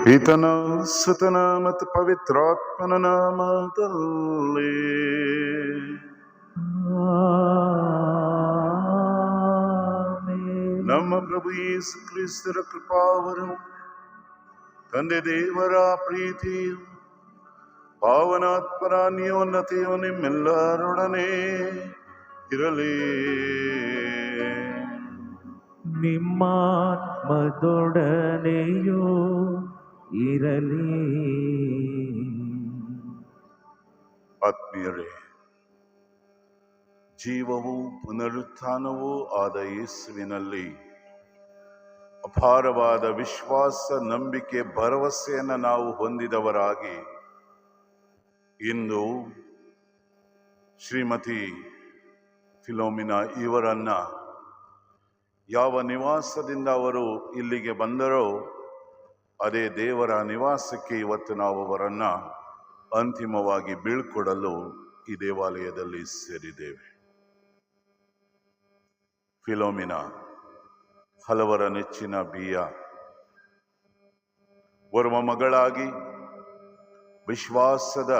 ಪಿತನ ಸುತನ ಮತ್ತು ಪವಿತ್ರಾತ್ಮನ ನಾಮದಲ್ಲಿ ನಮ್ಮ ಪ್ರಭು ಯೇಸು ಕ್ರಿಸ್ತರ ಕೃಪಾವರವು, ತಂದೆ ದೇವರ ಪ್ರೀತಿಯು, ಪಾವನಾತ್ಮರ ಅನ್ಯೋನ್ಯತೆಯು ನಿಮ್ಮೆಲ್ಲರೊಡನೆ ಇರಲಿ. ನಿಮ್ಮಾತ್ಮದೊಡನೆಯೂ ಇರಲಿ. ಆತ್ಮೀಯರೇ, ಜೀವವೂ ಪುನರುತ್ಥಾನವೂ ಆದ ಯೇಸುವಿನಲ್ಲಿ ಅಪಾರವಾದ ವಿಶ್ವಾಸ, ನಂಬಿಕೆ, ಭರವಸೆಯನ್ನು ನಾವು ಹೊಂದಿದವರಾಗಿ ಇಂದು ಶ್ರೀಮತಿ ಫಿಲೋಮಿನಾ ಇವರನ್ನ ಯಾವ ನಿವಾಸದಿಂದ ಅವರು ಇಲ್ಲಿಗೆ ಬಂದರೋ ಅದೇ ದೇವರ ನಿವಾಸಕ್ಕೆ ಇವತ್ತು ನಾವು ಅವರನ್ನ ಅಂತಿಮವಾಗಿ ಬೀಳ್ಕೊಡಲು ಈ ದೇವಾಲಯದಲ್ಲಿ ಸೇರಿದ್ದೇವೆ. ಫಿಲೋಮಿನಾ ಹಲವರ ನೆಚ್ಚಿನ ಬಿಯ, ಓರ್ವ ಮಗಳಾಗಿ ವಿಶ್ವಾಸದ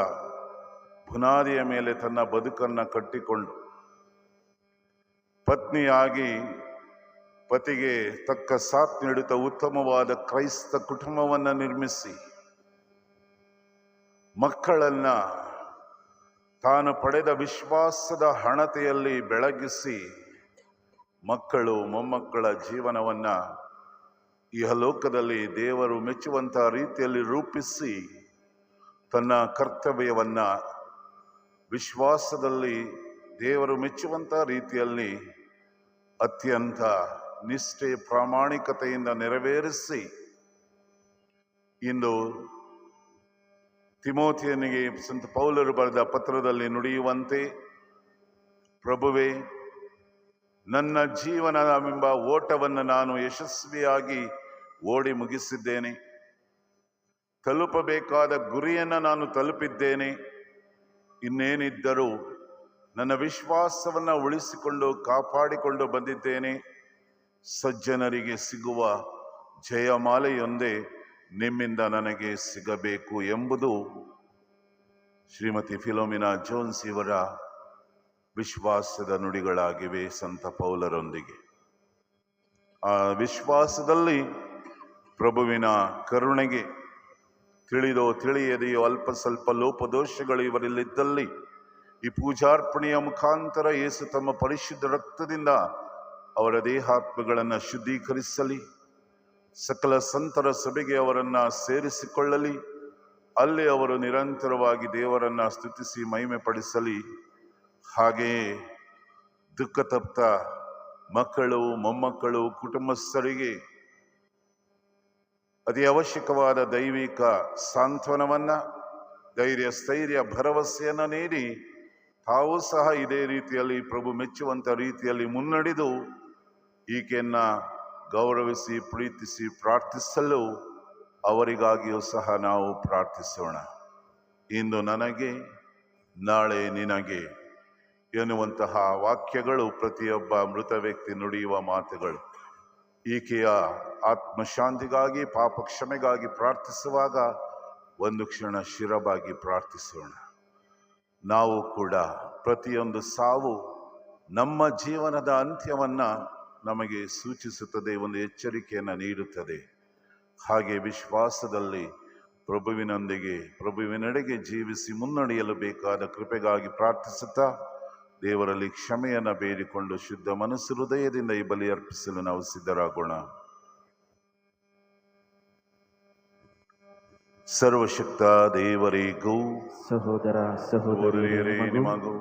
ಬುನಾದಿಯ ಮೇಲೆ ತನ್ನ ಬದುಕನ್ನು ಕಟ್ಟಿಕೊಂಡು ಪತ್ನಿಯಾಗಿ ಪತಿಗೆ ತಕ್ಕ ಸಾಥ್ ನೀಡುತ್ತಾ ಉತ್ತಮವಾದ ಕ್ರೈಸ್ತ ಕುಟುಂಬವನ್ನು ನಿರ್ಮಿಸಿ ಮಕ್ಕಳನ್ನ ತಾನು ಪಡೆದ ವಿಶ್ವಾಸದ ಹಣತೆಯಲ್ಲಿ ಬೆಳಗಿಸಿ ಮಕ್ಕಳು ಮೊಮ್ಮಕ್ಕಳ ಜೀವನವನ್ನ ಇಹಲೋಕದಲ್ಲಿ ದೇವರು ಮೆಚ್ಚುವಂತಹ ರೀತಿಯಲ್ಲಿ ರೂಪಿಸಿ ತನ್ನ ಕರ್ತವ್ಯವನ್ನ ವಿಶ್ವಾಸದಲ್ಲಿ ದೇವರು ಮೆಚ್ಚುವಂತಹ ರೀತಿಯಲ್ಲಿ ಅತ್ಯಂತ ನಿಷ್ಠೆ, ಪ್ರಾಮಾಣಿಕತೆಯಿಂದ ನೆರವೇರಿಸಿ ಇಂದು ತಿಮೋಥಿಯನಿಗೆ ಸಂತ ಪೌಲರು ಬರೆದ ಪತ್ರದಲ್ಲಿ ನುಡಿಯುವಂತೆ, ಪ್ರಭುವೇ, ನನ್ನ ಜೀವನವೆಂಬ ಓಟವನ್ನು ನಾನು ಯಶಸ್ವಿಯಾಗಿ ಓಡಿ ಮುಗಿಸಿದ್ದೇನೆ, ತಲುಪಬೇಕಾದ ಗುರಿಯನ್ನು ನಾನು ತಲುಪಿದ್ದೇನೆ. ಇನ್ನೇನಿದ್ದರೂ ನನ್ನ ವಿಶ್ವಾಸವನ್ನು ಉಳಿಸಿಕೊಂಡು ಕಾಪಾಡಿಕೊಂಡು ಬಂದಿದ್ದೇನೆ. ಸಜ್ಜನರಿಗೆ ಸಿಗುವ ಜಯಮಾಲೆಯೊಂದೇ ನಿಮ್ಮಿಂದ ನನಗೆ ಸಿಗಬೇಕು ಎಂಬುದು ಶ್ರೀಮತಿ ಫಿಲೋಮಿನಾ ಜೋನ್ಸ್ ಇವರ ವಿಶ್ವಾಸದ ನುಡಿಗಳಾಗಿವೆ ಸಂತ ಪೌಲರೊಂದಿಗೆ. ಆ ವಿಶ್ವಾಸದಲ್ಲಿ ಪ್ರಭುವಿನ ಕರುಣೆಗೆ ತಿಳಿದೋ ತಿಳಿಯದೆಯೋ ಅಲ್ಪ ಸ್ವಲ್ಪ ಲೋಪದೋಷಗಳು ಇವರಲ್ಲಿದ್ದಲ್ಲಿ ಈ ಪೂಜಾರ್ಪಣೆಯ ಮುಖಾಂತರ ಯೇಸು ತಮ್ಮ ಪರಿಶುದ್ಧ ರಕ್ತದಿಂದ ಅವರ ದೇಹಾತ್ಮಗಳನ್ನು ಶುದ್ಧೀಕರಿಸಲಿ. ಸಕಲ ಸಂತರ ಸಭೆಗೆ ಅವರನ್ನು ಸೇರಿಸಿಕೊಳ್ಳಲಿ. ಅಲ್ಲಿ ಅವರು ನಿರಂತರವಾಗಿ ದೇವರನ್ನು ಸ್ತುತಿಸಿ ಮಹಿಮೆ ಪಡಿಸಲಿ. ಹಾಗೆಯೇ ದುಃಖ ತಪ್ತ ಮಕ್ಕಳು, ಮೊಮ್ಮಕ್ಕಳು, ಕುಟುಂಬಸ್ಥರಿಗೆ ಅತಿ ಅವಶ್ಯಕವಾದ ದೈವಿಕ ಸಾಂತ್ವನವನ್ನ, ಧೈರ್ಯ, ಸ್ಥೈರ್ಯ, ಭರವಸೆಯನ್ನು ನೀಡಿ ತಾವು ಸಹ ಇದೇ ರೀತಿಯಲ್ಲಿ ಪ್ರಭು ಮೆಚ್ಚುವಂಥ ರೀತಿಯಲ್ಲಿ ಮುನ್ನಡೆದು ಈಕೆಯನ್ನ ಗೌರವಿಸಿ ಪ್ರೀತಿಸಿ ಪ್ರಾರ್ಥಿಸಲು ಅವರಿಗಾಗಿಯೂ ಸಹ ನಾವು ಪ್ರಾರ್ಥಿಸೋಣ. ಇಂದು ನನಗೆ, ನಾಳೆ ನಿನಗೆ ಎನ್ನುವಂತಹ ವಾಕ್ಯಗಳು ಪ್ರತಿಯೊಬ್ಬ ಮೃತ ವ್ಯಕ್ತಿ ನುಡಿಯುವ ಮಾತುಗಳು. ಈಕೆಯ ಆತ್ಮಶಾಂತಿಗಾಗಿ, ಪಾಪ ಕ್ಷಮೆಗಾಗಿ ಪ್ರಾರ್ಥಿಸುವಾಗ ಒಂದು ಕ್ಷಣ ಶಿರವಾಗಿ ಪ್ರಾರ್ಥಿಸೋಣ. ನಾವು ಕೂಡ ಪ್ರತಿಯೊಂದು ಸಾವು ನಮ್ಮ ಜೀವನದ ಅಂತ್ಯವನ್ನ ನಮಗೆ ಸೂಚಿಸುತ್ತದೆ, ಒಂದು ಎಚ್ಚರಿಕೆಯನ್ನು ನೀಡುತ್ತದೆ. ಹಾಗೆ ವಿಶ್ವಾಸದಲ್ಲಿ ಪ್ರಭುವಿನೊಂದಿಗೆ ಪ್ರಭುವಿನೆಡೆಗೆ ಜೀವಿಸಿ ಮುನ್ನಡೆಯಲು ಬೇಕಾದ ಕೃಪೆಗಾಗಿ ಪ್ರಾರ್ಥಿಸುತ್ತಾ ದೇವರಲ್ಲಿ ಕ್ಷಮೆಯನ್ನು ಬೇಡಿಕೊಂಡು ಶುದ್ಧ ಮನಸ್ಸು ಹೃದಯದಿಂದ ಈ ಬಲಿ ಅರ್ಪಿಸಲು ನಾವು ಸಿದ್ಧರಾಗೋಣ. ಸರ್ವಶಕ್ತ ದೇವರಿಗೂ ಸಹೋದರ ಸಹೋದರಿಯರೇ ನಿಮಗೂ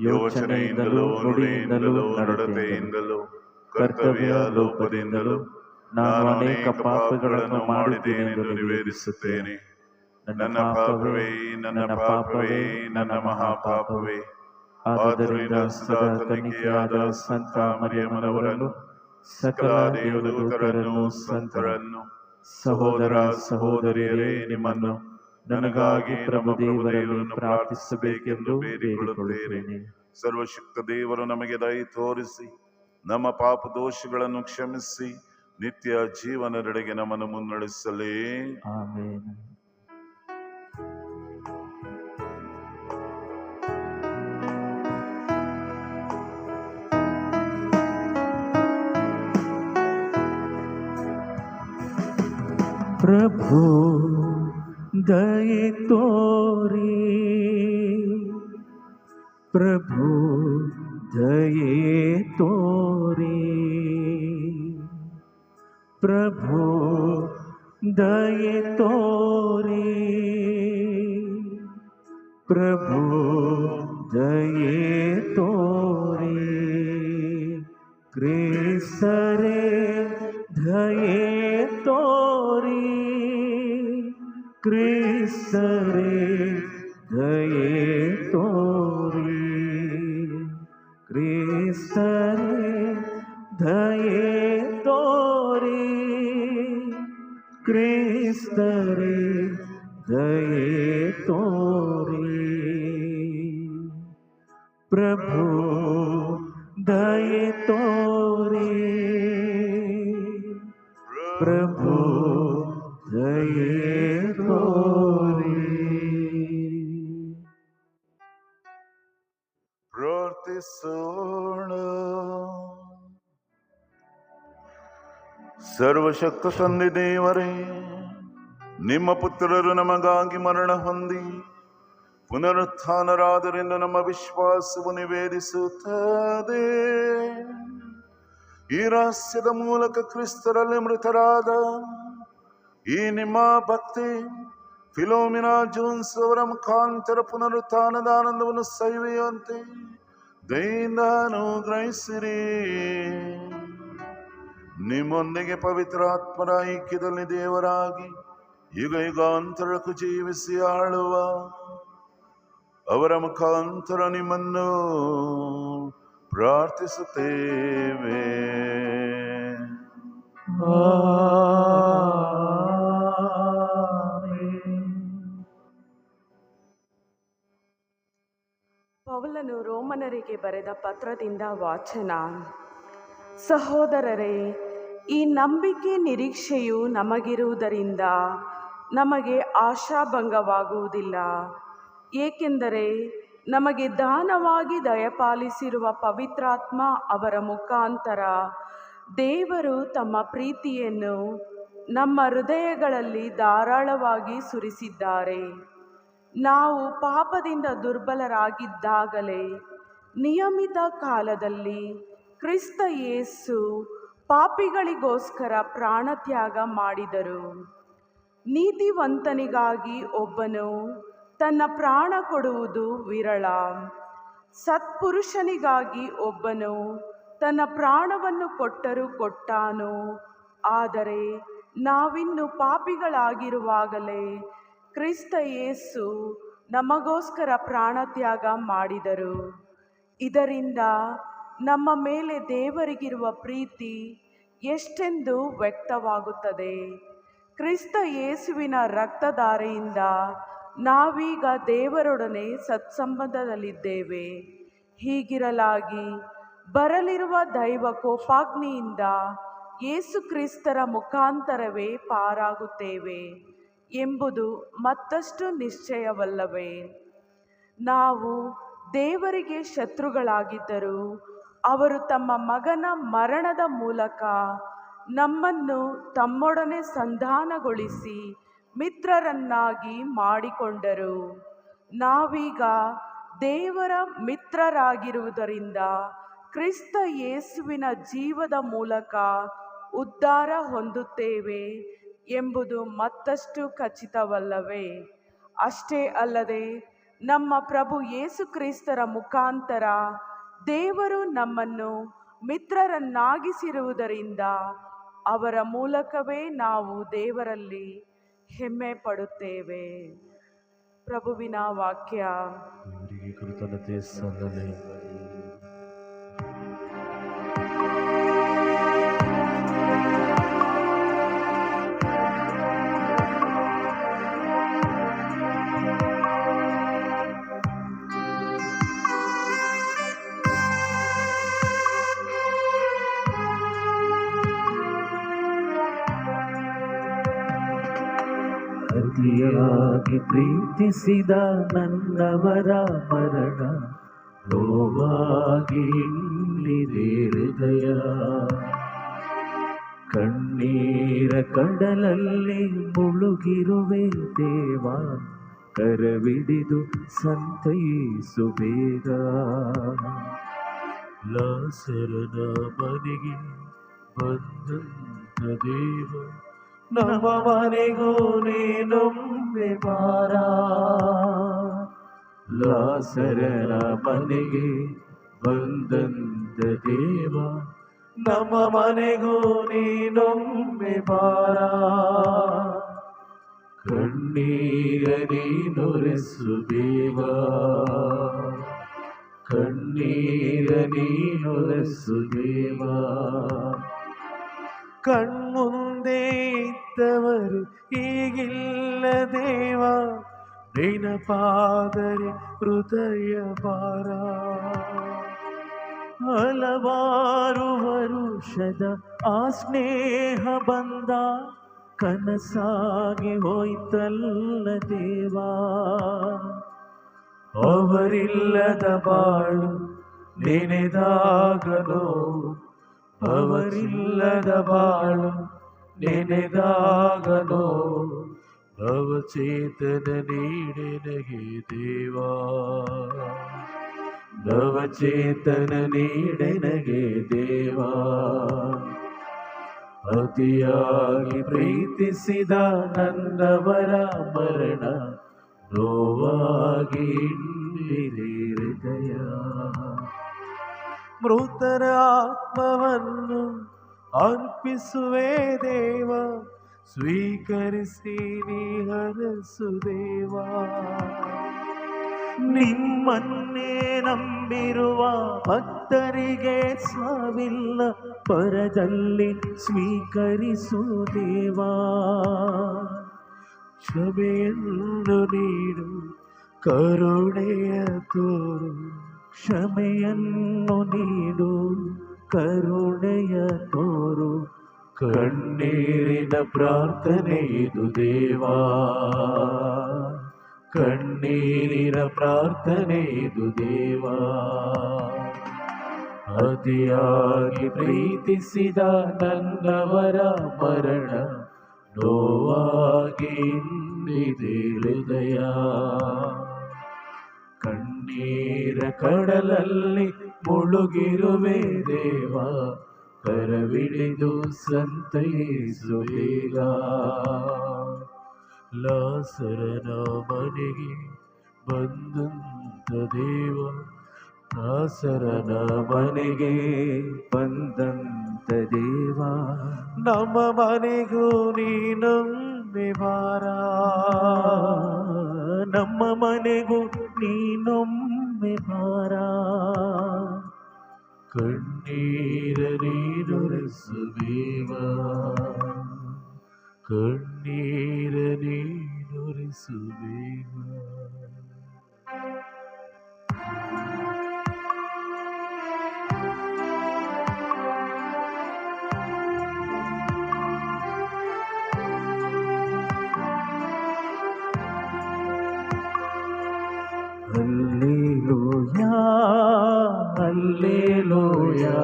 ಯೋಚನೆಯಿಂದಲೂ ನುಡಿಯಿಂದಲೂ ನಡತೆಯಿಂದಲೂ ಕರ್ತವ್ಯ ಲೋಪದಿಂದಲೂ ನಾನು ಅನೇಕ ಪಾಪಗಳನ್ನು ಮಾಡಿದ್ದೇನೆಂದು ನಿವೇದಿಸುತ್ತೇನೆ. ನನ್ನ ಪಾಪವೇ, ನನ್ನ ಪಾಪವೇ, ನನ್ನ ಮಹಾಪಾಪವೇ. ಆದ್ದರಿಂದ ಸದಾ ಕನ್ನಿಕೆಯಾದ ಸಂತ ಮರಿಯಮ್ಮನವರನ್ನು, ಸಕಲ ದೇವದೂತರನ್ನು, ಸಂತರನ್ನು, ಸಹೋದರ ಸಹೋದರಿಯರೇ ನಿಮ್ಮನ್ನು ನನಗಾಗಿ ಪ್ರಭು ದೇವರಲ್ಲಿ ಪ್ರಾರ್ಥಿಸಬೇಕೆಂದು ಬೇಡಿಕೊಳ್ಳುತ್ತೇನೆ. ಸರ್ವಶಕ್ತ ದೇವರು ನಮಗೆ ದಯೆ ತೋರಿಸಿ ನಮ್ಮ ಪಾಪ ದೋಷಗಳನ್ನು ಕ್ಷಮಿಸಿ ನಿತ್ಯ ಜೀವನದೆಡೆಗೆ ನಮ್ಮನ್ನು ಮುನ್ನಡೆಸಲೇ. ಆಮೆನ್. ಪ್ರಭು ದಯೆ ತೋರಿ, ಪ್ರಭು ದಯೆ ತೋರಿ, ಪ್ರಭು ದಯೆ ತೋರಿ, ಪ್ರಭು ದಯೆ ತೋರಿ. ಕ್ರಿಸ್ತರೇ ದಯೆ ತೋರಿ, ಕ್ರಿಸ್ತರೇ ದಯೆ ತೋರಿ, ಕ್ರಿಸ್ತರೇ ದಯೆ ತೋರಿ, ಕ್ರಿಸ್ತರೇ ದಯೆ ತೋರಿ. ಪ್ರಭು ದಯೆ ತೋರಿ, ಪ್ರಭು ದಯೆ ತೋರಿ. ಪ್ರಾರ್ಥಿಸೋಣ. ಸರ್ವಶಕ್ತ ತಂದೆ ದೇವರೇ, ನಿಮ್ಮ ಪುತ್ರರು ನಮಗಾಗಿ ಮರಣ ಹೊಂದಿ ಪುನರುತ್ಥಾನರಾದರಿಂದ ನಮ್ಮ ವಿಶ್ವಾಸವು ನಿವೇದಿಸುತ್ತದೆ. ಈ ರಹಸ್ಯದ ಮೂಲಕ ಕ್ರಿಸ್ತರಲ್ಲಿ ಮೃತರಾದ ಈ ನಿಮ್ಮ ಭಕ್ತಿ ಫಿಲೋಮಿನಾ ಜೋನ್ಸ್ ಅವರ ಮುಖಾಂತರ ಪುನರುತ್ಥಾನದ ಆನಂದವನ್ನು ಸವಿಯುವಂತೆ ದಯಿಂದ ಅನುಗ್ರಹಿಸಿರಿ. ನಿಮ್ಮೊಂದಿಗೆ ಪವಿತ್ರ ಆತ್ಮರ ಐಕ್ಯದಲ್ಲಿ ದೇವರಾಗಿ ಯುಗ ಯುಗಾಂತರಕ್ಕೂ ಜೀವಿಸಿ ಆಳುವ ಅವರ ಮುಖಾಂತರ ನಿಮ್ಮನ್ನು ಪ್ರಾರ್ಥಿಸುತ್ತೇವೆ. ಪೌಲನು ರೋಮನರಿಗೆ ಬರೆದ ಪತ್ರದಿಂದ ವಾಚನ. ಸಹೋದರರೇ, ಈ ನಂಬಿಕೆ ನಿರೀಕ್ಷೆಯು ನಮಗಿರುವುದರಿಂದ ನಮಗೆ ಆಶಾಭಂಗವಾಗುವುದಿಲ್ಲ. ಏಕೆಂದರೆ ನಮಗೆ ದಾನವಾಗಿ ದಯಪಾಲಿಸಿರುವ ಪವಿತ್ರಾತ್ಮ ಅವರ ಮುಖಾಂತರ ದೇವರು ತಮ್ಮ ಪ್ರೀತಿಯನ್ನು ನಮ್ಮ ಹೃದಯಗಳಲ್ಲಿ ಧಾರಾಳವಾಗಿ ಸುರಿಸಿದ್ದಾರೆ. ನಾವು ಪಾಪದಿಂದ ದುರ್ಬಲರಾಗಿದ್ದಾಗಲೇ ನಿಯಮಿತ ಕಾಲದಲ್ಲಿ ಕ್ರಿಸ್ತ ಯೇಸು ಪಾಪಿಗಳಿಗೋಸ್ಕರ ಪ್ರಾಣತ್ಯಾಗ ಮಾಡಿದರು. ನೀತಿವಂತನಿಗಾಗಿ ಒಬ್ಬನು ತನ್ನ ಪ್ರಾಣ ಕೊಡುವುದು ವಿರಳ. ಸತ್ಪುರುಷನಿಗಾಗಿ ಒಬ್ಬನು ತನ್ನ ಪ್ರಾಣವನ್ನು ಕೊಟ್ಟರೂ ಕೊಟ್ಟಾನು. ಆದರೆ ನಾವಿನ್ನು ಪಾಪಿಗಳಾಗಿರುವಾಗಲೇ ಕ್ರಿಸ್ತ ಯೇಸು ನಮಗೋಸ್ಕರ ಪ್ರಾಣತ್ಯಾಗ ಮಾಡಿದರು. ಇದರಿಂದ ನಮ್ಮ ಮೇಲೆ ದೇವರಿಗಿರುವ ಪ್ರೀತಿ ಎಷ್ಟೆಂದು ವ್ಯಕ್ತವಾಗುತ್ತದೆ. ಕ್ರಿಸ್ತ ಯೇಸುವಿನ ರಕ್ತಧಾರೆಯಿಂದ ನಾವೀಗ ದೇವರೊಡನೆ ಸತ್ಸಂಬಂಧದಲ್ಲಿದ್ದೇವೆ. ಹೀಗಿರಲಾಗಿ ಬರಲಿರುವ ದೈವ ಕೋಪಾಗ್ನಿಯಿಂದ ಯೇಸು ಕ್ರಿಸ್ತರ ಮುಖಾಂತರವೇ ಪಾರಾಗುತ್ತೇವೆ ಎಂಬುದು ಮತ್ತಷ್ಟು ನಿಶ್ಚಯವಲ್ಲವೇ? ನಾವು ದೇವರಿಗೆ ಶತ್ರುಗಳಾಗಿದ್ದರೂ ಅವರು ತಮ್ಮ ಮಗನ ಮರಣದ ಮೂಲಕ ನಮ್ಮನ್ನು ತಮ್ಮೊಡನೆ ಸಂಧಾನಗೊಳಿಸಿ ಮಿತ್ರರನ್ನಾಗಿ ಮಾಡಿಕೊಂಡರು. ನಾವೀಗ ದೇವರ ಮಿತ್ರರಾಗಿರುವುದರಿಂದ ಕ್ರಿಸ್ತ ಯೇಸುವಿನ ಜೀವದ ಮೂಲಕ ಉದ್ಧಾರ ಹೊಂದುತ್ತೇವೆ ಎಂಬುದು ಮತ್ತಷ್ಟು ಖಚಿತವಲ್ಲವೇ? ಅಷ್ಟೇ ಅಲ್ಲದೆ ನಮ್ಮ ಪ್ರಭು ಯೇಸು ಕ್ರಿಸ್ತರ ಮುಖಾಂತರ ದೇವರು ನಮ್ಮನ್ನು ಮಿತ್ರರನ್ನಾಗಿಸಿರುವುದರಿಂದ ಅವರ ಮೂಲಕವೇ ನಾವು ದೇವರಲ್ಲಿ ಹೆಮ್ಮೆ ಪಡುತ್ತೇವೆ. ಪ್ರಭುವಿನ ವಾಕ್ಯ. ಕೃತಜ್ಞತೆ ಸಲ್ಲಲಿ. ಅತಿಯಾಗಿ ಪ್ರೀತಿಸಿದ ನನ್ನವರ ಮರಣ ನೋವಾಗಿ ಇನ್ನಿದೆ ಹೃದಯ. ಕಣ್ಣೀರ ಕಡಲಲ್ಲಿ ಮುಳುಗಿರುವೆ ದೇವ, ಕರವಿಡಿದು ಸಂತೈಸು ಬೇಗ. ಲಾಸರನ ಮನೆಗೆ ಬಂದಂತ ದೇವ, ನಮ್ಮ ಮನೆಗೂ ನೀನೊಮ್ಮೆ ಬಾರ. ಲಾಸರನ ಮನೆಗೆ ಬಂದಂತ ದೇವ, ನಮ್ಮ ಮನೆಗೂ ನೀನೊಮ್ಮೆ ಬಾರ. ಕಣ್ಣೀರ ನೀನೊರೆಸು ದೇವ, ಕಣ್ಣೀರ ನೀನೊರೆಸು ದೇವ. ಕಣ್ಮುಂದೆ ಇದ್ದವರು ಈಗಿಲ್ಲ ದೇವ, ನೆನಪಾದರೆ ಹೃದಯ ಭಾರ. ಹಲವಾರು ವರುಷದ ಆ ಸ್ನೇಹ ಬಂದ ಕನಸಾಗಿ ಹೋಯ್ತಲ್ಲ ದೇವ. ಅವರಿಲ್ಲದ ಬಾಳು ನೆನೆದಾಗಲೋ, ಅವರಿಲ್ಲದ ಬಾಳು ನೆನೆದಾಗಲೋ. ನವಚೇತನ ನೀಡೆನಗೆ ದೇವಾ, ನವಚೇತನ ನೀಡೆನಗೆ ದೇವಾ. ಅತಿಯಾಗಿ ಪ್ರೀತಿಸಿದ ನನ್ನವರ ಮರಣ ನೋವಾಗಿ ಇನ್ನಿದೆ ಹೃದಯ. ಮೃತರ ಆತ್ಮವನ್ನು ಅರ್ಪಿಸುವೆ ದೇವ, ಸ್ವೀಕರಿಸಿ ನೀ ಹರಸು ದೇವ. ನಿಮ್ಮನ್ನೇ ನಂಬಿರುವ ಭಕ್ತರಿಗೆ ಸಾವಿಲ್ಲ, ಪರದಲ್ಲಿ ಸ್ವೀಕರಿಸು ದೇವ. ಕ್ಷಮೆಯನ್ನು ನೀಡು, ಕರುಣೆಯ ತೋರು, ಕ್ಷಮೆಯನ್ನು ನೀಡು, ಕರುಣೆಯ ತೋರು. ಕಣ್ಣೀರಿನ ಪ್ರಾರ್ಥನೆ ಇದು ದೇವಾ, ಕಣ್ಣೀರಿನ ಪ್ರಾರ್ಥನೆ ಇದು ದೇವಾ. ಅತಿಯಾಗಿ ಪ್ರೀತಿಸಿದ ನನ್ನವರ ಮರಣ ನೋವಾಗಿ ಇಂದಿದೆ ಹೃದಯ. ಕಣ್ಣೀರ ಕಡಲಲ್ಲಿ ಮುಳುಗಿರುವೆ ದೇವ, ಕರವಿಡಿದು ಸಂತೈಸು ಬೇಗ. ಲಾಸರನ ಮನೆಗೆ ಬಂದಂತ ದೇವ, ಲಾಸರನ ಮನೆಗೆ ಬಂದಂತ ದೇವ, ನಮ್ಮ ಮನೆಗೂ ನೀನೊಮ್ಮೆ ಬಾರ, ನಮ್ಮ ಮನೆಗೂ ನೀನೊಮ್ಮೆ ಬಾರ. ಕಣ್ಣೀರ ನೀರೊರೆಸುವೇವ, ಕಣ್ಣೀರ ನೀರೊರೆಸುವೇವ. Alleluia, Alleluia,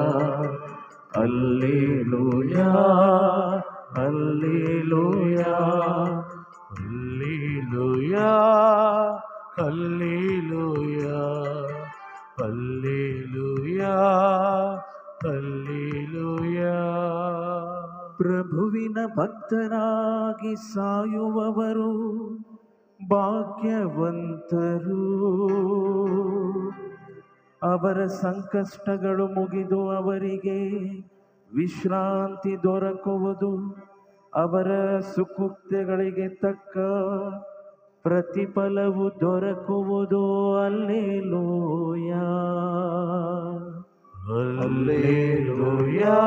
Alleluia, Alleluia, Alleluia, Alleluia, Alleluia, Alleluia. ಪ್ರಭುವಿನ ಭಕ್ತರಾಗಿ ಸಾಯುವವರು ಭಾಗ್ಯವಂತರು, ಅವರ ಸಂಕಷ್ಟಗಳು ಮುಗಿದು ಅವರಿಗೆ ವಿಶ್ರಾಂತಿ ದೊರಕುವುದು, ಅವರ ಸುಕೃತ್ಯಗಳಿಗೆ ತಕ್ಕ ಪ್ರತಿಫಲವು ದೊರಕುವುದು. Alleluia, alleluia,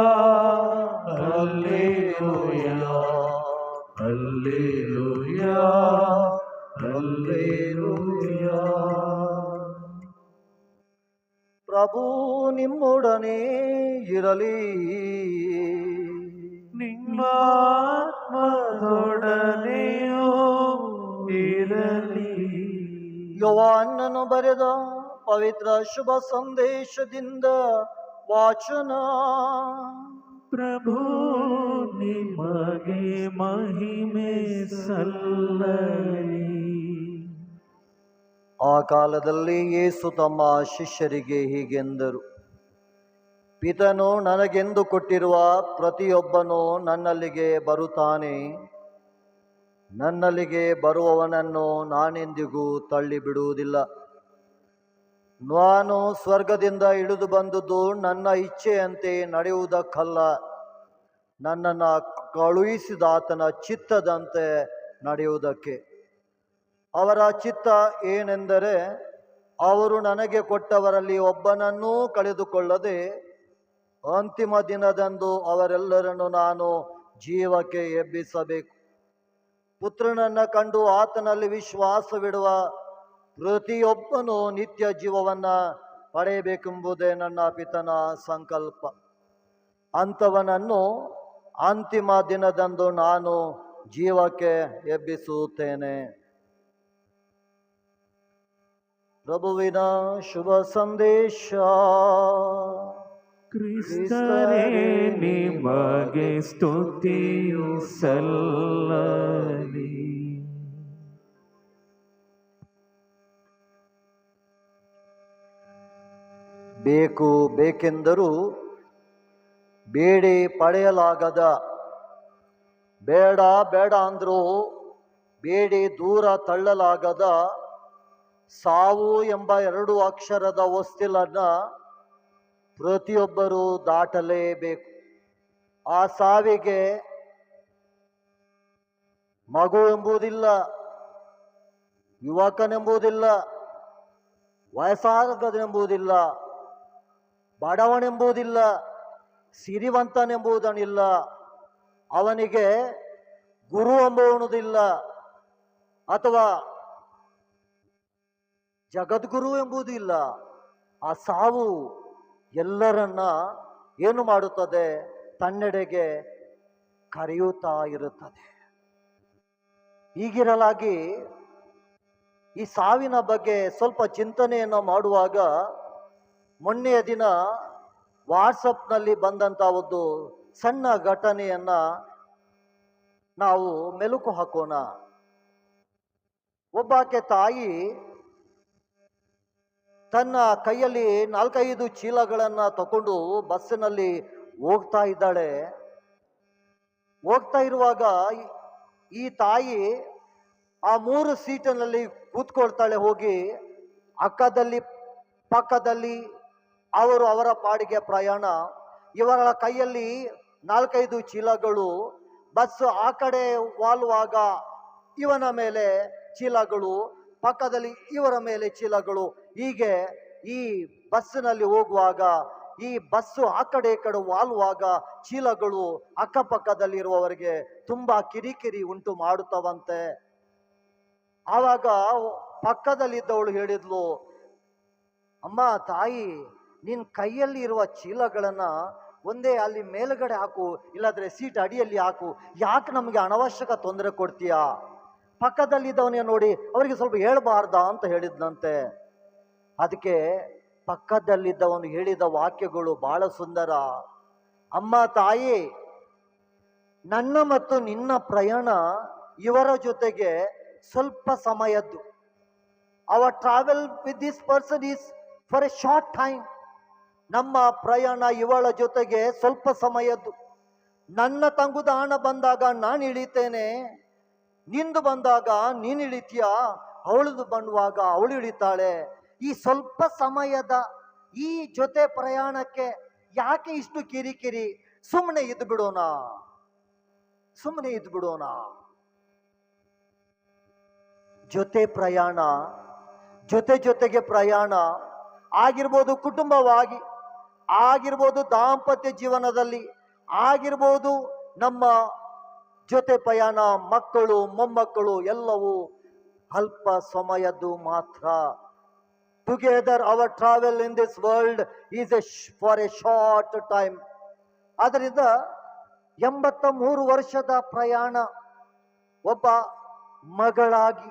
alleluia, alleluia, alleluia. ಪ್ರಭು ನಿಮ್ಮೊಡನೆ ಇರಲಿ, ನಿಮ್ಮಾತ್ಮದೊಡನೆಯೂ ಇರಲಿ. ಯೋಹಾನನು ಬರೆದ ಪವಿತ್ರ ಶುಭ ಸಂದೇಶದಿಂದ ವಾಚನ. ಪ್ರಭು ನಿಮಗೆ ಮಹಿಮೆ ಸಲ್ಲಲಿ. ಆ ಕಾಲದಲ್ಲಿ ಯೇಸು ತಮ್ಮ ಶಿಷ್ಯರಿಗೆ ಹೀಗೆಂದರು, ಪಿತನು ನನಗೆಂದು ಕೊಟ್ಟಿರುವ ಪ್ರತಿಯೊಬ್ಬನು ನನ್ನಲ್ಲಿಗೆ ಬರುತ್ತಾನೆ, ನನ್ನಲ್ಲಿಗೆ ಬರುವವನನ್ನು ನಾನೆಂದಿಗೂ ತಳ್ಳಿಬಿಡುವುದಿಲ್ಲ. ನಾನು ಸ್ವರ್ಗದಿಂದ ಇಳಿದು ಬಂದುದು ನನ್ನ ಇಚ್ಛೆಯಂತೆ ನಡೆಯುವುದಕ್ಕಲ್ಲ, ನನ್ನನ್ನು ಕಳುಹಿಸಿದಾತನ ಚಿತ್ತದಂತೆ ನಡೆಯುವುದಕ್ಕೆ. ಅವರ ಚಿತ್ತ ಏನೆಂದರೆ, ಅವರು ನನಗೆ ಕೊಟ್ಟವರಲ್ಲಿ ಒಬ್ಬನನ್ನೂ ಕಳೆದುಕೊಳ್ಳದೆ ಅಂತಿಮ ದಿನದಂದು ಅವರೆಲ್ಲರನ್ನು ನಾನು ಜೀವಕ್ಕೆ ಎಬ್ಬಿಸಬೇಕು. ಪುತ್ರನನ್ನು ಕಂಡು ಆತನಲ್ಲಿ ವಿಶ್ವಾಸವಿಡುವ ಪ್ರತಿಯೊಬ್ಬನು ನಿತ್ಯ ಜೀವವನ್ನು ಪಡೆಯಬೇಕೆಂಬುದೇ ನನ್ನ ಪಿತನ ಸಂಕಲ್ಪ. ಅಂಥವನನ್ನು ಅಂತಿಮ ದಿನದಂದು ನಾನು ಜೀವಕ್ಕೆ ಎಬ್ಬಿಸುತ್ತೇನೆ. ಪ್ರಭುವಿನ ಶುಭ ಸಂದೇಶ. ಕ್ರಿಸ್ತರೇ ನಿಮಗೆ ಸ್ತುತಿಯು ಸಲ್ಲಲಿ. ಬೇಕು ಬೇಕೆಂದರೂ ಬೇಡಿ ಪಡೆಯಲಾಗದ, ಬೇಡ ಬೇಡ ಅಂದರೂ ಬೇಡಿ ದೂರ ತಳ್ಳಲಾಗದ ಸಾವು ಎಂಬ 2 ಅಕ್ಷರದ ಹೊಸ್ತಿಲನ್ನು ಪ್ರತಿಯೊಬ್ಬರೂ ದಾಟಲೇಬೇಕು. ಆ ಸಾವಿಗೆ ಮಗು ಎಂಬುದಿಲ್ಲ, ಯುವಕನೆಂಬುದಿಲ್ಲ, ವಯಸ್ಸಾಗದೆಂಬುದಿಲ್ಲ, ಬಡವನೆಂಬುದಿಲ್ಲ, ಸಿರಿವಂತನೆಂಬುದನಿಲ್ಲ, ಅವನಿಗೆ ಗುರು ಎಂಬುವುದಿಲ್ಲ, ಅಥವಾ ಜಗದ್ಗುರು ಎಂಬುದಿಲ್ಲ. ಆ ಸಾವು ಎಲ್ಲರನ್ನ ಏನು ಮಾಡುತ್ತದೆ? ತನ್ನೆಡೆಗೆ ಕರೆಯುತ್ತಾ ಇರುತ್ತದೆ. ಹೀಗಿರಲಾಗಿ ಈ ಸಾವಿನ ಬಗ್ಗೆ ಸ್ವಲ್ಪ ಚಿಂತನೆಯನ್ನು ಮಾಡುವಾಗ ಮೊನ್ನೆಯ ದಿನ ವಾಟ್ಸಪ್ನಲ್ಲಿ ಬಂದಂಥ ಒಂದು ಸಣ್ಣ ಘಟನೆಯನ್ನು ನಾವು ಮೆಲುಕು ಹಾಕೋಣ. ಒಬ್ಬಾಕೆ ತಾಯಿ ತನ್ನ ಕೈಯಲ್ಲಿ 4-5 ಚೀಲಗಳನ್ನ ತಕೊಂಡು ಬಸ್ಸಿನಲ್ಲಿ ಹೋಗ್ತಾ ಇದ್ದಾಳೆ. ಹೋಗ್ತಾ ಇರುವಾಗ ಈ ತಾಯಿ ಆ 3 ಸೀಟಿನಲ್ಲಿ ಕೂತ್ಕೊಳ್ತಾಳೆ. ಹೋಗಿ ಪಕ್ಕದಲ್ಲಿ ಅವರ ಪಾಡಿಗೆ ಪ್ರಯಾಣ. ಇವರ ಕೈಯಲ್ಲಿ 4-5 ಚೀಲಗಳು. ಬಸ್ ಆ ಕಡೆ ವಾಲುವಾಗ ಇವನ ಮೇಲೆ ಚೀಲಗಳು, ಪಕ್ಕದಲ್ಲಿ ಇವರ ಮೇಲೆ ಚೀಲಗಳು. ಹೀಗೆ ಈ ಬಸ್ಸಿನಲ್ಲಿ ಹೋಗುವಾಗ ಈ ಬಸ್ಸು ಆ ಕಡೆ ಈ ಕಡೆ ವಾಲುವಾಗ ಚೀಲಗಳು ಅಕ್ಕಪಕ್ಕದಲ್ಲಿರುವವರಿಗೆ ತುಂಬಾ ಕಿರಿಕಿರಿ ಉಂಟು ಮಾಡುತ್ತವಂತೆ. ಆವಾಗ ಪಕ್ಕದಲ್ಲಿದ್ದವಳು ಹೇಳಿದ್ಲು, ಅಮ್ಮ ತಾಯಿ, ನಿನ್ ಕೈಯಲ್ಲಿ ಇರುವ ಚೀಲಗಳನ್ನ ಒಂದೇ ಅಲ್ಲಿ ಮೇಲುಗಡೆ ಹಾಕು, ಇಲ್ಲಾದ್ರೆ ಸೀಟ್ ಅಡಿಯಲ್ಲಿ ಹಾಕು. ಯಾಕೆ ನಮಗೆ ಅನವಶ್ಯಕ ತೊಂದರೆ ಕೊಡ್ತೀಯಾ? ಪಕ್ಕದಲ್ಲಿದ್ದವನೇ ನೋಡಿ ಅವರಿಗೆ ಸ್ವಲ್ಪ ಹೇಳ್ಬಾರ್ದ ಅಂತ ಹೇಳಿದ್ನಂತೆ. ಅದಕ್ಕೆ ಪಕ್ಕದಲ್ಲಿದ್ದವನು ಹೇಳಿದ ವಾಕ್ಯಗಳು ಬಹಳ ಸುಂದರ. ಅಮ್ಮ ತಾಯಿ, ನನ್ನ ಮತ್ತು ನಿನ್ನ ಪ್ರಯಾಣ ಇವರ ಜೊತೆಗೆ ಸ್ವಲ್ಪ ಸಮಯದ್ದು. Our travel with this person is for a short time. ನಮ್ಮ ಪ್ರಯಾಣ ಇವಳ ಜೊತೆಗೆ ಸ್ವಲ್ಪ ಸಮಯದ್ದು. ನನ್ನ ತಂಗುದಾಣ ಬಂದಾಗ ನಾನು ಇಳಿತೇನೆ, ನಿಂದು ಬಂದಾಗ ನೀನು ಇಳಿತೀಯ, ಅವಳದು ಬಂದುವಾಗ ಅವಳು ಇಳಿತಾಳೆ. ಈ ಸ್ವಲ್ಪ ಸಮಯದ ಈ ಜೊತೆ ಪ್ರಯಾಣಕ್ಕೆ ಯಾಕೆ ಇಷ್ಟು ಕಿರಿಕಿರಿ? ಸುಮ್ಮನೆ ಇದ್ದು ಬಿಡೋಣ. ಜೊತೆ ಪ್ರಯಾಣ, ಜೊತೆಗೆ ಪ್ರಯಾಣ ಆಗಿರ್ಬೋದು, ಕುಟುಂಬವಾಗಿ ಆಗಿರ್ಬೋದು, ದಾಂಪತ್ಯ ಜೀವನದಲ್ಲಿ ಆಗಿರ್ಬೋದು, ನಮ್ಮ ಜೊತೆ ಪ್ರಯಾಣ, ಮಕ್ಕಳು ಮೊಮ್ಮಕ್ಕಳು ಎಲ್ಲವೂ ಅಲ್ಪ ಸಮಯದ್ದು ಮಾತ್ರ. Together our travel in this world is for a short time. ಆದ್ದರಿಂದ 83 ವರ್ಷದ ಪ್ರಯಾಣ ಒಬ್ಬ ಮಗಳಾಗಿ,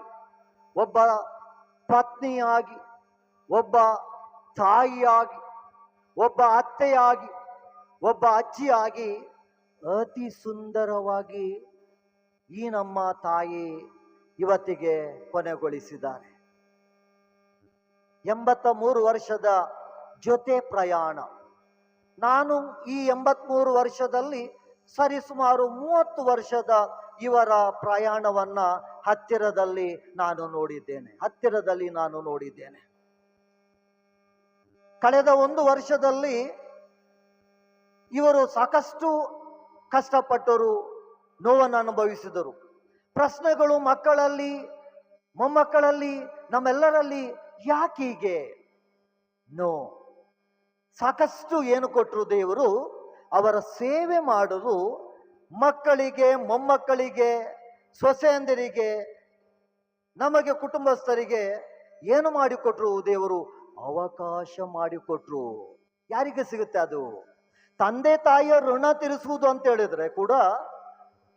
ಒಬ್ಬ ಪತ್ನಿಯಾಗಿ, ಒಬ್ಬ ತಾಯಿಯಾಗಿ, ಒಬ್ಬ ಅತ್ತೆಯಾಗಿ, ಒಬ್ಬ ಅಜ್ಜಿಯಾಗಿ ಅತಿ ಸುಂದರವಾಗಿ ಈ ನಮ್ಮ ತಾಯಿ ಇವತ್ತಿಗೆ ಕೊನೆಗೊಳಿಸಿದ್ದಾರೆ. 83 ವರ್ಷದ ಜೊತೆ ಪ್ರಯಾಣ. ನಾನು ಈ 83 ವರ್ಷದಲ್ಲಿ ಸರಿಸುಮಾರು 30 ವರ್ಷದ ಇವರ ಪ್ರಯಾಣವನ್ನ ಹತ್ತಿರದಲ್ಲಿ ನಾನು ನೋಡಿದ್ದೇನೆ. ಕಳೆದ 1 ವರ್ಷದಲ್ಲಿ ಇವರು ಸಾಕಷ್ಟು ಕಷ್ಟಪಟ್ಟರು, ನೋವನ್ನು ಅನುಭವಿಸಿದರು. ಪ್ರಶ್ನೆಗಳು ಮಕ್ಕಳಲ್ಲಿ, ಮೊಮ್ಮಕ್ಕಳಲ್ಲಿ, ನಮ್ಮೆಲ್ಲರಲ್ಲಿ ಯಾಕೀಗೆ? ಸಾಕಷ್ಟು ಏನು ಕೊಟ್ಟರು ದೇವರು? ಅವರ ಸೇವೆ ಮಾಡಲು ಮಕ್ಕಳಿಗೆ, ಮೊಮ್ಮಕ್ಕಳಿಗೆ, ಸೊಸೆಯಂದಿರಿಗೆ, ನಮಗೆ ಕುಟುಂಬಸ್ಥರಿಗೆ ಏನು ಮಾಡಿಕೊಟ್ರು ದೇವರು? ಅವಕಾಶ ಮಾಡಿಕೊಟ್ರು. ಯಾರಿಗೆ ಸಿಗುತ್ತೆ ಅದು? ತಂದೆ ತಾಯಿಯ ಋಣ ತೀರಿಸುವುದು ಅಂತ ಹೇಳಿದ್ರೆ ಕೂಡ,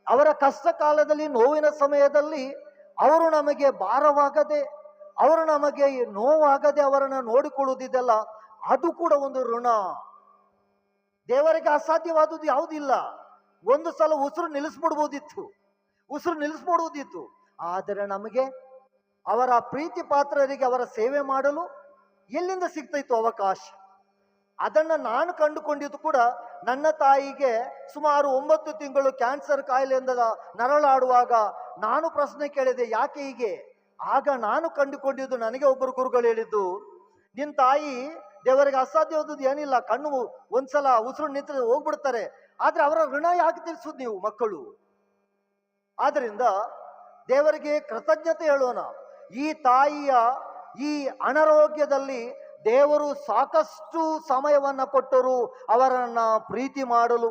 ಅವರ ಕಷ್ಟ ಕಾಲದಲ್ಲಿ, ನೋವಿನ ಸಮಯದಲ್ಲಿ ಅವರು ನಮಗೆ ಭಾರವಾಗದೆ, ಅವರು ನಮಗೆ ನೋವಾಗದೆ ಅವರನ್ನು ನೋಡಿಕೊಳ್ಳುವುದಿದೆಲ್ಲ, ಅದು ಕೂಡ ಒಂದು ಋಣ. ದೇವರಿಗೆ ಅಸಾಧ್ಯವಾದುದು ಯಾವುದಿಲ್ಲ. ಒಂದು ಸಲ ಉಸಿರು ನಿಲ್ಲಿಸ್ಬಿಡುವುದಿತ್ತು. ಆದರೆ ನಮಗೆ ಅವರ ಪ್ರೀತಿ ಪಾತ್ರರಿಗೆ ಅವರ ಸೇವೆ ಮಾಡಲು ಎಲ್ಲಿಂದ ಸಿಗ್ತಾಯಿತ್ತು ಅವಕಾಶ? ಅದನ್ನು ನಾನು ಕಂಡುಕೊಂಡಿದ್ದು ಕೂಡ ನನ್ನ ತಾಯಿಗೆ ಸುಮಾರು 9 ತಿಂಗಳು ಕ್ಯಾನ್ಸರ್ ಕಾಯಿಲೆಯಿಂದ ನರಳಾಡುವಾಗ ನಾನು ಪ್ರಶ್ನೆ ಕೇಳಿದೆ, ಯಾಕೆ ಹೀಗೆ? ಆಗ ನಾನು ಕಂಡುಕೊಂಡಿದ್ದು, ನನಗೆ ಒಬ್ಬರು ಗುರುಗಳು ಹೇಳಿದ್ದು, ನಿನ್ನ ತಾಯಿ ದೇವರಿಗೆ ಅಸಾಧ್ಯವಾದದ್ದು ಏನಿಲ್ಲ, ಕಣ್ಣು ಒಂದ್ಸಲ ಉಸಿರು ನಿಂತರೆ ಹೋಗ್ಬಿಡ್ತಾರೆ, ಆದ್ರೆ ಅವರ ಋಣ ಯಾಕೆ ತೀರಿಸುದು ನೀವು ಮಕ್ಕಳು? ಆದ್ರಿಂದ ದೇವರಿಗೆ ಕೃತಜ್ಞತೆ ಹೇಳೋಣ. ಈ ತಾಯಿಯ ಈ ಅನಾರೋಗ್ಯದಲ್ಲಿ ದೇವರು ಸಾಕಷ್ಟು ಸಮಯವನ್ನ ಕೊಟ್ಟರು ಅವರನ್ನ ಪ್ರೀತಿ ಮಾಡಲು,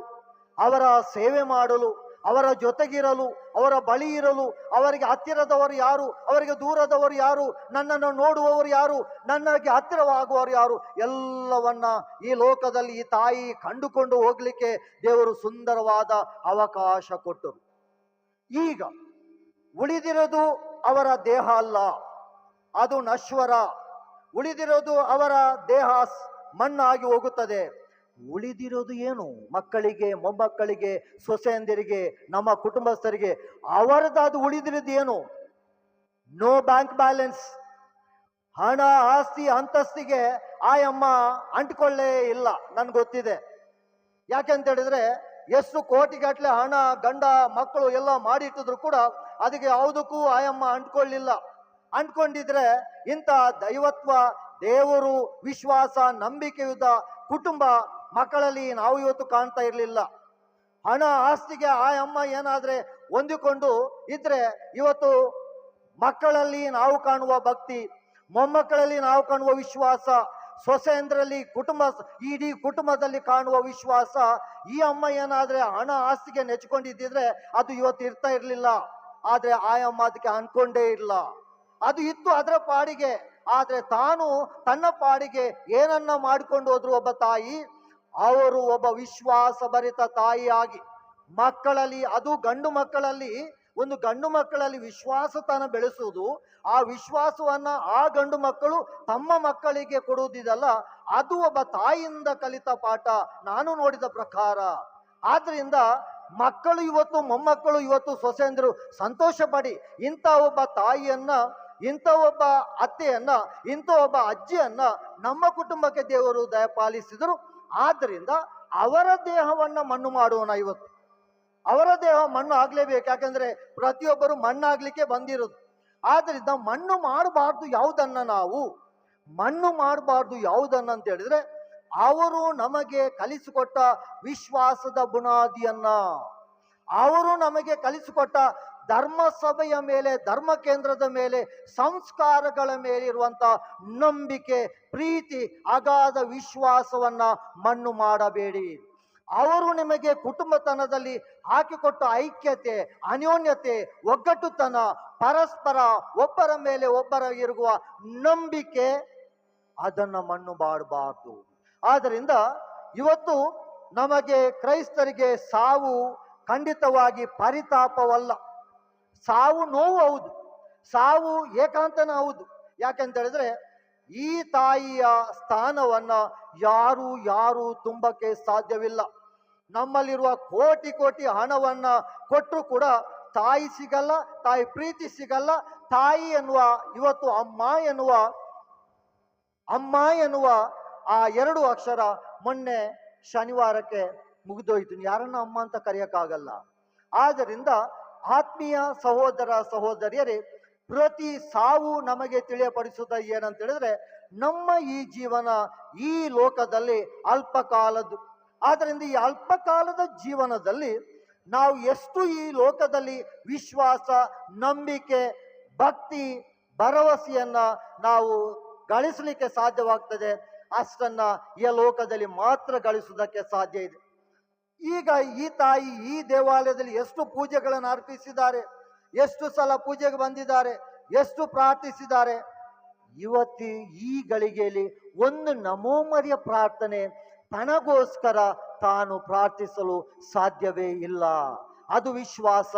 ಅವರ ಸೇವೆ ಮಾಡಲು, ಅವರ ಜೊತೆಗಿರಲು, ಅವರ ಬಳಿ ಇರಲು. ಅವರಿಗೆ ಹತ್ತಿರದವರು ಯಾರು, ಅವರಿಗೆ ದೂರದವರು ಯಾರು, ನನ್ನನ್ನು ನೋಡುವವರು ಯಾರು, ನನಗೆ ಹತ್ತಿರವಾಗುವವರು ಯಾರು, ಎಲ್ಲವನ್ನ ಈ ಲೋಕದಲ್ಲಿ ಈ ತಾಯಿ ಕಂಡುಕೊಂಡು ಹೋಗ್ಲಿಕ್ಕೆ ದೇವರು ಸುಂದರವಾದ ಅವಕಾಶ ಕೊಟ್ಟರು. ಈಗ ಉಳಿದಿರೋದು ಅವರ ದೇಹ ಅಲ್ಲ, ಅದು ನಶ್ವರ. ಉಳಿದಿರೋದು ಅವರ ದೇಹ ಮಣ್ಣಾಗಿ ಹೋಗುತ್ತದೆ. ಉಳಿದಿರೋದು ಏನು? ಮಕ್ಕಳಿಗೆ, ಮೊಮ್ಮಕ್ಕಳಿಗೆ, ಸೊಸೆಯಂದಿರಿಗೆ, ನಮ್ಮ ಕುಟುಂಬಸ್ಥರಿಗೆ ಅವರದಾದ ಉಳಿದಿರೋದು ಏನು? No bank balance. ಹಣ, ಆಸ್ತಿ, ಅಂತಸ್ತಿಗೆ ಆಯಮ್ಮ ಅಂಟ್ಕೊಳ್ಳೇ ಇಲ್ಲ, ನನ್ಗೆ ಗೊತ್ತಿದೆ. ಯಾಕೆಂತ ಹೇಳಿದ್ರೆ ಎಷ್ಟು ಕೋಟಿಗಟ್ಟಲೆ ಹಣ, ಗಂಡ ಮಕ್ಕಳು ಎಲ್ಲ ಮಾಡಿಟ್ಟಿದ್ರು ಕೂಡ ಅದಕ್ಕೆ ಯಾವುದಕ್ಕೂ ಆಯಮ್ಮ ಅಂಟ್ಕೊಳ್ಳಿಲ್ಲ. ಅಂಟ್ಕೊಂಡಿದ್ರೆ ಇಂಥ ದೈವತ್ವ, ದೇವರು, ವಿಶ್ವಾಸ, ನಂಬಿಕೆಯುತ ಕುಟುಂಬ ಮಕ್ಕಳಲ್ಲಿ ನಾವು ಇವತ್ತು ಕಾಣ್ತಾ ಇರಲಿಲ್ಲ. ಹಣ, ಆಸ್ತಿಗೆ ಆಯಮ್ಮ ಏನಾದ್ರೆ ಹೊಂದಿಕೊಂಡು ಇದ್ರೆ ಇವತ್ತು ಮಕ್ಕಳಲ್ಲಿ ನಾವು ಕಾಣುವ ಭಕ್ತಿ, ಮೊಮ್ಮಕ್ಕಳಲ್ಲಿ ನಾವು ಕಾಣುವ ವಿಶ್ವಾಸ, ಸೊಸೆಯಂದ್ರಲ್ಲಿ ಇಡೀ ಕುಟುಂಬದಲ್ಲಿ ಕಾಣುವ ವಿಶ್ವಾಸ, ಈ ಅಮ್ಮ ಏನಾದ್ರೆ ಹಣ ಆಸ್ತಿಗೆ ನೆಚ್ಕೊಂಡಿದ್ದಿದ್ರೆ ಅದು ಇವತ್ತು ಇರ್ತಾ ಇರ್ಲಿಲ್ಲ. ಆದ್ರೆ ಆಯಮ್ಮ ಅದಕ್ಕೆ ಅನ್ಕೊಂಡೇ ಇಲ್ಲ. ಅದು ಇತ್ತು ಅದರ ಪಾಡಿಗೆ. ಆದ್ರೆ ತಾನು ತನ್ನ ಪಾಡಿಗೆ ಏನನ್ನ ಮಾಡಿಕೊಂಡು ಹೋದ್ರು ಒಬ್ಬ ತಾಯಿ, ಅವರು ಒಬ್ಬ ವಿಶ್ವಾಸ ಭರಿತ ತಾಯಿಯಾಗಿ ಮಕ್ಕಳಲ್ಲಿ, ಅದು ಗಂಡು ಮಕ್ಕಳಲ್ಲಿ ವಿಶ್ವಾಸತನ ಬೆಳೆಸುವುದು, ಆ ವಿಶ್ವಾಸವನ್ನ ಆ ಗಂಡು ಮಕ್ಕಳು ತಮ್ಮ ಮಕ್ಕಳಿಗೆ ಕೊಡುವುದಿದಲ್ಲ, ಅದು ಒಬ್ಬ ತಾಯಿಯಿಂದ ಕಲಿತ ಪಾಠ ನಾನು ನೋಡಿದ ಪ್ರಕಾರ. ಆದ್ರಿಂದ ಮಕ್ಕಳು ಇವತ್ತು, ಮೊಮ್ಮಕ್ಕಳು ಇವತ್ತು, ಸೊಸೆಂದರು ಸಂತೋಷ ಪಡಿ ಇಂಥ ಒಬ್ಬ ತಾಯಿಯನ್ನ, ಇಂಥ ಒಬ್ಬ ಅತ್ತೆಯನ್ನ, ಇಂಥ ಒಬ್ಬ ಅಜ್ಜಿಯನ್ನ ನಮ್ಮ ಕುಟುಂಬಕ್ಕೆ ದೇವರು ದಯಪಾಲಿಸಿದರು. ಆದ್ರಿಂದ ಅವರ ದೇಹವನ್ನ ಮಣ್ಣು ಮಾಡೋಣ. ಇವತ್ತು ಅವರ ದೇಹ ಮಣ್ಣು ಆಗ್ಲೇಬೇಕು, ಯಾಕಂದ್ರೆ ಪ್ರತಿಯೊಬ್ಬರು ಮಣ್ಣಾಗ್ಲಿಕ್ಕೆ ಬಂದಿರೋದು. ಆದ್ರಿಂದ ಮಣ್ಣು ಮಾಡಬಾರ್ದು ಯಾವುದನ್ನ ಅಂತ ಹೇಳಿದ್ರೆ ಅವರು ನಮಗೆ ಕಲಿಸಿಕೊಟ್ಟ ವಿಶ್ವಾಸದ ಬುನಾದಿಯನ್ನ, ಅವರು ನಮಗೆ ಕಲಿಸಿಕೊಟ್ಟ ಧರ್ಮ ಸಭೆಯ ಮೇಲೆ, ಧರ್ಮ ಕೇಂದ್ರದ ಮೇಲೆ, ಸಂಸ್ಕಾರಗಳ ಮೇಲೆ ಇರುವಂತ ನಂಬಿಕೆ, ಪ್ರೀತಿ, ಅಗಾಧ ವಿಶ್ವಾಸವನ್ನ ಮಣ್ಣು ಮಾಡಬೇಡಿ. ಅವರು ನಿಮಗೆ ಕುಟುಂಬತನದಲ್ಲಿ ಹಾಕಿಕೊಟ್ಟ ಐಕ್ಯತೆ, ಅನ್ಯೋನ್ಯತೆ, ಒಗ್ಗಟ್ಟುತನ, ಪರಸ್ಪರ ಒಬ್ಬರ ಮೇಲೆ ಒಬ್ಬರ ಇರುವ ನಂಬಿಕೆ, ಅದನ್ನ ಮಣ್ಣು ಮಾಡಬಾರ್ದು. ಆದ್ದರಿಂದ ಇವತ್ತು ನಮಗೆ ಕ್ರೈಸ್ತರಿಗೆ ಸಾವು ಖಂಡಿತವಾಗಿ ಪರಿತಾಪವಲ್ಲ. ಸಾವು ನೋವು ಹೌದು, ಸಾವು ಏಕಾಂತನ ಹೌದು. ಯಾಕೆಂತ ಹೇಳಿದ್ರೆ ಈ ತಾಯಿಯ ಸ್ಥಾನವನ್ನ ಯಾರು ತುಂಬಕ್ಕೆ ಸಾಧ್ಯವಿಲ್ಲ. ನಮ್ಮಲ್ಲಿರುವ ಕೋಟಿ ಹಣವನ್ನ ಕೊಟ್ಟರು ಕೂಡ ತಾಯಿ ಸಿಗಲ್ಲ, ತಾಯಿ ಪ್ರೀತಿ ಸಿಗಲ್ಲ. ತಾಯಿ ಎನ್ನುವ, ಇವತ್ತು ಅಮ್ಮ ಎನ್ನುವ ಆ 2 ಅಕ್ಷರ ಮೊನ್ನೆ ಶನಿವಾರಕ್ಕೆ ಮುಗಿದೋಯ್ತು. ಯಾರನ್ನ ಅಮ್ಮ ಅಂತ ಕರೆಯಕ್ಕಾಗಲ್ಲ. ಆದ್ದರಿಂದ ಆತ್ಮೀಯ ಸಹೋದರ ಸಹೋದರಿಯರೇ, ಪ್ರತಿ ಸಾವು ನಮಗೆ ತಿಳಿಯಪಡಿಸುತ್ತ ಏನಂತ ಹೇಳಿದ್ರೆ ನಮ್ಮ ಈ ಜೀವನ ಈ ಲೋಕದಲ್ಲಿ ಅಲ್ಪಕಾಲದ್ದು. ಆದ್ದರಿಂದ ಈ ಅಲ್ಪಕಾಲದ ಜೀವನದಲ್ಲಿ ನಾವು ಎಷ್ಟು ಈ ಲೋಕದಲ್ಲಿ ವಿಶ್ವಾಸ, ನಂಬಿಕೆ, ಭಕ್ತಿ, ಭರವಸೆಯನ್ನ ನಾವು ಗಳಿಸಲಿಕ್ಕೆ ಸಾಧ್ಯವಾಗ್ತದೆ, ಅಷ್ಟನ್ನ ಈ ಲೋಕದಲ್ಲಿ ಮಾತ್ರ ಗಳಿಸುವುದಕ್ಕೆ ಸಾಧ್ಯ ಇದೆ. ಈಗ ಈ ತಾಯಿ ಈ ದೇವಾಲಯದಲ್ಲಿ ಎಷ್ಟು ಪೂಜೆಗಳನ್ನು ಅರ್ಪಿಸಿದ್ದಾರೆ, ಎಷ್ಟು ಸಲ ಪೂಜೆಗೆ ಬಂದಿದ್ದಾರೆ, ಎಷ್ಟು ಪ್ರಾರ್ಥಿಸಿದ್ದಾರೆ. ಇವತ್ತು ಈ ಗಳಿಗೆಯಲ್ಲಿ ಒಂದು ನಮೋಮರಿಯ ಪ್ರಾರ್ಥನೆ ತನಗೋಸ್ಕರ ತಾನು ಪ್ರಾರ್ಥಿಸಲು ಸಾಧ್ಯವೇ ಇಲ್ಲ. ಅದು ವಿಶ್ವಾಸ.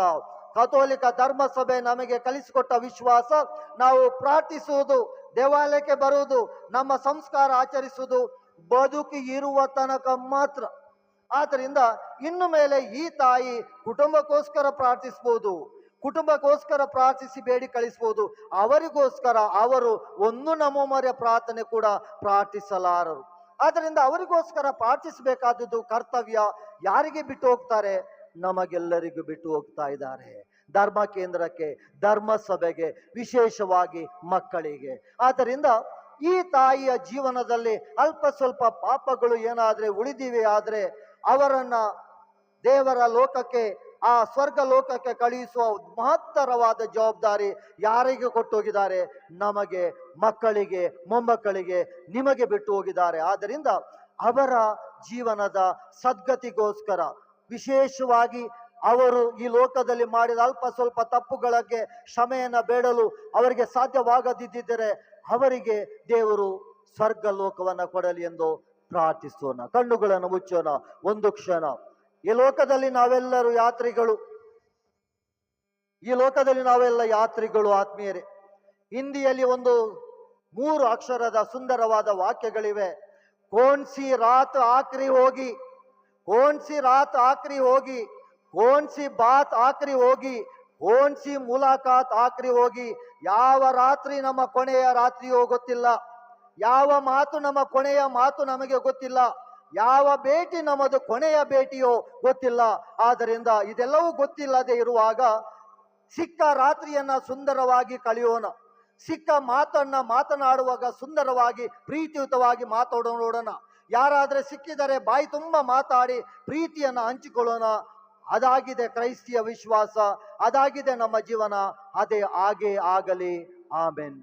ಕಥೋಲಿಕ ಧರ್ಮಸಭೆ ನಮಗೆ ಕಲಿಸಿಕೊಟ್ಟ ವಿಶ್ವಾಸ. ನಾವು ಪ್ರಾರ್ಥಿಸುವುದು, ದೇವಾಲಯಕ್ಕೆ ಬರುವುದು, ನಮ್ಮ ಸಂಸ್ಕಾರ ಆಚರಿಸುವುದು ಬದುಕಿ ಇರುವ ತನಕ ಮಾತ್ರ. ಆದ್ದರಿಂದ ಇನ್ನು ಮೇಲೆ ಈ ತಾಯಿ ಕುಟುಂಬಕ್ಕೋಸ್ಕರ ಪ್ರಾರ್ಥಿಸಬಹುದು, ಕುಟುಂಬಕ್ಕೋಸ್ಕರ ಪ್ರಾರ್ಥಿಸಿ ಬೇಡಿ ಕಳಿಸಬಹುದು. ಅವರಿಗೋಸ್ಕರ ಅವರು ಒಂದು ನಮೋಮರಿಯ ಪ್ರಾರ್ಥನೆ ಕೂಡ ಪ್ರಾರ್ಥಿಸಲಾರರು. ಆದ್ದರಿಂದ ಅವರಿಗೋಸ್ಕರ ಪ್ರಾರ್ಥಿಸಬೇಕಾದದ್ದು ಕರ್ತವ್ಯ. ಯಾರಿಗೆ ಬಿಟ್ಟು ಹೋಗ್ತಾರೆ? ನಮಗೆಲ್ಲರಿಗೂ ಬಿಟ್ಟು ಹೋಗ್ತಾ ಇದ್ದಾರೆ. ಧರ್ಮ ಕೇಂದ್ರಕ್ಕೆ, ಧರ್ಮ ಸಭೆಗೆ, ವಿಶೇಷವಾಗಿ ಮಕ್ಕಳಿಗೆ. ಆದ್ದರಿಂದ ಈ ತಾಯಿಯ ಜೀವನದಲ್ಲಿ ಅಲ್ಪ ಸ್ವಲ್ಪ ಪಾಪಗಳು ಏನಾದ್ರೆ ಉಳಿದಿವೆ ಆದ್ರೆ ಅವರನ್ನ ದೇವರ ಲೋಕಕ್ಕೆ, ಆ ಸ್ವರ್ಗ ಲೋಕಕ್ಕೆ ಕಳುಹಿಸುವ ಮಹತ್ತರವಾದ ಜವಾಬ್ದಾರಿ ಯಾರಿಗೆ ಕೊಟ್ಟು ಹೋಗಿದ್ದಾರೆ? ನಮಗೆ, ಮಕ್ಕಳಿಗೆ, ಮೊಮ್ಮಕ್ಕಳಿಗೆ, ನಿಮಗೆ ಬಿಟ್ಟು ಹೋಗಿದ್ದಾರೆ. ಆದ್ದರಿಂದ ಅವರ ಜೀವನದ ಸದ್ಗತಿಗೋಸ್ಕರ ವಿಶೇಷವಾಗಿ ಅವರು ಈ ಲೋಕದಲ್ಲಿ ಮಾಡಿದ ಅಲ್ಪ ಸ್ವಲ್ಪ ತಪ್ಪುಗಳಿಗೆ ಕ್ಷಮೆಯನ್ನ ಬೇಡಲು ಅವರಿಗೆ ಸಾಧ್ಯವಾಗದಿದ್ದರೆ ಅವರಿಗೆ ದೇವರು ಸ್ವರ್ಗ ಲೋಕವನ್ನ ಕೊಡಲಿ ಎಂದು ಪ್ರಾರ್ಥಿಸೋಣ. ಕಣ್ಣುಗಳನ್ನು ಮುಚ್ಚೋಣ ಒಂದು ಕ್ಷಣ. ಈ ಲೋಕದಲ್ಲಿ ನಾವೆಲ್ಲರೂ ಯಾತ್ರಿಗಳು, ಈ ಲೋಕದಲ್ಲಿ ನಾವೆಲ್ಲ ಯಾತ್ರಿಗಳು ಆತ್ಮೀಯರೇ. ಹಿಂದಿಯಲ್ಲಿ ಒಂದು 3 ಅಕ್ಷರದ ಸುಂದರವಾದ ವಾಕ್ಯಗಳಿವೆ. कौन सी रात आखिरी होगी, कौन सी रात आखिरी होगी, कौन सी बात आखिरी होगी, कौन सी मुलाकात आखिरी होगी. ಯಾವ ರಾತ್ರಿ ನಮ್ಮ ಕೊನೆಯ ರಾತ್ರಿಯೋ ಗೊತ್ತಿಲ್ಲ, ಯಾವ ಮಾತು ನಮ್ಮ ಕೊನೆಯ ಮಾತು ನಮಗೆ ಗೊತ್ತಿಲ್ಲ, ಯಾವ ಭೇಟಿ ನಮ್ಮದು ಕೊನೆಯ ಭೇಟಿಯೋ ಗೊತ್ತಿಲ್ಲ. ಆದ್ದರಿಂದ ಇದೆಲ್ಲವೂ ಗೊತ್ತಿಲ್ಲದೆ ಇರುವಾಗ ಸಿಕ್ಕ ರಾತ್ರಿಯನ್ನ ಸುಂದರವಾಗಿ ಕಳೆಯೋಣ. ಸಿಕ್ಕ ಮಾತನ್ನ ಮಾತನಾಡುವಾಗ ಸುಂದರವಾಗಿ ಪ್ರೀತಿಯುತವಾಗಿ ಮಾತಾಡೋಣ. ಯಾರಾದ್ರೆ ಸಿಕ್ಕಿದರೆ ಬಾಯಿ ತುಂಬ ಮಾತಾಡಿ ಪ್ರೀತಿಯನ್ನ ಹಂಚಿಕೊಳ್ಳೋಣ. ಅದಾಗಿದೆ ಕ್ರೈಸ್ತಿಯ ವಿಶ್ವಾಸ, ಅದಾಗಿದೆ ನಮ್ಮ ಜೀವನ. ಅದೇ ಹಾಗೆ ಆಗಲಿ. ಆಮೆನ್.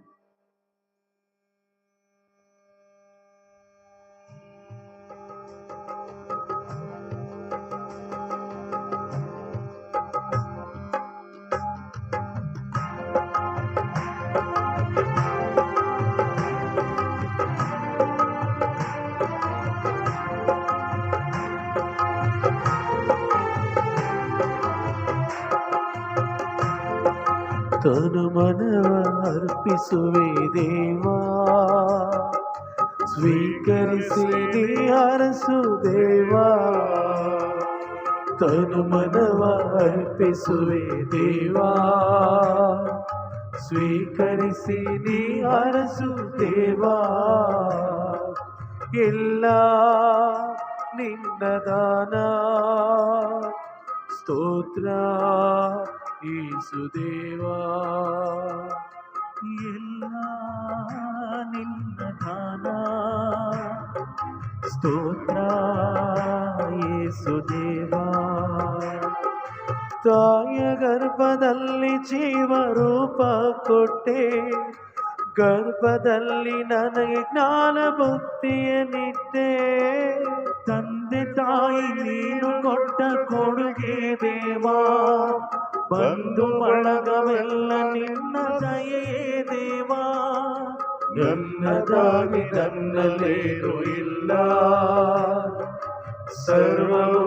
ತನು ಮನವ ಅರ್ಪಿಸುವೆ ದೇವಾ, ಸ್ವೀಕರಿಸಿ ನೀ ಅರಸು ದೇವಾ. ತನು ಮನವ ಅರ್ಪಿಸುವೆ ದೇವಾ, ಸ್ವೀಕರಿಸಿ ನೀ ಅರಸು ದೇವಾ. ಎಲ್ಲ ನಿನ್ನ ದಾನ, ಸ್ತೋತ್ರ ಯೇಸುದೇವಾ. ಎಲ್ಲ ನಿನ್ನ ದಾನ, ಸ್ತೋತ್ರ ಯೇಸುದೇವಾ. ತಾಯ ಗರ್ಭದಲ್ಲಿ ಜೀವರೂಪ ಕೊಟ್ಟೆ, ಗರ್ಭದಲ್ಲಿ ನನಗೆ ಜ್ಞಾನ ಬುದ್ಧಿಯನ್ನಿಟ್ಟೆ. ತಂದೆ ತಾಯಿ ನೀನು ಕೊಟ್ಟ ಕೊಡುಗೆ ದೇವಾ, ಬಂಧು ಬಳಗವೆಲ್ಲ ನಿನ್ನ ದಯೆ ದೇವಾ. ನನ್ನದಾಗಿ ನನ್ನಲ್ಲೇನು ಇಲ್ಲ, ಸರ್ವವು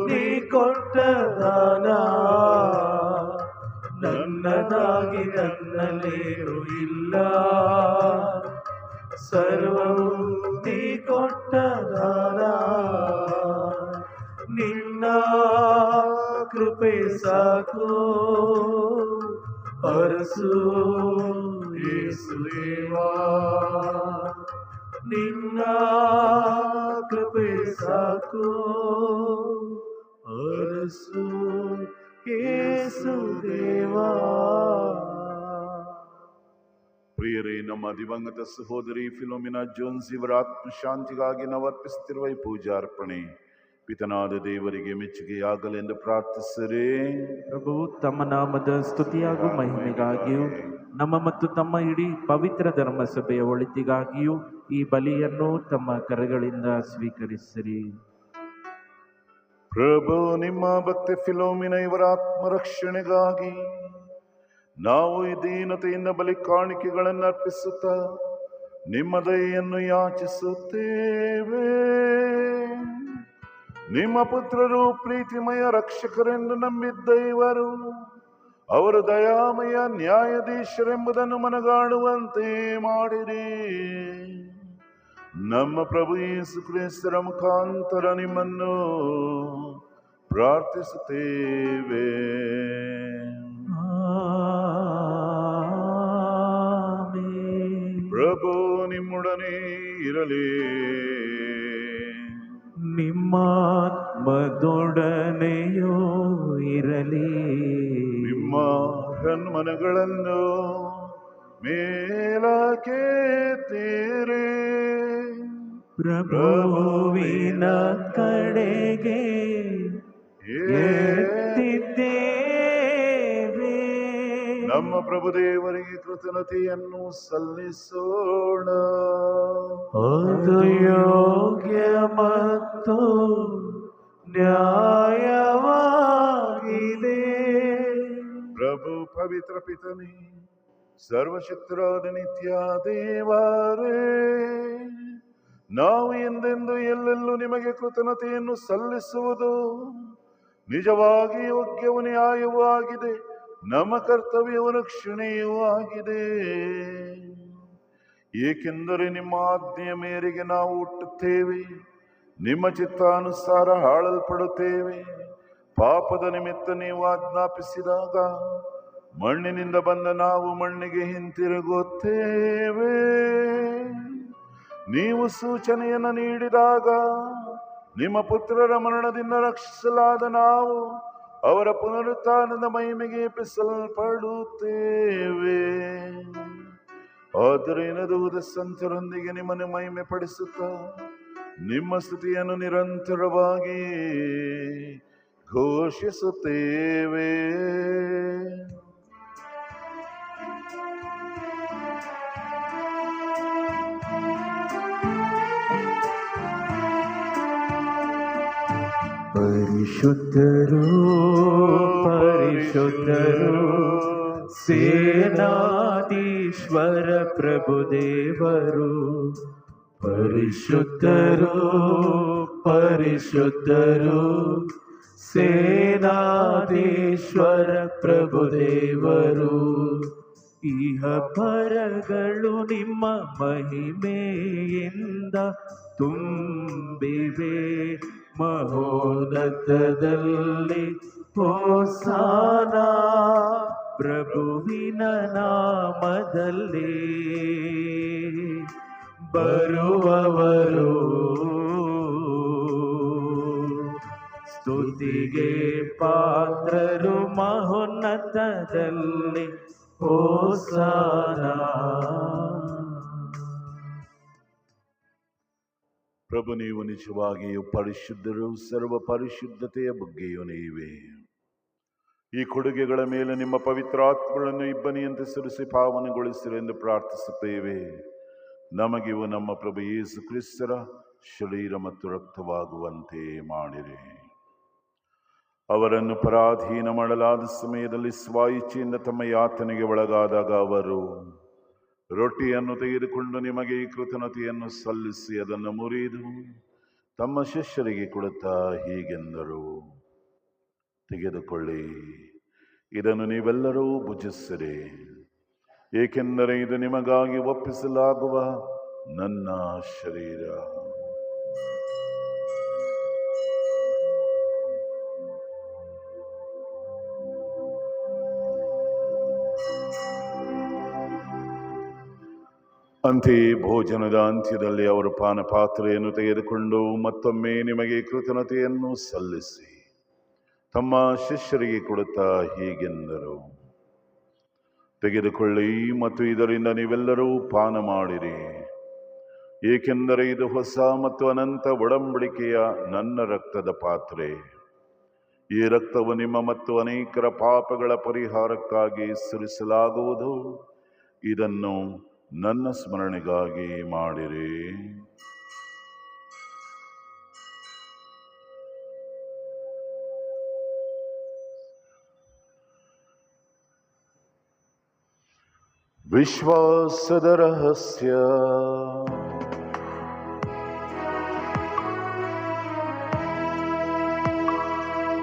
ನೀ ಕೊಟ್ಟ ದಾನ. ನನ್ನದಾಗಿ ನನ್ನಲ್ಲೇನು ಇಲ್ಲ, ಸರ್ವವು ನೀ ಕೊಟ್ಟ ದಾನ. ನಿನ್ನ ಕೃಪೆ ಸಾಕು ಅರಸು ಯೇಸುದೇವಾ. ನಿನ್ನ ಕೃಪೆ ಸಾಕು ಅರಸು ಯೇಸುದೇವಾ. ಪ್ರಿಯರೇ, ನಮ್ಮ ದಿವಂಗತ ಸಹೋದರಿ ಫಿಲೋಮಿನಾ ಜೋನ್ಸ್ ಇವರ ಆತ್ಮಶಾಂತಿಗಾಗಿ ನಾವು ಅರ್ಪಿಸುತ್ತಿರುವ ಈ ಪೂಜಾರ್ಪಣೆ ಪಿತನಾದ ದೇವರಿಗೆ ಮೆಚ್ಚುಗೆಯಾಗಲೆಂದು ಪ್ರಾರ್ಥಿಸರೇ. ಪ್ರಭು ತಮ್ಮ ನಾಮದ ಸ್ತುತಿಯಾಗೂ ಮಹಿಮೆಗಾಗಿಯೂ ನಮ್ಮ ಮತ್ತು ತಮ್ಮ ಇಡೀ ಪವಿತ್ರ ಧರ್ಮಸಭೆಯ ಒಳಿತಿಗಾಗಿಯೂ ಈ ಬಲಿಯನ್ನು ತಮ್ಮ ಕರಗಳಿಂದ ಸ್ವೀಕರಿಸಿರಿ. ಪ್ರಭು, ನಿಮ್ಮ ಭಕ್ತಿ ಫಿಲೋಮಿನ ಇವರ ಆತ್ಮರಕ್ಷಣೆಗಾಗಿ ನಾವು ಈ ದೀನತೆಯಿಂದ ಬಲಿ ಕಾಣಿಕೆಗಳನ್ನು ಅರ್ಪಿಸುತ್ತಾ ನಿಮ್ಮ ದಯೆಯನ್ನು ಯಾಚಿಸುತ್ತೇವೆ. ನಿಮ್ಮ ಪುತ್ರರು ಪ್ರೀತಿಮಯ ರಕ್ಷಕರೆಂದು ನಂಬಿದ್ದ ಇವರು ಅವರು ದಯಾಮಯ ನ್ಯಾಯಾಧೀಶರೆಂಬುದನ್ನು ಮನಗಾಣುವಂತೆ ಮಾಡಿರಿ. ನಮ್ಮ ಪ್ರಭು ಯೇಸು ಕ್ರಿಸ್ತರ ಮುಖಾಂತರ ನಿಮ್ಮನ್ನು ಪ್ರಾರ್ಥಿಸುತ್ತೇವೆ. ಪ್ರಭು ನಿಮ್ಮೊಡನೆ ಇರಲಿ, ನಿಮ್ಮಾತ್ಮದೊಡನೆಯೂ ಇರಲಿ. ನಿಮ್ಮ ಕಣ್ಮನಗಳನ್ನು ಮೇಲಕ್ಕೆತ್ತಿರಿ, ಪ್ರಭುವಿನ ಕಡೆಗೆ ಎತ್ತಿದ್ದೇವೆ. ನಮ್ಮ ಪ್ರಭುದೇವರಿಗೆ ಕೃತಜ್ಞತೆಯನ್ನು ಸಲ್ಲಿಸೋಣ. ಅದು ಯೋಗ್ಯ ಮತ್ತು ನ್ಯಾಯವಾಗಿದೆ. ಪ್ರಭು ಪವಿತ್ರ ಪಿತನೇ, ಸರ್ವಶಕ್ತರಾದ ನಿತ್ಯ ದೇವರೇ, ನಾವು ಎಂದೆಂದು ಎಲ್ಲೆಲ್ಲೂ ನಿಮಗೆ ಕೃತಜ್ಞತೆಯನ್ನು ಸಲ್ಲಿಸುವುದು ನಿಜವಾಗಿ ಯೋಗ್ಯವೂ ನ್ಯಾಯವೂ ಆಗಿದೆ, ನಮ್ಮ ಕರ್ತವ್ಯವೂ ರಕ್ಷಣೆಯೂ ಆಗಿದೆ. ಏಕೆಂದರೆ ನಿಮ್ಮ ಆಜ್ಞೆಯ ಮೇರೆಗೆ ನಾವು ಹುಟ್ಟುತ್ತೇವೆ, ನಿಮ್ಮ ಚಿತ್ತಾನುಸಾರ ಆಳಲ್ಪಡುತ್ತೇವೆ. ಪಾಪದ ನಿಮಿತ್ತ ನೀವು ಆಜ್ಞಾಪಿಸಿದಾಗ ಮಣ್ಣಿನಿಂದ ಬಂದ ನಾವು ಮಣ್ಣಿಗೆ ಹಿಂತಿರುಗುತ್ತೇವೆ. ನೀವು ಸೂಚನೆಯನ್ನು ನೀಡಿದಾಗ ನಿಮ್ಮ ಪುತ್ರರ ಮರಣದಿಂದ ರಕ್ಷಿಸಲಾದ ನಾವು ಅವರ ಪುನರುತ್ಥಾನದ ಮಹಿಮೆಗೆ ಎಬ್ಬಿಸಲ್ಪಡುತ್ತೇವೆ. ಆದ್ದರಿಂದ ದೂತ ಸಂತರೊಂದಿಗೆ ನಿಮ್ಮನ್ನು ಮಹಿಮೆ ಪಡಿಸುತ್ತಾ ನಿಮ್ಮ ಸ್ತುತಿಯನ್ನು ನಿರಂತರವಾಗಿ ಘೋಷಿಸುತ್ತೇವೆ. ಪರಿಶುದ್ಧರು ಪರಿಶುದ್ಧರು ಸೇನಾಧೀಶ್ವರ ಪ್ರಭುದೇವರು. ಪರಿಶುದ್ಧರು ಪರಿಶುದ್ಧರು ಸೇನಾಧೀಶ್ವರ ಪ್ರಭುದೇವರು. ಇಹ ಪರಗಳು ನಿಮ್ಮ ಮಹಿಮೆಯಿಂದ ತುಂಬಿವೆ. ಮಹೋನ್ನತದಲ್ಲಿ ಹೋಸಾನ, ಪ್ರಭುವಿನ ನಾಮದಲ್ಲಿ ಬರುವವರು ಸ್ತುತಿಗೆ ಪಾತ್ರರು. ಮಹೋನ್ನತದಲ್ಲಿ ಹೋಸಾನ. ಪ್ರಭು, ನೀವು ನಿಜವಾಗಿಯೂ ಪರಿಶುದ್ಧರು, ಸರ್ವ ಪರಿಶುದ್ಧತೆಯ ಬಗ್ಗೆಯೂ ನೀವೇ. ಈ ಕೊಡುಗೆಗಳ ಮೇಲೆ ನಿಮ್ಮ ಪವಿತ್ರ ಆತ್ಮಗಳನ್ನು ಇಬ್ಬನಿಯಂತೆ ಸುರಿಸಿ ಪಾವನಗೊಳಿಸಿರೆಂದು ಪ್ರಾರ್ಥಿಸುತ್ತೇವೆ. ನಮಗಿವು ನಮ್ಮ ಪ್ರಭು ಯೇಸು ಕ್ರಿಸ್ತರ ಶರೀರ ಮತ್ತು ರಕ್ತವಾಗುವಂತೆ ಮಾಡಿರಿ. ಅವರನ್ನು ಪರಾಧೀನ ಮಾಡಲಾದ ಸಮಯದಲ್ಲಿ ಸ್ವಾಯಿಚ್ಛೆಯಿಂದ ತಮ್ಮ ಯಾತನೆಗೆ ಒಳಗಾದಾಗ ಅವರು ರೊಟ್ಟಿಯನ್ನು ತೆಗೆದುಕೊಂಡು ನಿಮಗೆ ಕೃತಜ್ಞತೆಯನ್ನು ಸಲ್ಲಿಸಿ ಅದನ್ನು ಮುರಿದು ತಮ್ಮ ಶಿಷ್ಯರಿಗೆ ಕೊಡುತ್ತಾ ಹೀಗೆಂದರು, ತೆಗೆದುಕೊಳ್ಳಿ, ಇದನ್ನು ನೀವೆಲ್ಲರೂ ಭುಜಿಸಿರಿ, ಏಕೆಂದರೆ ಇದು ನಿಮಗಾಗಿ ಒಪ್ಪಿಸಲಾಗುವ ನನ್ನ ಶರೀರ. ಅಂತೆಯೇ ಭೋಜನದ ಅಂತ್ಯದಲ್ಲಿ ಅವರು ಪಾನಪಾತ್ರೆಯನ್ನು ತೆಗೆದುಕೊಂಡು ಮತ್ತೊಮ್ಮೆ ನಿಮಗೆ ಕೃತಜ್ಞತೆಯನ್ನು ಸಲ್ಲಿಸಿ ತಮ್ಮ ಶಿಷ್ಯರಿಗೆ ಕೊಡುತ್ತಾ ಹೀಗೆಂದರು, ತೆಗೆದುಕೊಳ್ಳಿ ಮತ್ತು ಇದರಿಂದ ನೀವೆಲ್ಲರೂ ಪಾನ ಮಾಡಿರಿ, ಏಕೆಂದರೆ ಇದು ಹೊಸ ಮತ್ತು ಅನಂತ ಒಡಂಬಡಿಕೆಯ ನನ್ನ ರಕ್ತದ ಪಾತ್ರೆ. ಈ ರಕ್ತವು ನಿಮ್ಮ ಮತ್ತು ಅನೇಕರ ಪಾಪಗಳ ಪರಿಹಾರಕ್ಕಾಗಿ ಸುರಿಸಲಾಗುವುದು. ಇದನ್ನು ನನ್ನ ಸ್ಮರಣೆಗಾಗಿ ಮಾಡಿರಿ. ವಿಶ್ವಾಸದ ರಹಸ್ಯ.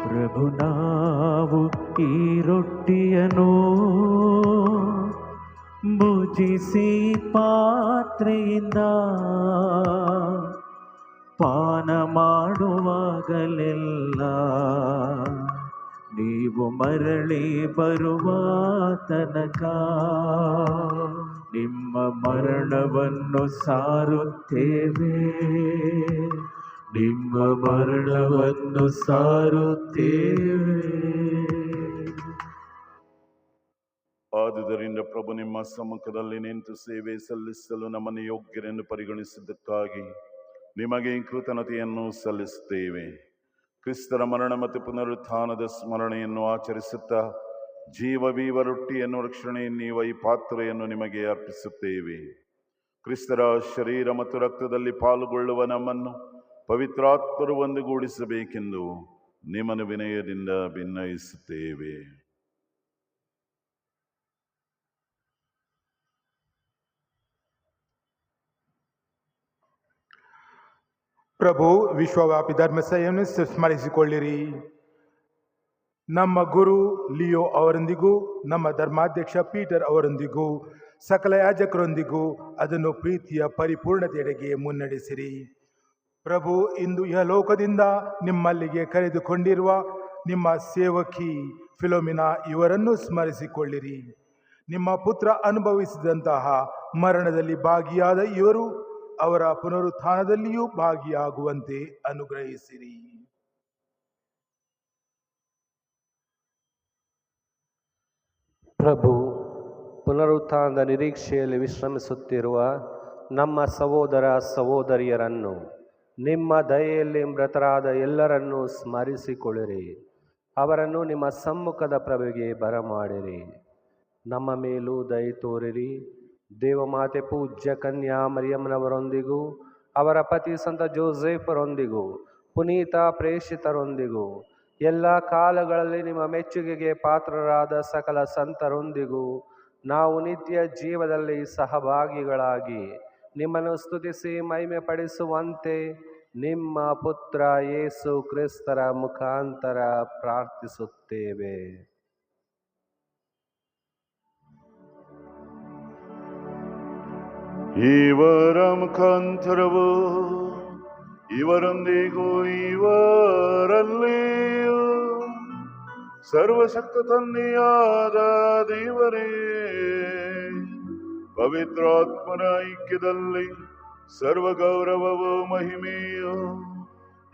ಪ್ರಭು, ನಾವು ಈ ರೊಟ್ಟಿಯನ್ನು ಭುಜಿಸಿ ಪಾತ್ರೆಯಿಂದ ಪಾನ ಮಾಡುವಾಗಲೆಲ್ಲ ನೀವು ಮರಳಿ ಬರುವ ತನಕ ನಿಮ್ಮ ಮರಣವನ್ನು ಸಾರುತ್ತೇವೆ, ನಿಮ್ಮ ಮರಣವನ್ನು ಸಾರುತ್ತೇವೆ. ಆದುದರಿಂದ ಪ್ರಭು, ನಿಮ್ಮ ಸಮ್ಮುಖದಲ್ಲಿ ನಿಂತು ಸೇವೆ ಸಲ್ಲಿಸಲು ನಮ್ಮನ್ನು ಯೋಗ್ಯರೆಂದು ಪರಿಗಣಿಸಿದ್ದಕ್ಕಾಗಿ ನಿಮಗೆ ಕೃತಜ್ಞತೆಯನ್ನು ಸಲ್ಲಿಸುತ್ತೇವೆ. ಕ್ರಿಸ್ತರ ಮರಣ ಮತ್ತು ಪುನರುತ್ಥಾನದ ಸ್ಮರಣೆಯನ್ನು ಆಚರಿಸುತ್ತಾ ಜೀವವೀವ ರೊಟ್ಟಿಯನ್ನು ರಕ್ಷಣೆಯನ್ನೀವ ಈ ಪಾತ್ರೆಯನ್ನು ನಿಮಗೆ ಅರ್ಪಿಸುತ್ತೇವೆ. ಕ್ರಿಸ್ತರ ಶರೀರ ಮತ್ತು ರಕ್ತದಲ್ಲಿ ಪಾಲ್ಗೊಳ್ಳುವ ನಮ್ಮನ್ನು ಪವಿತ್ರಾತ್ಮರು ಒಂದುಗೂಡಿಸಬೇಕೆಂದು ನಿಮ್ಮನ್ನು ವಿನಯದಿಂದ ಭಿನ್ನಯಿಸುತ್ತೇವೆ. ಪ್ರಭು, ವಿಶ್ವವ್ಯಾಪಿ ಧರ್ಮಸಭೆಯನ್ನು ಸ್ಮರಿಸಿಕೊಳ್ಳಿರಿ. ನಮ್ಮ ಗುರು ಲಿಯೋ ಅವರೊಂದಿಗೂ ನಮ್ಮ ಧರ್ಮಾಧ್ಯಕ್ಷ ಪೀಟರ್ ಅವರೊಂದಿಗೂ ಸಕಲ ಯಾಜಕರೊಂದಿಗೂ ಅದನ್ನು ಪ್ರೀತಿಯ ಪರಿಪೂರ್ಣತೆಯೆಡೆಗೆ ಮುನ್ನಡೆಸಿರಿ. ಪ್ರಭು, ಇಂದು ಲೋಕದಿಂದ ನಿಮ್ಮಲ್ಲಿಗೆ ಕರೆದುಕೊಂಡಿರುವ ನಿಮ್ಮ ಸೇವಕಿ ಫಿಲೋಮಿನಾ ಇವರನ್ನು ಸ್ಮರಿಸಿಕೊಳ್ಳಿರಿ. ನಿಮ್ಮ ಪುತ್ರ ಅನುಭವಿಸಿದಂತಹ ಮರಣದಲ್ಲಿ ಭಾಗಿಯಾದ ಇವರು ಅವರ ಪುನರುತ್ಥಾನದಲ್ಲಿಯೂ ಭಾಗಿಯಾಗುವಂತೆ ಅನುಗ್ರಹಿಸಿರಿ. ಪ್ರಭು, ಪುನರುತ್ಥಾನದ ನಿರೀಕ್ಷೆಯಲ್ಲಿ ವಿಶ್ರಮಿಸುತ್ತಿರುವ ನಮ್ಮ ಸಹೋದರ ಸಹೋದರಿಯರನ್ನು, ನಿಮ್ಮ ದಯೆಯಲ್ಲಿ ಮೃತರಾದ ಎಲ್ಲರನ್ನೂ ಸ್ಮರಿಸಿಕೊಳ್ಳಿರಿ. ಅವರನ್ನು ನಿಮ್ಮ ಸಮ್ಮುಖದ ಪ್ರಭೆಗೆ ಬರಮಾಡಿರಿ. ನಮ್ಮ ಮೇಲೂ ದಯೆ ತೋರಿರಿ. ದೇವಮಾತೆ ಪೂಜ್ಯ ಕನ್ಯಾ ಮರಿಯಮ್ಮನವರೊಂದಿಗೂ ಅವರ ಪತಿ ಸಂತ ಜೋಸೆಫರೊಂದಿಗೂ ಪುನೀತ ಪ್ರೇಷಿತರೊಂದಿಗೂ ಎಲ್ಲ ಕಾಲಗಳಲ್ಲಿ ನಿಮ್ಮ ಮೆಚ್ಚುಗೆಗೆ ಪಾತ್ರರಾದ ಸಕಲ ಸಂತರೊಂದಿಗೂ ನಾವು ನಿತ್ಯ ಜೀವದಲ್ಲಿ ಸಹಭಾಗಿಗಳಾಗಿ ನಿಮ್ಮನ್ನು ಸ್ತುತಿಸಿ ಮಹಿಮೆ ಪಡಿಸುವಂತೆ ನಿಮ್ಮ ಪುತ್ರ ಯೇಸು ಕ್ರಿಸ್ತರ ಮುಖಾಂತರ ಪ್ರಾರ್ಥಿಸುತ್ತೇವೆ. ಇವರ ಮುಖಾಂತರವು ಇವರೊಂದಿಗೂ ಇವರಲ್ಲಿಯೂ ಸರ್ವಶಕ್ತ ತಂದೆಯಾದ ದೇವರೇ, ಪವಿತ್ರಾತ್ಮನ ಐಕ್ಯದಲ್ಲಿ ಸರ್ವ ಗೌರವವು ಮಹಿಮೆಯು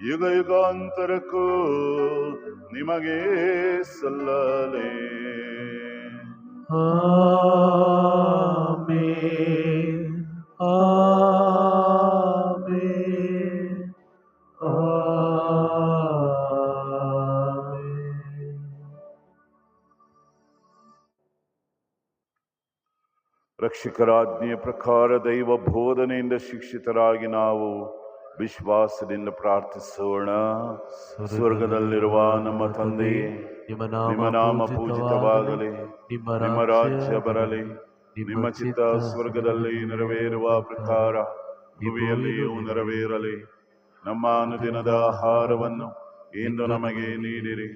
ಯುಗ ಯುಗಾಂತರಕ್ಕೂ ನಿಮಗೆ ಸಲ್ಲಲೇ. ಆಮೆನ್. ಆಮೆನ್. ಆಮೆನ್. ರಕ್ಷಕರಾಜ್ಞೆಯ ಪ್ರಕಾರ ದೈವ ಬೋಧನೆಯಿಂದ ಶಿಕ್ಷಿತರಾಗಿ ನಾವು ವಿಶ್ವಾಸದಿಂದ ಪ್ರಾರ್ಥಿಸೋಣ. ಸ್ವರ್ಗದಲ್ಲಿರುವ ನಮ್ಮ ತಂದೆಯೇ, ನಿಮ್ಮ ನಾಮ ಪೂಜಿತವಾಗಲಿ, ನಿಮ್ಮ ರಾಜ್ಯ ಬರಲಿ, ನಿಮ್ಮ ಚಿತ್ತ ಸ್ವರ್ಗದಲ್ಲಿ ನೆರವೇರುವ ಪ್ರಕಾರ ಭೂಮಿಯಲ್ಲಿಯೂ ನೆರವೇರಲಿ. ನಮ್ಮ ಅನುದಿನದ ಆಹಾರವನ್ನು ಇಂದು ನಮಗೆ ನೀಡಿರಿ.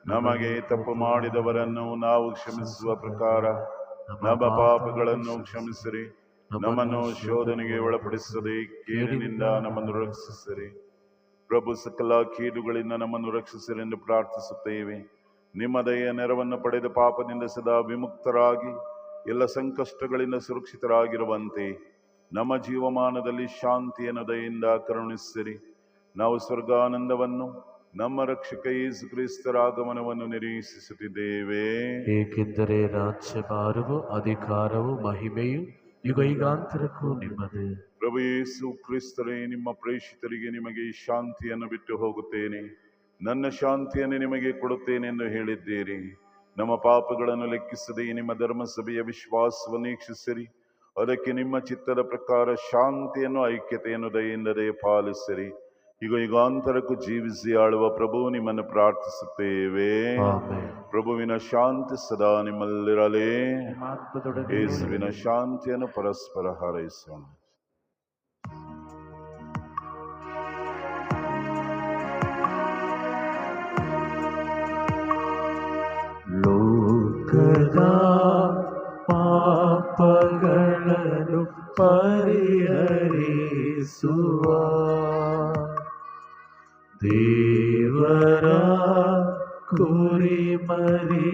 ನಮಗೆ ತಪ್ಪು ಮಾಡಿದವರನ್ನು ನಾವು ಕ್ಷಮಿಸುವ ಪ್ರಕಾರ ನಮ್ಮ ಪಾಪಗಳನ್ನು ಕ್ಷಮಿಸಿರಿ. ನಮ್ಮನ್ನು ಶೋಧನೆಗೆ ಒಳಪಡಿಸದೆ ಕೇಡಿನಿಂದ ನಮ್ಮನ್ನು ರಕ್ಷಿಸಿರಿ. ಪ್ರಭು, ಸಕಲ ಕೀಡುಗಳಿಂದ ನಮ್ಮನ್ನು ರಕ್ಷಿಸಿರೆಂದು ಪ್ರಾರ್ಥಿಸುತ್ತೇವೆ. ನಿಮ್ಮ ದಯೆಯ ನೆರವನ್ನು ಪಡೆದ ಪಾಪದಿಂದ ಸದಾ ವಿಮುಕ್ತರಾಗಿ ಎಲ್ಲ ಸಂಕಷ್ಟಗಳಿಂದ ಸುರಕ್ಷಿತರಾಗಿರುವಂತೆ ನಮ್ಮ ಜೀವಮಾನದಲ್ಲಿ ಶಾಂತಿಯನ್ನು ದಯೆಯಿಂದ ಕರುಣಿಸಿರಿ. ನಾವು ಸ್ವರ್ಗಾನಂದವನ್ನು, ನಮ್ಮ ರಕ್ಷಕ ಯೇಸು ಕ್ರಿಸ್ತರ ಆಗಮನವನ್ನು ನಿರೀಕ್ಷಿಸುತ್ತಿದ್ದೇವೆ. ಏಕೆಂದರೆ ರಾಜ್ಯಭಾರವು, ಅಧಿಕಾರವು, ಮಹಿಮೆಯು ಯುಗ ಯುಗಾಂತರಕ್ಕೂ ನಿಮ್ಮದೇ. ಪ್ರಭು ಯೇಸು ಕ್ರಿಸ್ತರೇ, ನಿಮ್ಮ ಪ್ರೇಷಿತರಿಗೆ ನಿಮಗೆ ಶಾಂತಿಯನ್ನು ಬಿಟ್ಟು ಹೋಗುತ್ತೇನೆ, ನನ್ನ ಶಾಂತಿಯನ್ನು ನಿಮಗೆ ಕೊಡುತ್ತೇನೆ ಎಂದು ಹೇಳಿದ್ದೀರಿ. ನಮ್ಮ ಪಾಪಗಳನ್ನು ಲೆಕ್ಕಿಸದೆ ನಿಮ್ಮ ಧರ್ಮಸಭೆಯ ವಿಶ್ವಾಸವನ್ನು ವೀಕ್ಷಿಸಿರಿ. ಅದಕ್ಕೆ ನಿಮ್ಮ ಚಿತ್ತದ ಪ್ರಕಾರ ಶಾಂತಿಯನ್ನು, ಐಕ್ಯತೆಯನ್ನು ದಯೆಯಿಂದ ದಯಪಾಲಿಸಿರಿ. ಈಗ ಯುಗಾಂತರಕ್ಕೂ ಜೀವಿಸಿ ಆಳುವ ಪ್ರಭು, ನಿಮ್ಮನ್ನು ಪ್ರಾರ್ಥಿಸುತ್ತೇವೆ. ಪ್ರಭುವಿನ ಶಾಂತಿ ಸದಾ ನಿಮ್ಮಲ್ಲಿರಲಿ. ಯೇಸುವಿನ ಶಾಂತಿಯನ್ನು ಪರಸ್ಪರ ಹಾರೈಸೋಣ. ಲೋಕದ ಪಾಪಗಳನ್ನು ಪರಿಹರಿಸುವ ದೇವರ ಕುರಿಮರಿಯೇ,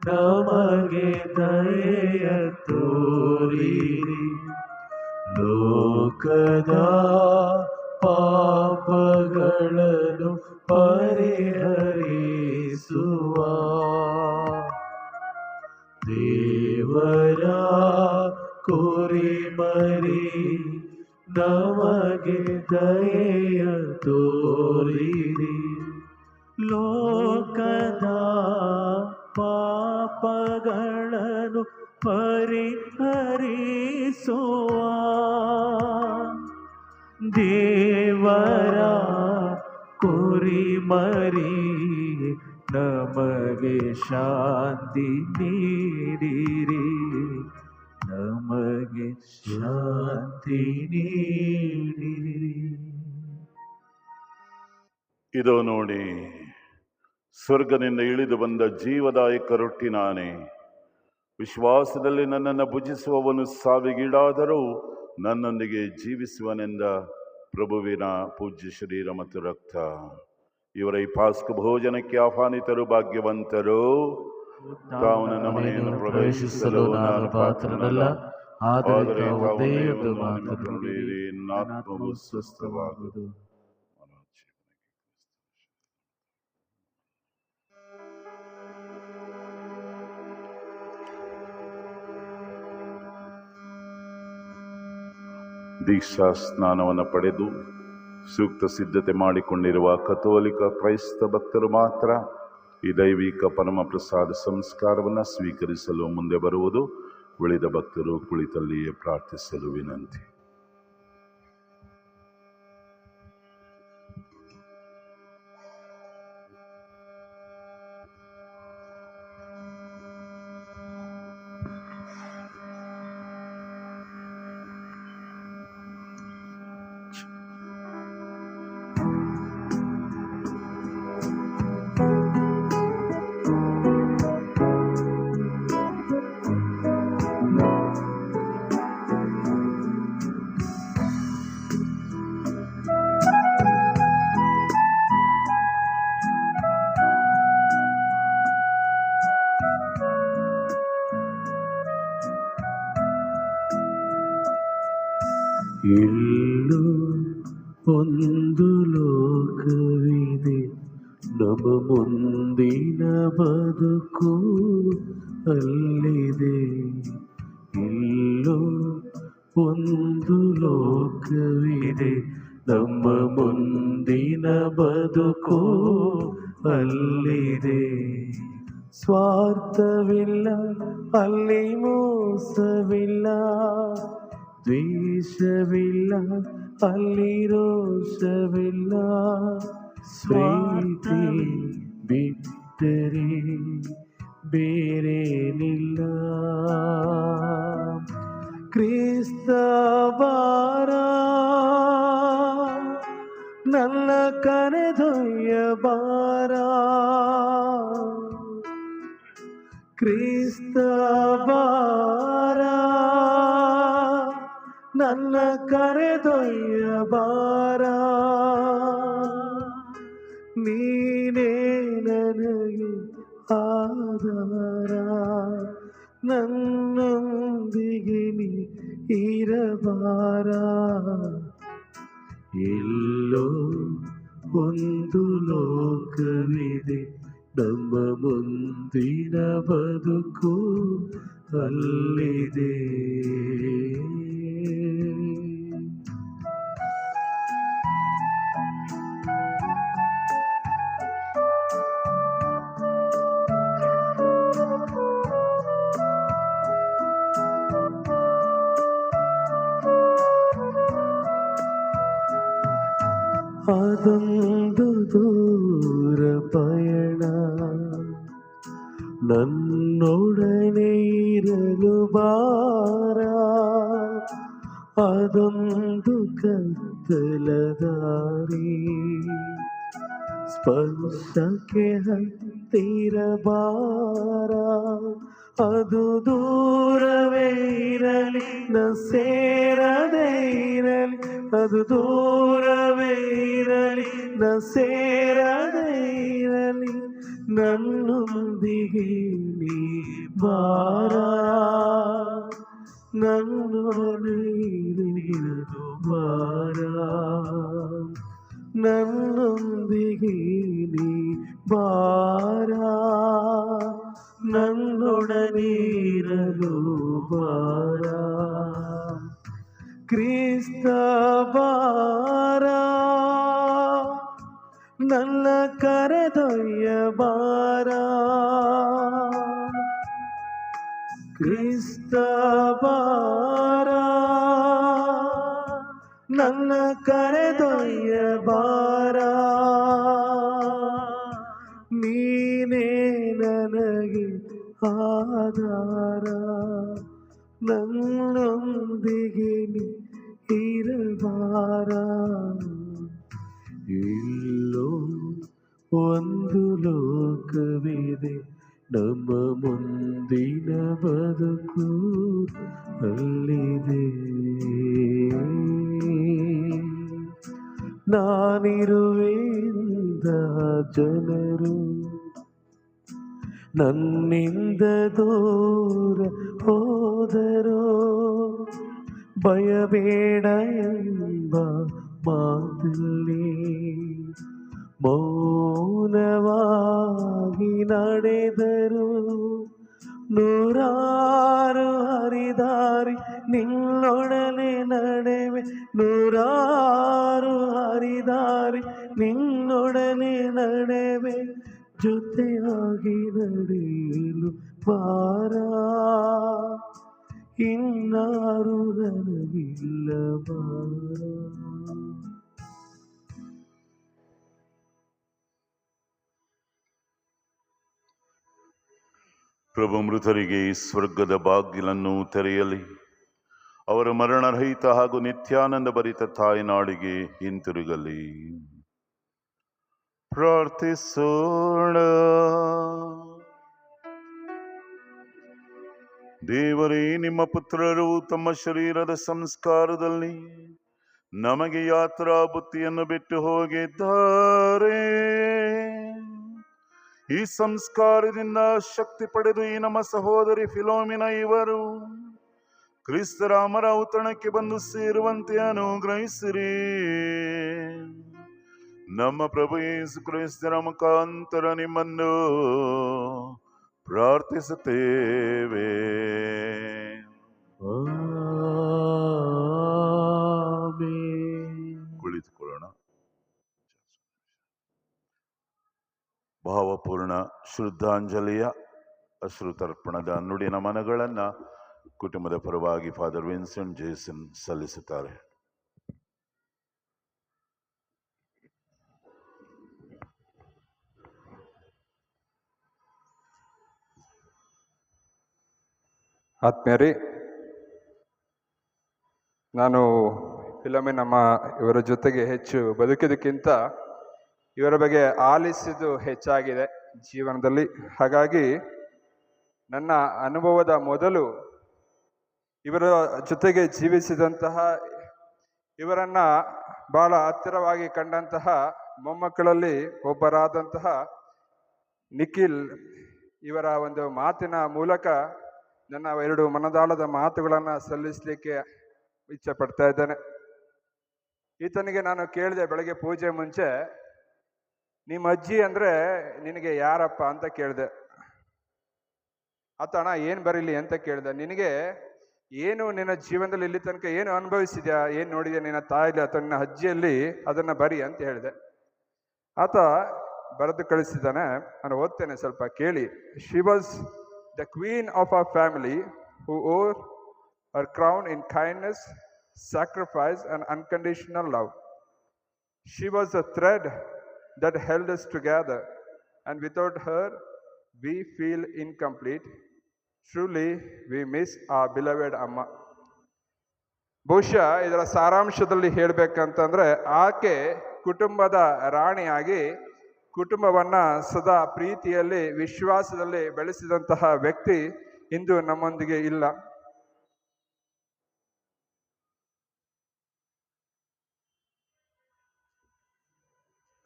ನಮಗೆ ದಯೆಯ ತೋರಿರಿ. ಲೋಕದ ಪಾಪಗಳನ್ನು ಪರಿಹರಿಸುವ ದೇವರ ಕುರಿಮರಿ, ನಮಗೆ ದಯೆಯ ತೋರಿರಿ. ಲೋಕದ ಪಾಪಗಳನ್ನು ಪರಿಹರಿಸುವ ದೇವರ ಕುರಿಮರಿ, ನಮಗೆ ಶಾಂತಿ ನೀಡಿರಿ. ನಮಗೆ ಶಾಂತಿ ನೀಡಿರಿ. ಇದು ನೋಡಿ, ಸ್ವರ್ಗದಿಂದ ಇಳಿದು ಬಂದ ಜೀವದಾಯಕ ರೊಟ್ಟಿ ನಾನೇ. ವಿಶ್ವಾಸದಲ್ಲಿ ನನ್ನನ್ನು ಭುಜಿಸುವವನು ಸಾವಿಗೀಡಾದರೂ ನನ್ನೊಂದಿಗೆ ಜೀವಿಸುವನೆಂದ ಪ್ರಭುವಿನ ಪೂಜ್ಯ ಶರೀರ ಮತ್ತು ರಕ್ತ. ಇವರ ಈ ಪಾಸ್ಕ ಭೋಜನಕ್ಕೆ ಆಹ್ವಾನಿತರು ಭಾಗ್ಯವಂತರು. ತಾವು ನನ್ನ ಮನೆಯನ್ನು ಪ್ರವೇಶಿಸಲು ನಾನು ಪಾತ್ರನಲ್ಲ, ಆದರೆ ತಾವು ಒಂದು ಮಾತು ನುಡಿಯಿರಿ, ನನ್ನ ಆತ್ಮವು ಸ್ವಸ್ಥವಾಗುವುದು. ದೀಕ್ಷಾ ಸ್ನಾನವನ್ನು ಪಡೆದು ಸೂಕ್ತ ಸಿದ್ಧತೆ ಮಾಡಿಕೊಂಡಿರುವ ಕಥೋಲಿಕ ಕ್ರೈಸ್ತ ಭಕ್ತರು ಮಾತ್ರ ಈ ದೈವಿಕ ಪರಮ ಪ್ರಸಾದ ಸಂಸ್ಕಾರವನ್ನು ಸ್ವೀಕರಿಸಲು ಮುಂದೆ ಬರುವುದು. ಉಳಿದ ಭಕ್ತರು ಕುಳಿತಲ್ಲಿಯೇ ಪ್ರಾರ್ಥಿಸಲು ವಿನಂತಿ. ಎಲ್ಲೋ ಒಂದು ಲೋಕವಿದೆ, ನಮ್ಮ ಮುಂದಿನ ಬದುಕು ಅಲ್ಲಿದೆ. ಎಲ್ಲೋ ಒಂದು ಲೋಕವಿದೆ, ನಮ್ಮ ಮುಂದಿನ ಬದುಕು ಅಲ್ಲಿದೆ. ಸ್ವಾರ್ಥವಿಲ್ಲ, ಅಲ್ಲಿ ಮೋಸವಿಲ್ಲ, ದ್ವೇಷವಿಲ್ಲ, ಅಲ್ಲಿ ರೋಷವಿಲ್ಲ. ಪ್ರೀತಿ ಬಿಟ್ಟರೆ ಬೇರೇನಿಲ್ಲ. ಕ್ರಿಸ್ತ ಬಾರ, ನನ್ನ ಕರೆದೊಯ್ಯ ಬಾರ. ಕ್ರಿಸ್ತ ಬಾರ, ನನ್ನ ಕರೆದೊಯ್ಯ ಬಾರ. ನೀನೇ ನನಗೆ ಆಧಾರ, ನನ್ನೊಂದಿಗೆ ನೀ ಇರಬಾರ. ಎಲ್ಲೋ ಒಂದು ಲೋಕವಿದೆ, ನಮ್ಮ ಮುಂದಿನ ಬದುಕು ಅಲ್ಲಿದೆ. ಅದೊಂದು ದೂರ ಪಯಣ, ನನ್ನೊಡನೆ ಇರಲು ಬಾರ. ಅದೊಂದು ಕತ್ತಲ ದಾರಿ, ಸ್ಪರ್ಶಕ್ಕೆ ಹತ್ತಿರ ಬಾರ. ಅದು ದೂರವೇ ಇರಲಿ, ನ ಸೇರದೇ ಇರಲಿ. ಅದು ದೂರವೇ ಇರಲಿ, ನ ಸೇರದೇ ಇರಲಿ. ನನ್ನೊಂದಿಗೆ ನೀ ಬಾರ, ನನ್ನೊಡನೆ ಇರಲು ಬಾರ. ನನ್ನೊಂದಿಗೆ ನೀ ಬಾರ, ನನ್ನೊಡನೆ ಇರಲು ಬಾರ. ಕ್ರಿಸ್ತ ಬಾರ, ನನ್ನ ಕರೆದೊಯ್ಯ ಬಾರ. ಕ್ರಿಸ್ತ ಬಾರ, ನನ್ನ ಕರೆದೊಯ್ಯ ಬಾರ. ನೀನೇ ನನಗೆ ಆಧಾರ, ನನ್ನೊಂದಿಗೆ ನೀ ಇರಬಾರ. ಎಲ್ಲೋ ಒಂದು ಲೋಕವಿದೆ, ನಮ್ಮ ಮುಂದಿನ ಬದುಕು ಅಲ್ಲಿದೆ. ನಾನಿರುವೆಂದ ಜನರು ನನ್ನಿಂದ ದೂರ ಹೋದರೋ, ಭಯಬೇಡ ಎಂಬ ಮಾತಲ್ಲಿ ಮೌನವಾಗಿ ನಡೆದರು. ನೂರಾರು ಹರಿದಾರಿ ನಿನ್ನೊಡನೆ ನಡೆವೆ, ನೂರಾರು ಹರಿದಾರಿ ನಿನ್ನೊಡನೆ ನಡೆವೆ, ಜೊತೆಯಾಗಿ ನಡೆಯಲು ಬಾರ, ಇನ್ನಾರು ನನಗಿಲ್ಲ ಬಾರ. ಪ್ರಭು ಮೃತರಿಗೆ ಸ್ವರ್ಗದ ಬಾಗಿಲನ್ನು ತೆರೆಯಲಿ, ಅವರ ಮರಣರಹಿತ ಹಾಗೂ ನಿತ್ಯಾನಂದ ಭರಿತ ತಾಯಿನಾಡಿಗೆ ಹಿಂತಿರುಗಲಿ. ಪ್ರಾರ್ಥಿಸೋಣ. ದೇವರೇ, ನಿಮ್ಮ ಪುತ್ರರು ತಮ್ಮ ಶರೀರದ ಸಂಸ್ಕಾರದಲ್ಲಿ ನಮಗೆ ಯಾತ್ರಾ ಬುತ್ತಿಯನ್ನು ಬಿಟ್ಟು ಹೋಗಿದ್ದಾರೆ. ಈ ಸಂಸ್ಕಾರದಿಂದ ಶಕ್ತಿ ಪಡೆದು ಈ ನಮ್ಮ ಸಹೋದರಿ ಫಿಲೋಮಿನ ಇವರು ಕ್ರಿಸ್ತರ ಅಮರ ಔತಣಕ್ಕೆ ಬಂದು ಸೇರುವಂತೆ ಅನುಗ್ರಹಿಸಿರಿ. ನಮ್ಮ ಪ್ರಭು ಯೇಸು ಕ್ರಿಸ್ತರ ಮುಖಾಂತರ ನಿಮ್ಮನ್ನು ಪ್ರಾರ್ಥಿಸುತ್ತೇವೆ. ಕುಳಿತುಕೊಳ್ಳೋಣ. ಭಾವಪೂರ್ಣ ಶ್ರದ್ಧಾಂಜಲಿಯ ಅಶ್ರುತರ್ಪಣದ ನುಡಿ ನಮನಗಳನ್ನ ಕುಟುಂಬದ ಪರವಾಗಿ ಫಾದರ್ ವಿನ್ಸೆಂಟ್ ಜೇಸನ್ ಸಲ್ಲಿಸುತ್ತಾರೆ. ಆತ್ಮೀಯರೇ, ನಾನು ಫಿಲೋಮಿನಮ್ಮ ಇವರ ಜೊತೆಗೆ ಹೆಚ್ಚು ಬದುಕಿದ್ದಕ್ಕಿಂತ ಇವರ ಬಗ್ಗೆ ಆಲಿಸಿದ್ದು ಹೆಚ್ಚಾಗಿದೆ ಜೀವನದಲ್ಲಿ. ಹಾಗಾಗಿ ನನ್ನ ಅನುಭವದ ಮೊದಲು ಇವರ ಜೊತೆಗೆ ಜೀವಿಸಿದಂತಹ, ಇವರನ್ನು ಬಹಳ ಹತ್ತಿರವಾಗಿ ಕಂಡಂತಹ ಮೊಮ್ಮಕ್ಕಳಲ್ಲಿ ಒಬ್ಬರಾದಂತಹ ನಿಖಿಲ್ ಇವರ ಒಂದು ಮಾತಿನ ಮೂಲಕ ನನ್ನ ಎರಡು ಮನದಾಳದ ಮಾತುಗಳನ್ನು ಸಲ್ಲಿಸಲಿಕ್ಕೆ ಇಚ್ಛೆ ಪಡ್ತಾ ಇದ್ದೇನೆ. ಈತನಿಗೆ ನಾನು ಕೇಳಿದೆ ಬೆಳಗ್ಗೆ ಪೂಜೆ ಮುಂಚೆ, ನಿಮ್ಮ ಅಜ್ಜಿ ಅಂದರೆ ನಿನಗೆ ಯಾರಪ್ಪ ಅಂತ ಕೇಳಿದೆ. ಆತ ಅಣ್ಣ ಏನು ಬರೀಲಿ ಅಂತ ಕೇಳಿದೆ. ನಿನಗೆ ಏನು ನಿನ್ನ ಜೀವನದಲ್ಲಿ ಇಲ್ಲಿ ತನಕ ಏನು ಅನುಭವಿಸಿದ್ಯಾ, ಏನು ನೋಡಿದ್ಯಾ ನಿನ್ನ ತಾಯಿಲಿ ಅಥವಾ ನಿನ್ನ ಅಜ್ಜಿಯಲ್ಲಿ, ಅದನ್ನು ಬರಿ ಅಂತ ಹೇಳಿದೆ. ಆತ ಬರೆದು ಕಳಿಸಿದ್ದಾನೆ, ನಾನು ಓದ್ತೇನೆ, ಸ್ವಲ್ಪ ಕೇಳಿ. She was the queen of our family who wore her crown in kindness, sacrifice and unconditional love. She was a thread that held us together, and without her we feel incomplete. Truly we miss our beloved Amma. ಬಹುಶಃ ಇದರ ಸಾರಾಂಶದಲ್ಲಿ ಹೇಳಬೇಕಂತಂದ್ರೆ, ಆಕೆ ಕುಟುಂಬದ ರಾಣಿಯಾಗಿ ಕುಟುಂಬವನ್ನ ಸದಾ ಪ್ರೀತಿಯಲ್ಲಿ ವಿಶ್ವಾಸದಲ್ಲಿ ಬೆಳೆಸಿದಂತಹ ವ್ಯಕ್ತಿ ಇಂದು ನಮ್ಮೊಂದಿಗೆ ಇಲ್ಲ.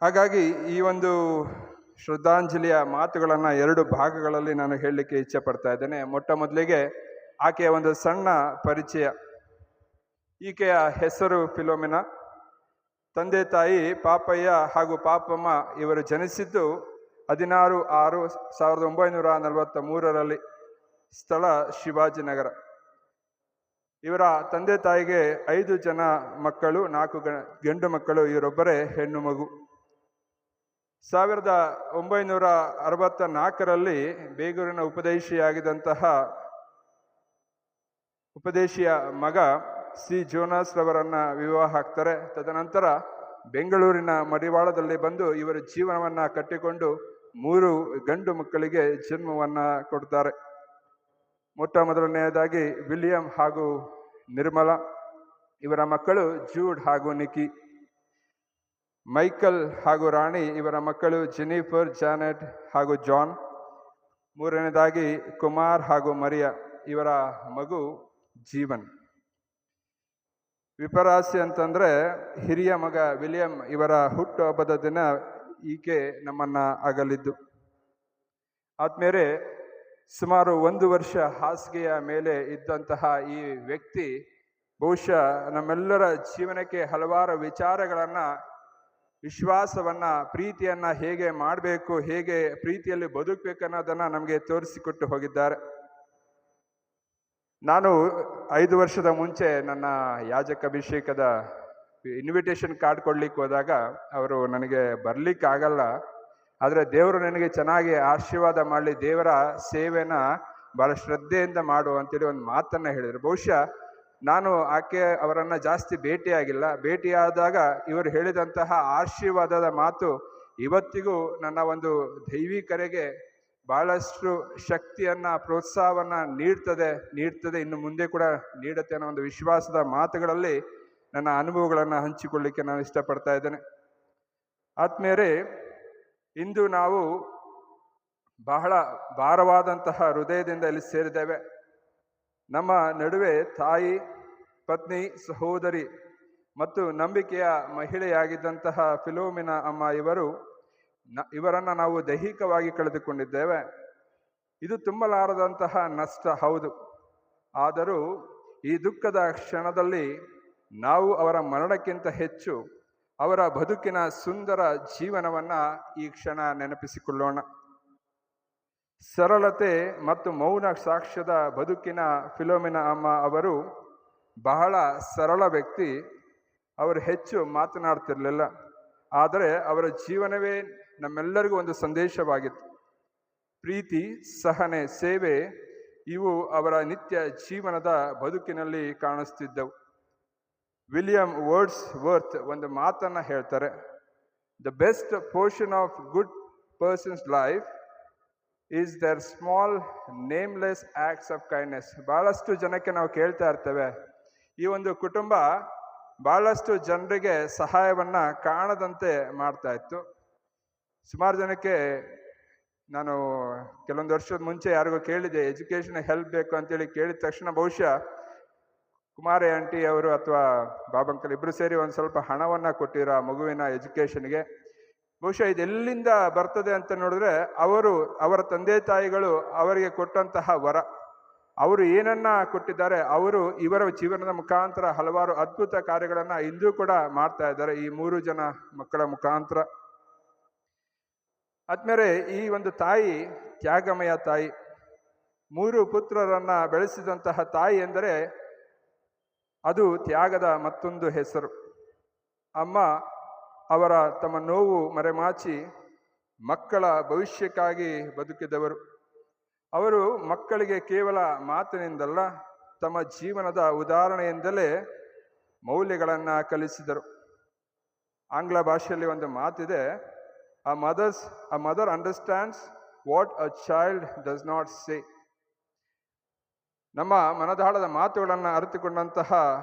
ಹಾಗಾಗಿ ಈ ಒಂದು ಶ್ರದ್ಧಾಂಜಲಿಯ ಮಾತುಗಳನ್ನು ಎರಡು ಭಾಗಗಳಲ್ಲಿ ನಾನು ಹೇಳಲಿಕ್ಕೆ ಇಚ್ಛೆ ಪಡ್ತಾ ಇದ್ದೇನೆ. ಮೊಟ್ಟ ಮೊದಲಿಗೆ ಆಕೆಯ ಒಂದು ಸಣ್ಣ ಪರಿಚಯ. ಈಕೆಯ ಹೆಸರು ಫಿಲೋಮಿನಾ. ತಂದೆ ತಾಯಿ ಪಾಪಯ್ಯ ಹಾಗೂ ಪಾಪಮ್ಮ ಇವರು ಜನಿಸಿದ್ದು 16/6/1943 ಸ್ಥಳ ಶಿವಾಜಿನಗರ. ಇವರ ತಂದೆ ತಾಯಿಗೆ 5 ಜನ ಮಕ್ಕಳು, 4 ಗಂಡು ಮಕ್ಕಳು, ಇವರೊಬ್ಬರೇ ಹೆಣ್ಣು ಮಗು. 1964 ಬೇಗೂರಿನ ಉಪದೇಶಿಯ ಮಗ ಸಿ ಜೋನಾಸ್ ರವರನ್ನ ವಿವಾಹ ಆಗ್ತಾರೆ. ತದನಂತರ ಬೆಂಗಳೂರಿನ ಮಡಿವಾಳದಲ್ಲಿ ಬಂದು ಇವರ ಜೀವನವನ್ನ ಕಟ್ಟಿಕೊಂಡು 3 ಗಂಡು ಮಕ್ಕಳಿಗೆ ಜನ್ಮವನ್ನ ಕೊಡ್ತಾರೆ. ಮೊಟ್ಟ ಮೊದಲನೆಯದಾಗಿ ವಿಲಿಯಂ ಹಾಗೂ ನಿರ್ಮಲಾ. ಇವರ ಮಕ್ಕಳು ಜೂಡ್ ಹಾಗೂ ನಿಕಿ. ಮೈಕಲ್ ಹಾಗೂ ರಾಣಿ ಇವರ ಮಕ್ಕಳು ಜೆನಿಫರ್, ಜಾನೆಟ್ ಹಾಗೂ ಜಾನ್. ಮೂರನೇದಾಗಿ ಕುಮಾರ್ ಹಾಗೂ ಮರಿಯ ಇವರ ಮಗು ಜೀವನ್. ವಿಪರಾಸಿ ಅಂತಂದ್ರೆ ಹಿರಿಯ ಮಗ ವಿಲಿಯಂ ಇವರ ಹುಟ್ಟುಹಬ್ಬದ ದಿನ ಈಕೆ ನಮ್ಮನ್ನ ಅಗಲಿದ್ದು. ಆದ್ಮೇಲೆ ಸುಮಾರು 1 ವರ್ಷ ಹಾಸಿಗೆಯ ಮೇಲೆ ಇದ್ದಂತಹ ಈ ವ್ಯಕ್ತಿ ಬಹುಶಃ ನಮ್ಮೆಲ್ಲರ ಜೀವನಕ್ಕೆ ಹಲವಾರು ವಿಚಾರಗಳನ್ನ, ವಿಶ್ವಾಸವನ್ನ, ಪ್ರೀತಿಯನ್ನ ಹೇಗೆ ಮಾಡಬೇಕು, ಹೇಗೆ ಪ್ರೀತಿಯಲ್ಲಿ ಬದುಕಬೇಕನ್ನೋದನ್ನ ನಮಗೆ ತೋರಿಸಿಕೊಟ್ಟು ಹೋಗಿದ್ದಾರೆ. ನಾನು 5 ವರ್ಷದ ಮುಂಚೆ ನನ್ನ ಯಾಜಕ ಅಭಿಷೇಕದ ಇನ್ವಿಟೇಷನ್ ಕಾರ್ಡ್ ಕೊಡ್ಲಿಕ್ಕೆ ಹೋದಾಗ ಅವರು ನನಗೆ ಬರ್ಲಿಕ್ಕೆ ಆಗಲ್ಲ, ಆದರೆ ದೇವರು ನನಗೆ ಚೆನ್ನಾಗಿ ಆಶೀರ್ವಾದ ಮಾಡಲಿ, ದೇವರ ಸೇವೆನ ಬಹಳ ಶ್ರದ್ಧೆಯಿಂದ ಮಾಡು ಅಂತೇಳಿ ಒಂದು ಮಾತನ್ನ ಹೇಳಿದರು. ಬಹುಶಃ ನಾನು ಅವರನ್ನ ಜಾಸ್ತಿ ಭೇಟಿಯಾಗಿಲ್ಲ. ಭೇಟಿಯಾದಾಗ ಇವರು ಹೇಳಿದಂತಹ ಆಶೀರ್ವಾದದ ಮಾತು ಇವತ್ತಿಗೂ ನನ್ನ ಒಂದು ದೈವಿಕರೆಗೆ ಬಹಳಷ್ಟು ಶಕ್ತಿಯನ್ನ, ಪ್ರೋತ್ಸಾಹವನ್ನ ನೀಡ್ತದೆ, ಇನ್ನು ಮುಂದೆ ಕೂಡ ನೀಡುತ್ತೆ ಅನ್ನೋ ಒಂದು ವಿಶ್ವಾಸದ ಮಾತುಗಳಲ್ಲಿ ನನ್ನ ಅನುಭವಗಳನ್ನು ಹಂಚಿಕೊಳ್ಳಿಕ್ಕೆ ನಾನು ಇಷ್ಟಪಡ್ತಾ ಇದ್ದೇನೆ. ಆದ್ಮೇಲೆ ಇಂದು ನಾವು ಬಹಳ ಭಾರವಾದಂತಹ ಹೃದಯದಿಂದ ಇಲ್ಲಿ ಸೇರಿದ್ದೇವೆ. ನಮ್ಮ ನಡುವೆ ತಾಯಿ, ಪತ್ನಿ, ಸಹೋದರಿ ಮತ್ತು ನಂಬಿಕೆಯ ಮಹಿಳೆಯಾಗಿದ್ದಂತಹ ಫಿಲೋಮಿನಾ ಅಮ್ಮ ಇವರನ್ನ ನಾವು ದೈಹಿಕವಾಗಿ ಕಳೆದುಕೊಂಡಿದ್ದೇವೆ. ಇದು ತುಂಬಲಾರದಂತಹ ನಷ್ಟ, ಹೌದು. ಆದರೂ ಈ ದುಃಖದ ಕ್ಷಣದಲ್ಲಿ ನಾವು ಅವರ ಮರಣಕ್ಕಿಂತ ಹೆಚ್ಚು ಅವರ ಬದುಕಿನ ಸುಂದರ ಜೀವನವನ್ನ ಈ ಕ್ಷಣ ನೆನಪಿಸಿಕೊಳ್ಳೋಣ. ಸರಳತೆ ಮತ್ತು ಮೌನ ಸಾಕ್ಷ್ಯದ ಬದುಕಿನ ಫಿಲೋಮಿನಾ ಅಮ್ಮ ಅವರು ಬಹಳ ಸರಳ ವ್ಯಕ್ತಿ. ಅವರು ಹೆಚ್ಚು ಮಾತನಾಡ್ತಿರ್ಲಿಲ್ಲ, ಆದರೆ ಅವರ ಜೀವನವೇ ನಮ್ಮೆಲ್ಲರಿಗೂ ಒಂದು ಸಂದೇಶವಾಗಿತ್ತು. ಪ್ರೀತಿ, ಸಹನೆ, ಸೇವೆ ಇವು ಅವರ ನಿತ್ಯ ಜೀವನದ ಬದುಕಿನಲ್ಲಿ ಕಾಣಿಸ್ತಿದ್ದವು. ವಿಲಿಯಂ ವರ್ಡ್ಸ್ವರ್ತ್ ಒಂದು ಮಾತನ್ನ ಹೇಳ್ತಾರೆ, the best portion of good person's life is their small nameless acts of kindness. ಬಹಳಷ್ಟು ಜನಕ್ಕೆ ನಾವು ಕೇಳ್ತಾ ಇರ್ತೇವೆ, ಈ ಒಂದು ಕುಟುಂಬ ಬಹಳಷ್ಟು ಜನರಿಗೆ ಸಹಾಯವನ್ನ ಕಾಣದಂತೆ ಮಾಡ್ತಾ ಇತ್ತು. ಸುಮಾರು ಜನಕ್ಕೆ ನಾನು ಕೆಲವೊಂದು ವರ್ಷದ ಮುಂಚೆ ಯಾರಿಗೂ ಕೇಳಿದೆ, ಎಜುಕೇಶನ್ ಹೆಲ್ಪ್ ಬೇಕು ಅಂತೇಳಿ ಕೇಳಿದ ತಕ್ಷಣ ಬಹುಶಃ ಕುಮಾರಿ ಆಂಟಿ ಅವರು ಅಥವಾ ಬಾಬಂಕಲ್ ಇಬ್ರು ಸೇರಿ ಒಂದು ಸ್ವಲ್ಪ ಹಣವನ್ನ ಕೊಟ್ಟಿರೋ ಆ ಮಗುವಿನ ಎಜುಕೇಶನ್ಗೆ. ಬಹುಶಃ ಇದೆಲ್ಲಿಂದ ಬರ್ತದೆ ಅಂತ ನೋಡಿದ್ರೆ ಅವರ ತಂದೆ ತಾಯಿಗಳು ಅವರಿಗೆ ಕೊಟ್ಟಂತಹ ವರ, ಅವರು ಏನನ್ನ ಕೊಟ್ಟಿದ್ದಾರೆ, ಅವರು ಇವರ ಜೀವನದ ಮುಖಾಂತರ ಹಲವಾರು ಅದ್ಭುತ ಕಾರ್ಯಗಳನ್ನ ಇಂದೂ ಕೂಡ ಮಾಡ್ತಾ ಇದ್ದಾರೆ ಈ 3 ಜನ ಮಕ್ಕಳ ಮುಖಾಂತರ. ಆದ್ಮೇಲೆ ಈ ಒಂದು ತಾಯಿ ತ್ಯಾಗಮಯ ತಾಯಿ, 3 ಪುತ್ರರನ್ನ ಬೆಳೆಸಿದಂತಹ ತಾಯಿ ಎಂದರೆ ಅದು ತ್ಯಾಗದ ಮತ್ತೊಂದು ಹೆಸರು. ಅಮ್ಮ ತಮ್ಮ ನೋವು ಮರೆಮಾಚಿ ಮಕ್ಕಳ ಭವಿಷ್ಯಕ್ಕಾಗಿ ಬದುಕಿದವರು. ಅವರು ಮಕ್ಕಳಿಗೆ ಕೇವಲ ಮಾತಿನಿಂದಲ್ಲ, ತಮ್ಮ ಜೀವನದ ಉದಾಹರಣೆಯಿಂದಲೇ ಮೌಲ್ಯಗಳನ್ನ ಕಲಿಸಿದರು. ಆಂಗ್ಲ ಭಾಷೆಯಲ್ಲಿ ಒಂದು ಮಾತಿದೆ, a mother understands what a child does not say. ನಮ್ಮ ಮನದಾಳದ ಮಾತುಗಳನ್ನು ಅರಿತುಕೊಂಡಂತಹ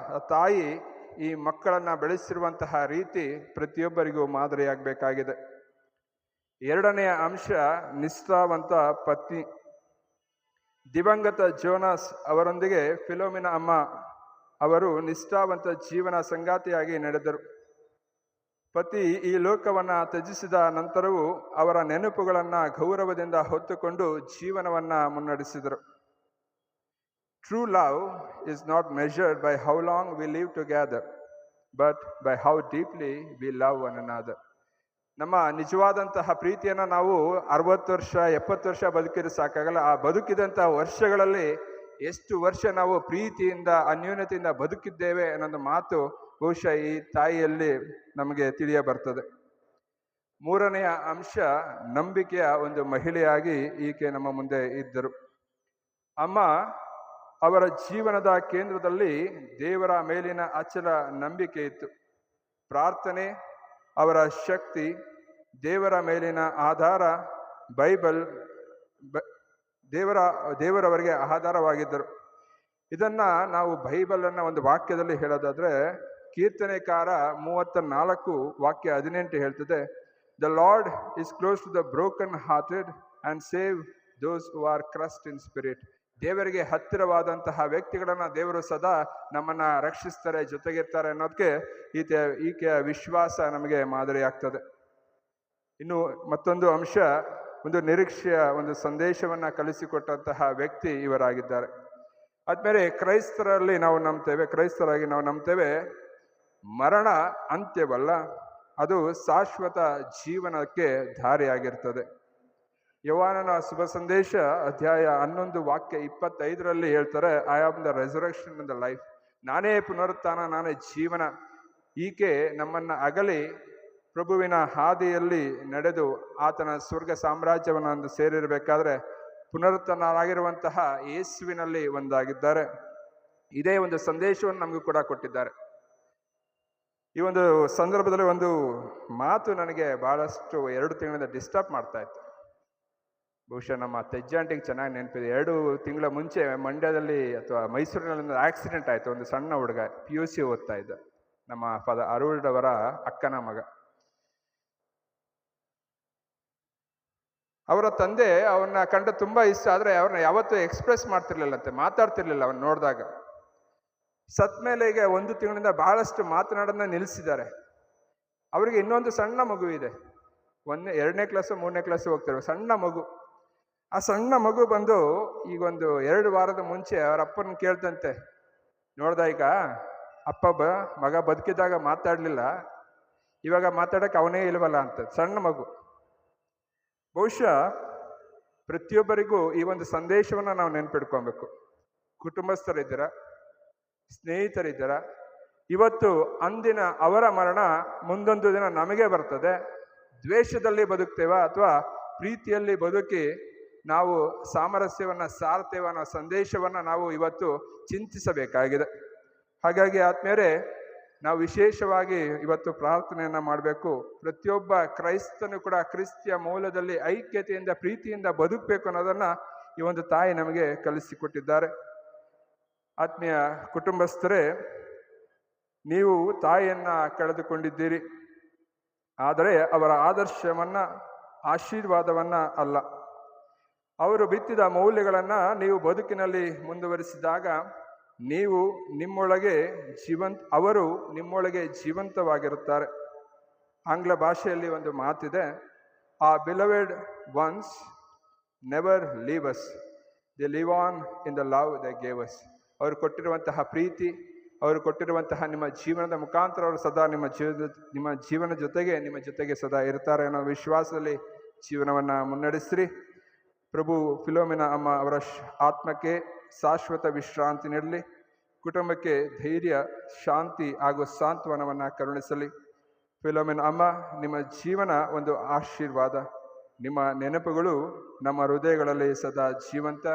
ತಾಯಿ ಈ ಮಕ್ಕಳನ್ನ ಬೆಳೆಸಿರುವಂತಹ ರೀತಿ ಪ್ರತಿಯೊಬ್ಬರಿಗೂ ಮಾದರಿಯಾಗಬೇಕಾಗಿದೆ. 2ನೆಯ ಅಂಶ ನಿಷ್ಠಾವಂತ ಪತ್ನಿ. ದಿವಂಗತ ಜೋನಾಸ್ ಅವರೊಂದಿಗೆ ಫಿಲೋಮಿನಾ ಅಮ್ಮ ಅವರು ನಿಷ್ಠಾವಂತ ಜೀವನ ಸಂಗಾತಿಯಾಗಿ ನಡೆದರು. ಪತಿ ಈ ಲೋಕವನ್ನ ತ್ಯಜಿಸಿದ ನಂತರವೂ ಅವರ ನೆನಪುಗಳನ್ನ ಗೌರವದಿಂದ ಹೊತ್ತುಕೊಂಡು ಜೀವನವನ್ನ ಮುನ್ನಡೆಸಿದರು. True love is not measured by how long we live together, but by how deeply we love one another. ನಮ್ಮ ನಿಜವಾದಂತಹ ಪ್ರೀತಿಯನ್ನ ನಾವು 60 ವರ್ಷ 70 ವರ್ಷ ಬದುಕಿದ್ರೆ ಸಾಕಾಗಲ್ಲ. ಆ ಬದುಕಿದಂತಹ ವರ್ಷಗಳಲ್ಲಿ ಎಷ್ಟು ವರ್ಷ ನಾವು ಪ್ರೀತಿಯಿಂದ ಅನ್ಯೋನ್ಯತೆಯಿಂದ ಬದುಕಿದ್ದೇವೆ ಅನ್ನೊಂದು ಮಾತು ಬಹುಶಃ ಈ ತಾಯಿಯಲ್ಲಿ ನಮಗೆ ತಿಳಿಯ ಬರ್ತದೆ. 3ನೆಯ ಅಂಶ ನಂಬಿಕೆಯ ಒಂದು ಮಹಿಳೆಯಾಗಿ ಈಕೆ ನಮ್ಮ ಮುಂದೆ ಇದ್ದರು. ಅಮ್ಮ ಅವರ ಜೀವನದ ಕೇಂದ್ರದಲ್ಲಿ ದೇವರ ಮೇಲಿನ ಅಚಲ ನಂಬಿಕೆ ಇತ್ತು. ಪ್ರಾರ್ಥನೆ ಅವರ ಶಕ್ತಿ, ದೇವರ ಮೇಲಿನ ಆಧಾರ, ಬೈಬಲ್ ದೇವರವರಿಗೆ ಆಧಾರವಾಗಿದ್ದರು. ಇದನ್ನ ನಾವು ಬೈಬಲ್ ಅನ್ನ ಒಂದು ವಾಕ್ಯದಲ್ಲಿ ಹೇಳೋದಾದ್ರೆ, ಕೀರ್ತನೆಕಾರ 34 ವಾಕ್ಯ 18 ಹೇಳ್ತದೆ, the Lord is close to the broken hearted and save those who are crushed in spirit. ದೇವರಿಗೆ ಹತ್ತಿರವಾದಂತಹ ವ್ಯಕ್ತಿಗಳನ್ನ ದೇವರು ಸದಾ ನಮ್ಮನ್ನ ರಕ್ಷಿಸ್ತಾರೆ, ಜೊತೆಗಿರ್ತಾರೆ ಅನ್ನೋದಕ್ಕೆ ಈಕೆಯ ವಿಶ್ವಾಸ ನಮಗೆ ಮಾದರಿ ಆಗ್ತದೆ. ಇನ್ನು ಮತ್ತೊಂದು ಅಂಶ, ಒಂದು ನಿರೀಕ್ಷೆಯ ಒಂದು ಸಂದೇಶವನ್ನ ಕಲಿಸಿಕೊಟ್ಟಂತಹ ವ್ಯಕ್ತಿ ಇವರಾಗಿದ್ದಾರೆ. ಆದ್ಮೇಲೆ ಕ್ರೈಸ್ತರಾಗಿ ನಾವು ನಂಬ್ತೇವೆ ಮರಣ ಅಂತ್ಯವಲ್ಲ, ಅದು ಶಾಶ್ವತ ಜೀವನಕ್ಕೆ ದಾರಿಯಾಗಿರ್ತದೆ. ಯೋಹಾನನ ಶುಭ ಸಂದೇಶ ಅಧ್ಯಾಯ 11 ವಾಕ್ಯ 25ರಲ್ಲಿ ಹೇಳ್ತಾರೆ, I am the resurrection and the life. ನಾನೇ ಪುನರುತ್ಥಾನ, ನಾನೇ ಜೀವನ. ಈಕೆ ನಮ್ಮನ್ನ ಅಗಲಿ ಪ್ರಭುವಿನ ಹಾದಿಯಲ್ಲಿ ನಡೆದು ಆತನ ಸ್ವರ್ಗ ಸಾಮ್ರಾಜ್ಯವನ್ನು ಸೇರಿರಬೇಕಾದ್ರೆ ಪುನರುತ್ಥಾನರಾಗಿರುವಂತಹ ಯೇಸುವಿನಲ್ಲಿ ಒಂದಾಗಿದ್ದಾರೆ. ಇದೇ ಒಂದು ಸಂದೇಶವನ್ನು ನಮಗೂ ಕೂಡ ಕೊಟ್ಟಿದ್ದಾರೆ. ಈ ಒಂದು ಸಂದರ್ಭದಲ್ಲಿ ಒಂದು ಮಾತು ನನಗೆ ಬಹಳಷ್ಟು 2 ತಿಂಗಳಿಂದ ಡಿಸ್ಟರ್ಬ್ ಮಾಡ್ತಾ ಇತ್ತು. ಬಹುಶಃ ನಮ್ಮ ತೆಜ್ಜಾಂಟಿಗೆ ಚೆನ್ನಾಗಿ ನೆನಪಿದೆ. 2 ತಿಂಗಳ ಮುಂಚೆ ಮಂಡ್ಯದಲ್ಲಿ ಅಥವಾ ಮೈಸೂರಿನಲ್ಲಿ ಒಂದು ಆಕ್ಸಿಡೆಂಟ್ ಆಯಿತು. ಒಂದು ಸಣ್ಣ ಹುಡುಗ PUC ಓದ್ತಾ ಇದ್ದ, ನಮ್ಮ ಫಾದರ್ ಅರುಳ್ರವರ ಅಕ್ಕನ ಮಗ. ಅವರ ತಂದೆ ಅವನ್ನ ಕಂಡು ತುಂಬಾ ಇಷ್ಟ, ಆದರೆ ಅವ್ರನ್ನ ಯಾವತ್ತೂ ಎಕ್ಸ್ಪ್ರೆಸ್ ಮಾಡ್ತಿರ್ಲಿಲ್ಲಂತೆ, ಮಾತಾಡ್ತಿರ್ಲಿಲ್ಲ ಅವನ್ನ ನೋಡಿದಾಗ. ಸತ್ ಮೇಲೆ ಈಗ 1 ತಿಂಗಳಿಂದ ಬಹಳಷ್ಟು ಮಾತನಾಡೋದನ್ನ ನಿಲ್ಲಿಸಿದ್ದಾರೆ. ಅವರಿಗೆ ಇನ್ನೊಂದು ಸಣ್ಣ ಮಗು ಇದೆ, 2ನೇ ಕ್ಲಾಸು 3ನೇ ಕ್ಲಾಸು ಹೋಗ್ತಿರೋ ಸಣ್ಣ ಮಗು. ಆ ಸಣ್ಣ ಮಗು ಬಂದು ಈಗ ಒಂದು 2 ವಾರದ ಮುಂಚೆ ಅವ್ರ ಅಪ್ಪನ ಕೇಳ್ತಂತೆ, ನೋಡ್ದ ಈಗ ಅಪ್ಪ ಮಗ ಬದುಕಿದಾಗ ಮಾತಾಡ್ಲಿಲ್ಲ, ಇವಾಗ ಮಾತಾಡಕ್ಕೆ ಅವನೇ ಇಲ್ವಲ್ಲ ಅಂತ. ಸಣ್ಣ ಮಗು. ಬಹುಶಃ ಪ್ರತಿಯೊಬ್ಬರಿಗೂ ಈ ಒಂದು ಸಂದೇಶವನ್ನ ನಾವು ನೆನ್ಪಿಡ್ಕೊಬೇಕು. ಕುಟುಂಬಸ್ಥರಿದ್ದೀರ, ಸ್ನೇಹಿತರಿದ್ದೀರ, ಇವತ್ತು ಅಂದಿನ ಅವರ ಮರಣ ಮುಂದೊಂದು ದಿನ ನಮಗೆ ಬರ್ತದೆ. ದ್ವೇಷದಲ್ಲಿ ಬದುಕ್ತೇವ ಅಥವಾ ಪ್ರೀತಿಯಲ್ಲಿ ಬದುಕಿ ನಾವು ಸಾಮರಸ್ಯವನ್ನ ಸಾರ್ತೇವ ಅನ್ನೋ ಸಂದೇಶವನ್ನ ನಾವು ಇವತ್ತು ಚಿಂತಿಸಬೇಕಾಗಿದೆ. ಹಾಗಾಗಿ ಆದ್ಮೇಲೆ ನಾವು ವಿಶೇಷವಾಗಿ ಇವತ್ತು ಪ್ರಾರ್ಥನೆಯನ್ನ ಮಾಡಬೇಕು. ಪ್ರತಿಯೊಬ್ಬ ಕ್ರೈಸ್ತನು ಕೂಡ ಕ್ರಿಸ್ತಿಯ ಮೂಲದಲ್ಲಿ ಐಕ್ಯತೆಯಿಂದ ಪ್ರೀತಿಯಿಂದ ಬದುಕಬೇಕು ಅನ್ನೋದನ್ನ ಈ ಒಂದು ತಾಯಿ ನಮಗೆ ಕಲಿಸಿಕೊಟ್ಟಿದ್ದಾರೆ. ಆತ್ಮೀಯ ಕುಟುಂಬಸ್ಥರೇ, ನೀವು ತಾಯಿಯನ್ನ ಕಳೆದುಕೊಂಡಿದ್ದೀರಿ, ಆದರೆ ಅವರ ಆದರ್ಶವನ್ನ ಆಶೀರ್ವಾದವನ್ನ ಅಲ್ಲ. ಅವರು ಬಿತ್ತಿದ ಮೌಲ್ಯಗಳನ್ನ ನೀವು ಬದುಕಿನಲ್ಲಿ ಮುಂದುವರಿಸಿದಾಗ ಅವರು ನಿಮ್ಮೊಳಗೆ ಜೀವಂತವಾಗಿರುತ್ತಾರೆ. ಆಂಗ್ಲ ಭಾಷೆಯಲ್ಲಿ ಒಂದು ಮಾತಿದೆ, ಆ beloved ones never leave us, they live on in the love they gave us. ಅವರು ಕೊಟ್ಟಿರುವಂತಹ ಪ್ರೀತಿ, ಅವರು ಕೊಟ್ಟಿರುವಂತಹ ನಿಮ್ಮ ಜೀವನದ ಮುಖಾಂತರ ಅವರು ಸದಾ ನಿಮ್ಮ ಜೊತೆಗೆ ಸದಾ ಇರ್ತಾರೆ ಅನ್ನೋ ವಿಶ್ವಾಸದಲ್ಲಿ ಜೀವನವನ್ನ ಮುನ್ನಡೆಸ್ರಿ. ಪ್ರಭು ಫಿಲೋಮಿನಾ ಅಮ್ಮ ಅವರ ಆತ್ಮಕ್ಕೆ ಶಾಶ್ವತ ವಿಶ್ರಾಂತಿ ನೀಡಲಿ. ಕುಟುಂಬಕ್ಕೆ ಧೈರ್ಯ, ಶಾಂತಿ ಹಾಗೂ ಸಾಂತ್ವನವನ್ನು ಕರುಣಿಸಲಿ. ಫಿಲೋಮಿನಾ ಅಮ್ಮ, ನಿಮ್ಮ ಜೀವನ ಒಂದು ಆಶೀರ್ವಾದ. ನಿಮ್ಮ ನೆನಪುಗಳು ನಮ್ಮ ಹೃದಯಗಳಲ್ಲಿ ಸದಾ ಜೀವಂತ.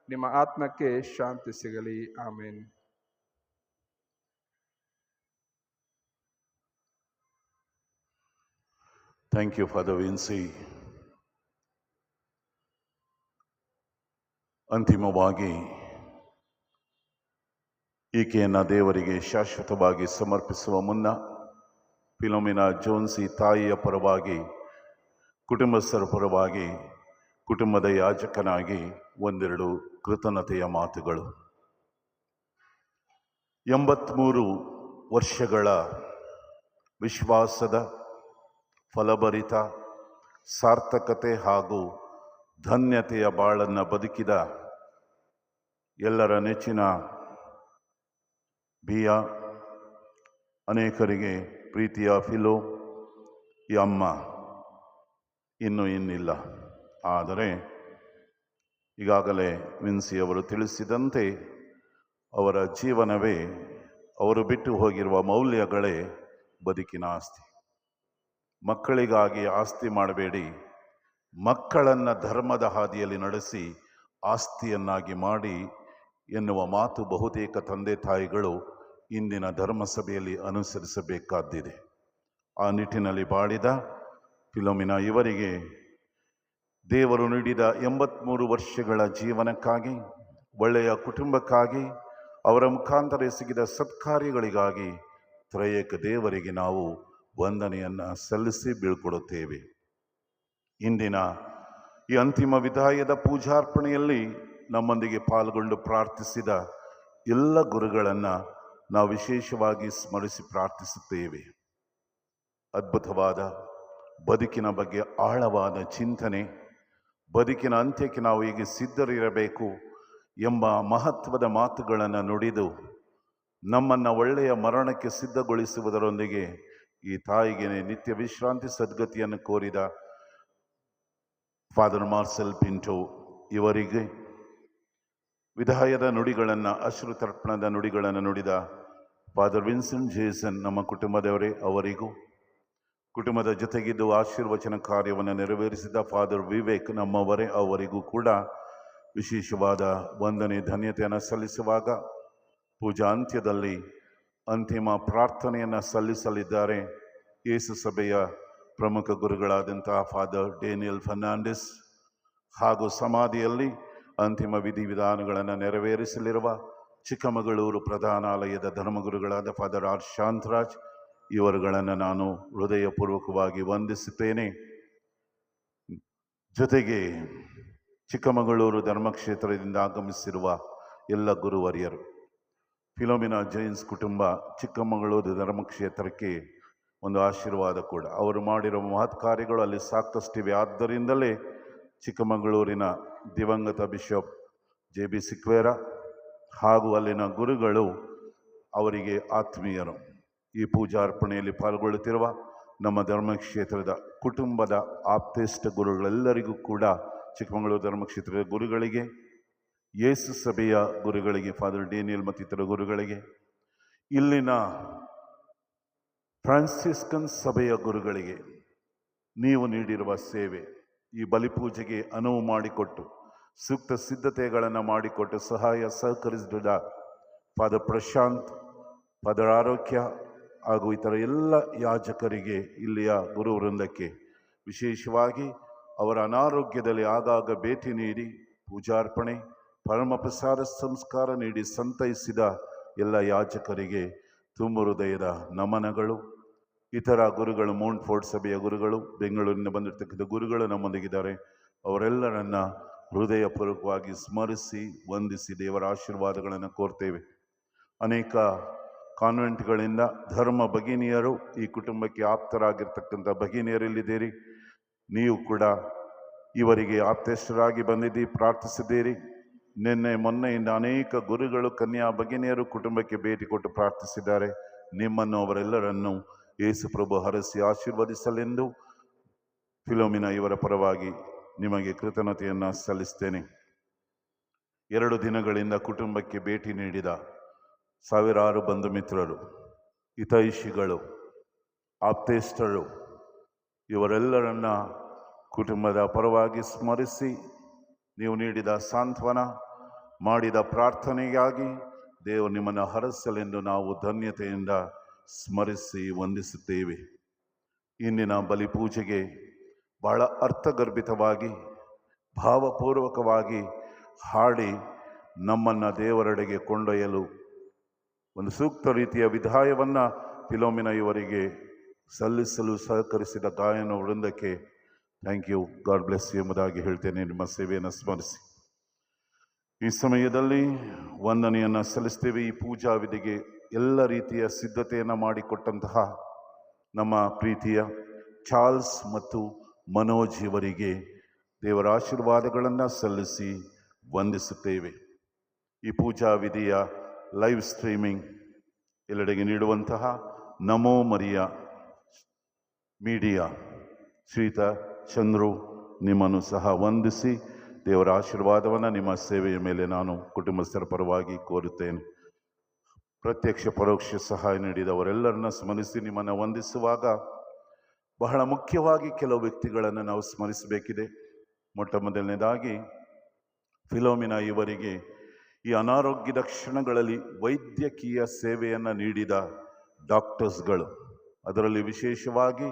ನಿಮ್ಮ ಆತ್ಮಕ್ಕೆ ಶಾಂತಿ ಸಿಗಲಿ. Amen. Thank you father Vinci. ಅಂತಿಮವಾಗಿ ಈಕೆಯನ್ನು ದೇವರಿಗೆ ಶಾಶ್ವತವಾಗಿ ಸಮರ್ಪಿಸುವ ಮುನ್ನ ಫಿಲೋಮಿನಾ ಜೋನ್ಸಿ ತಾಯಿಯ ಪರವಾಗಿ, ಕುಟುಂಬಸ್ಥರ ಪರವಾಗಿ, ಕುಟುಂಬದ ಯಾಜಕನಾಗಿ ಒಂದೆರಡು ಕೃತಜ್ಞತೆಯ ಮಾತುಗಳು. 83 ವರ್ಷಗಳ ವಿಶ್ವಾಸದ ಫಲಭರಿತ ಸಾರ್ಥಕತೆ ಹಾಗೂ ಧನ್ಯತೆಯ ಬಾಳನ್ನು ಬದುಕಿದ ಎಲ್ಲರ ನೆಚ್ಚಿನ ಬಿಯಾ, ಅನೇಕರಿಗೆ ಪ್ರೀತಿಯ ಫಿಲೋ ಈ ಅಮ್ಮ ಇನ್ನಿಲ್ಲ. ಆದರೆ ಈಗಾಗಲೇ ವಿನ್ಸಿಯವರು ತಿಳಿಸಿದಂತೆ ಅವರ ಜೀವನವೇ, ಅವರು ಬಿಟ್ಟು ಹೋಗಿರುವ ಮೌಲ್ಯಗಳೇ ಬದುಕಿನ ಆಸ್ತಿ. ಮಕ್ಕಳಿಗಾಗಿ ಆಸ್ತಿ ಮಾಡಬೇಡಿ, ಮಕ್ಕಳನ್ನು ಧರ್ಮದ ಹಾದಿಯಲ್ಲಿ ನಡೆಸಿ ಆಸ್ತಿಯನ್ನಾಗಿ ಮಾಡಿ ಎನ್ನುವ ಮಾತು ಬಹುತೇಕ ತಂದೆ ತಾಯಿಗಳು ಇಂದಿನ ಧರ್ಮಸಭೆಯಲ್ಲಿ ಅನುಸರಿಸಬೇಕಾದ್ದಿದೆ. ಆ ನಿಟ್ಟಿನಲ್ಲಿ ಬಾಳಿದ ಫಿಲೋಮಿನಾ ಇವರಿಗೆ ದೇವರು ನೀಡಿದ 83 ವರ್ಷಗಳ ಜೀವನಕ್ಕಾಗಿ, ಒಳ್ಳೆಯ ಕುಟುಂಬಕ್ಕಾಗಿ, ಅವರ ಮುಖಾಂತರ ಎಸಗಿದ ಸತ್ಕಾರ್ಯಗಳಿಗಾಗಿ ತ್ರಯೇಕ ದೇವರಿಗೆ ನಾವು ವಂದನೆಯನ್ನು ಸಲ್ಲಿಸಿ ಬೀಳ್ಕೊಡುತ್ತೇವೆ. ಇಂದಿನ ಈ ಅಂತಿಮ ವಿದಾಯದ ಪೂಜಾರ್ಪಣೆಯಲ್ಲಿ ನಮ್ಮೊಂದಿಗೆ ಪಾಲ್ಗೊಂಡು ಪ್ರಾರ್ಥಿಸಿದ ಎಲ್ಲ ಗುರುಗಳನ್ನು ನಾವು ವಿಶೇಷವಾಗಿ ಸ್ಮರಿಸಿ ಪ್ರಾರ್ಥಿಸುತ್ತೇವೆ. ಅದ್ಭುತವಾದ ಬದುಕಿನ ಬಗ್ಗೆ ಆಳವಾದ ಚಿಂತನೆ, ಬದುಕಿನ ಅಂತ್ಯಕ್ಕೆ ನಾವು ಹೇಗೆ ಸಿದ್ಧರಿರಬೇಕು ಎಂಬ ಮಹತ್ವದ ಮಾತುಗಳನ್ನು ನುಡಿದು ನಮ್ಮನ್ನು ಒಳ್ಳೆಯ ಮರಣಕ್ಕೆ ಸಿದ್ಧಗೊಳಿಸುವುದರೊಂದಿಗೆ ಈ ತಾಯಿಗೆ ನಿತ್ಯ ವಿಶ್ರಾಂತಿ ಸದ್ಗತಿಯನ್ನು ಕೋರಿದ ಫಾದರ್ ಮಾರ್ಸೆಲ್ ಪಿಂಟೋ ಇವರಿಗೆ ವಿದಾಯದ ನುಡಿಗಳನ್ನು, ಅಶ್ರುತರ್ಪಣದ ನುಡಿಗಳನ್ನು ನುಡಿದ ಫಾದರ್ ವಿನ್ಸೆಂಟ್ ಜೇಸನ್ ನಮ್ಮ ಕುಟುಂಬದವರೇ ಅವರಿಗೂ, ಕುಟುಂಬದ ಜೊತೆಗಿದ್ದು ಆಶೀರ್ವಚನ ಕಾರ್ಯವನ್ನು ನೆರವೇರಿಸಿದ ಫಾದರ್ ವಿವೇಕ್ ನಮ್ಮವರೇ ಅವರಿಗೂ ಕೂಡ ವಿಶೇಷವಾದ ವಂದನೆ ಧನ್ಯತೆಯನ್ನು ಸಲ್ಲಿಸುವಾಗ ಪೂಜಾ ಅಂತ್ಯದಲ್ಲಿ ಅಂತಿಮ ಪ್ರಾರ್ಥನೆಯನ್ನು ಸಲ್ಲಿಸಲಿದ್ದಾರೆ ಯೇಸು ಸಭೆಯ ಪ್ರಮುಖ ಗುರುಗಳಾದಂತಹ ಫಾದರ್ ಡೇನಿಯಲ್ ಫರ್ನಾಂಡಿಸ್ ಹಾಗೂ ಸಮಾಧಿಯಲ್ಲಿ ಅಂತಿಮ ವಿಧಿವಿಧಾನಗಳನ್ನು ನೆರವೇರಿಸಲಿರುವ ಚಿಕ್ಕಮಗಳೂರು ಪ್ರಧಾನಾಲಯದ ಧರ್ಮಗುರುಗಳಾದ ಫಾದರ್ ಆರ್ ಶಾಂತರಾಜ್ ಇವರುಗಳನ್ನು ನಾನು ಹೃದಯಪೂರ್ವಕವಾಗಿ ವಂದಿಸುತ್ತೇನೆ. ಜೊತೆಗೆ ಚಿಕ್ಕಮಗಳೂರು ಧರ್ಮಕ್ಷೇತ್ರದಿಂದ ಆಗಮಿಸಿರುವ ಎಲ್ಲ ಗುರುವರಿಯರು, ಫಿಲೋಮಿನಾ ಜೈನ್ಸ್ ಕುಟುಂಬ ಚಿಕ್ಕಮಗಳೂರು ಧರ್ಮಕ್ಷೇತ್ರಕ್ಕೆ ಒಂದು ಆಶೀರ್ವಾದ ಕೂಡ. ಅವರು ಮಾಡಿರುವ ಮಹತ್ ಕಾರ್ಯಗಳು ಅಲ್ಲಿ ಸಾಕಷ್ಟಿವೆ. ಆದ್ದರಿಂದಲೇ ಚಿಕ್ಕಮಗಳೂರಿನ ದಿವಂಗತ ಬಿಷಪ್ JB ಸಿಕ್ವೇರ ಹಾಗೂ ಅಲ್ಲಿನ ಗುರುಗಳು ಅವರಿಗೆ ಆತ್ಮೀಯರು. ಈ ಪೂಜಾರ್ಪಣೆಯಲ್ಲಿ ಪಾಲ್ಗೊಳ್ಳುತ್ತಿರುವ ನಮ್ಮ ಧರ್ಮಕ್ಷೇತ್ರದ ಕುಟುಂಬದ ಆಪ್ತೇಷ್ಟ ಗುರುಗಳೆಲ್ಲರಿಗೂ ಕೂಡ, ಚಿಕ್ಕಮಗಳೂರು ಧರ್ಮಕ್ಷೇತ್ರದ ಗುರುಗಳಿಗೆ, ಯೇಸು ಸಭೆಯ ಗುರುಗಳಿಗೆ, ಫಾದರ್ ಡೇನಿಯಲ್ ಮತ್ತಿತರ ಗುರುಗಳಿಗೆ, ಇಲ್ಲಿನ ಫ್ರಾನ್ಸಿಸ್ಕನ್ ಸಭೆಯ ಗುರುಗಳಿಗೆ ನೀವು ನೀಡಿರುವ ಸೇವೆ, ಈ ಬಲಿಪೂಜೆಗೆ ಅನುವು ಮಾಡಿಕೊಟ್ಟು ಸೂಕ್ತ ಸಿದ್ಧತೆಗಳನ್ನು ಮಾಡಿಕೊಟ್ಟು ಸಹಕರಿಸಿದ ಫಾದರ್ ಪ್ರಶಾಂತ್, ಫಾದರ್ ಆರೋಗ್ಯ ಹಾಗೂ ಇತರ ಎಲ್ಲ ಯಾಜಕರಿಗೆ, ಇಲ್ಲಿಯ ಗುರು ವೃಂದಕ್ಕೆ, ವಿಶೇಷವಾಗಿ ಅವರ ಅನಾರೋಗ್ಯದಲ್ಲಿ ಆಗಾಗ ಭೇಟಿ ನೀಡಿ ಪೂಜಾರ್ಪಣೆ, ಪರಮಪ್ರಸಾದ ಸಂಸ್ಕಾರ ನೀಡಿ ಸಂತೈಸಿದ ಎಲ್ಲ ಯಾಜಕರಿಗೆ ತುಂಬ ಹೃದಯದ ನಮನಗಳು. ಇತರ ಗುರುಗಳು, ಮೌಂಟ್ ಫೋರ್ಟ್ ಸಭೆಯ ಗುರುಗಳು, ಬೆಂಗಳೂರಿನಿಂದ ಬಂದಿರತಕ್ಕಂಥ ಗುರುಗಳು ನಮ್ಮೊಂದಿಗಿದ್ದಾರೆ. ಅವರೆಲ್ಲರನ್ನ ಹೃದಯಪೂರ್ವಕವಾಗಿ ಸ್ಮರಿಸಿ ವಂದಿಸಿ ದೇವರ ಆಶೀರ್ವಾದಗಳನ್ನು ಕೋರ್ತೇವೆ. ಅನೇಕ ಕಾನ್ವೆಂಟ್ಗಳಿಂದ ಧರ್ಮ ಭಗಿನಿಯರು ಈ ಕುಟುಂಬಕ್ಕೆ ಆಪ್ತರಾಗಿರ್ತಕ್ಕಂಥ ಭಗಿನಿಯರಲ್ಲಿದ್ದೀರಿ. ನೀವು ಕೂಡ ಇವರಿಗೆ ಆಪ್ತೇಷ್ಟರಾಗಿ ಬಂದಿದ್ದೀರಿ, ಪ್ರಾರ್ಥಿಸಿದ್ದೀರಿ. ನಿನ್ನೆ ಮೊನ್ನೆಯಿಂದ ಅನೇಕ ಗುರುಗಳು, ಕನ್ಯಾ ಭಗಿನಿಯರು ಕುಟುಂಬಕ್ಕೆ ಭೇಟಿ ಕೊಟ್ಟು ಪ್ರಾರ್ಥಿಸಿದ್ದಾರೆ. ನಿಮ್ಮನ್ನು ಅವರೆಲ್ಲರನ್ನು ಯೇಸು ಪ್ರಭು ಹರಸಿ ಆಶೀರ್ವದಿಸಲೆಂದು ಫಿಲೋಮಿನಾ ಇವರ ಪರವಾಗಿ ನಿಮಗೆ ಕೃತಜ್ಞತೆಯನ್ನು ಸಲ್ಲಿಸ್ತೇನೆ. 2 ದಿನಗಳಿಂದ ಕುಟುಂಬಕ್ಕೆ ಭೇಟಿ ನೀಡಿದ ಸಾವಿರಾರು ಬಂಧು ಮಿತ್ರರು, ಹಿತೈಷಿಗಳು, ಆಪ್ತೇಷ್ಟರು ಇವರೆಲ್ಲರನ್ನ ಕುಟುಂಬದ ಪರವಾಗಿ ಸ್ಮರಿಸಿ, ನೀವು ನೀಡಿದ ಸಾಂತ್ವನ, ಮಾಡಿದ ಪ್ರಾರ್ಥನೆಗಾಗಿ ದೇವರು ನಿಮ್ಮನ್ನು ಹರಸಲೆಂದು ನಾವು ಧನ್ಯತೆಯಿಂದ ಸ್ಮರಿಸಿ ವಂದಿಸುತ್ತೇವೆ. ಇಂದಿನ ಬಲಿಪೂಜೆಗೆ ಬಹಳ ಅರ್ಥಗರ್ಭಿತವಾಗಿ, ಭಾವಪೂರ್ವಕವಾಗಿ ಹಾಡಿ ನಮ್ಮನ್ನು ದೇವರೆಡೆಗೆ ಕೊಂಡೊಯ್ಯಲು ಒಂದು ಸೂಕ್ತ ರೀತಿಯ ವಿಧಾಯವನ್ನು ಫಿಲೋಮಿನಾ ಇವರಿಗೆ ಸಲ್ಲಿಸಲು ಸಹಕರಿಸಿದ ಗಾಯನ ವೃಂದಕ್ಕೆ thank you, god bless you ಎಂಬುದಾಗಿ ಹೇಳ್ತೇನೆ. ನಿಮ್ಮ ಸೇವೆಯನ್ನು ಸ್ಮರಿಸಿ ಈ ಸಮಯದಲ್ಲಿ ವಂದನೆಯನ್ನು ಸಲ್ಲಿಸ್ತೇವೆ. ಈ ಪೂಜಾ ವಿಧಿಗೆ ಎಲ್ಲ ರೀತಿಯ ಸಿದ್ಧತೆಯನ್ನು ಮಾಡಿಕೊಟ್ಟಂತಹ ನಮ್ಮ ಪ್ರೀತಿಯ ಚಾರ್ಲ್ಸ್ ಮತ್ತು ಮನೋಜ್ ಇವರಿಗೆ ದೇವರ ಆಶೀರ್ವಾದಗಳನ್ನು ಸಲ್ಲಿಸಿ ವಂದಿಸುತ್ತೇವೆ. ಈ ಪೂಜಾ ವಿಧಿಯ ಲೈವ್ ಸ್ಟ್ರೀಮಿಂಗ್ ಎಲ್ಲೆಡೆಗೆ ನೀಡುವಂತಹ ನಮೋ ಮರಿಯ ಮೀಡಿಯಾ ಶ್ರೀತ ಚಂದ್ರು ನಿಮ್ಮನ್ನು ಸಹ ವಂದಿಸಿ ದೇವರ ಆಶೀರ್ವಾದವನ್ನು ನಿಮ್ಮ ಸೇವೆಯ ಮೇಲೆ ನಾನು ಕುಟುಂಬಸ್ಥರ ಪರವಾಗಿ ಕೋರುತ್ತೇನೆ. ಪ್ರತ್ಯಕ್ಷ ಪರೋಕ್ಷ ಸಹಾಯ ನೀಡಿದವರೆಲ್ಲರನ್ನ ಸ್ಮರಿಸಿ ನಿಮ್ಮನ್ನು ವಂದಿಸುವಾಗ ಬಹಳ ಮುಖ್ಯವಾಗಿ ಕೆಲವು ವ್ಯಕ್ತಿಗಳನ್ನು ನಾವು ಸ್ಮರಿಸಬೇಕಿದೆ. ಮೊಟ್ಟ ಮೊದಲನೇದಾಗಿ ಫಿಲೋಮಿನಾ ಇವರಿಗೆ ಈ ಅನಾರೋಗ್ಯದ ಕ್ಷಣಗಳಲ್ಲಿ ವೈದ್ಯಕೀಯ ಸೇವೆಯನ್ನು ನೀಡಿದ ಡಾಕ್ಟರ್ಸ್ಗಳು, ಅದರಲ್ಲಿ ವಿಶೇಷವಾಗಿ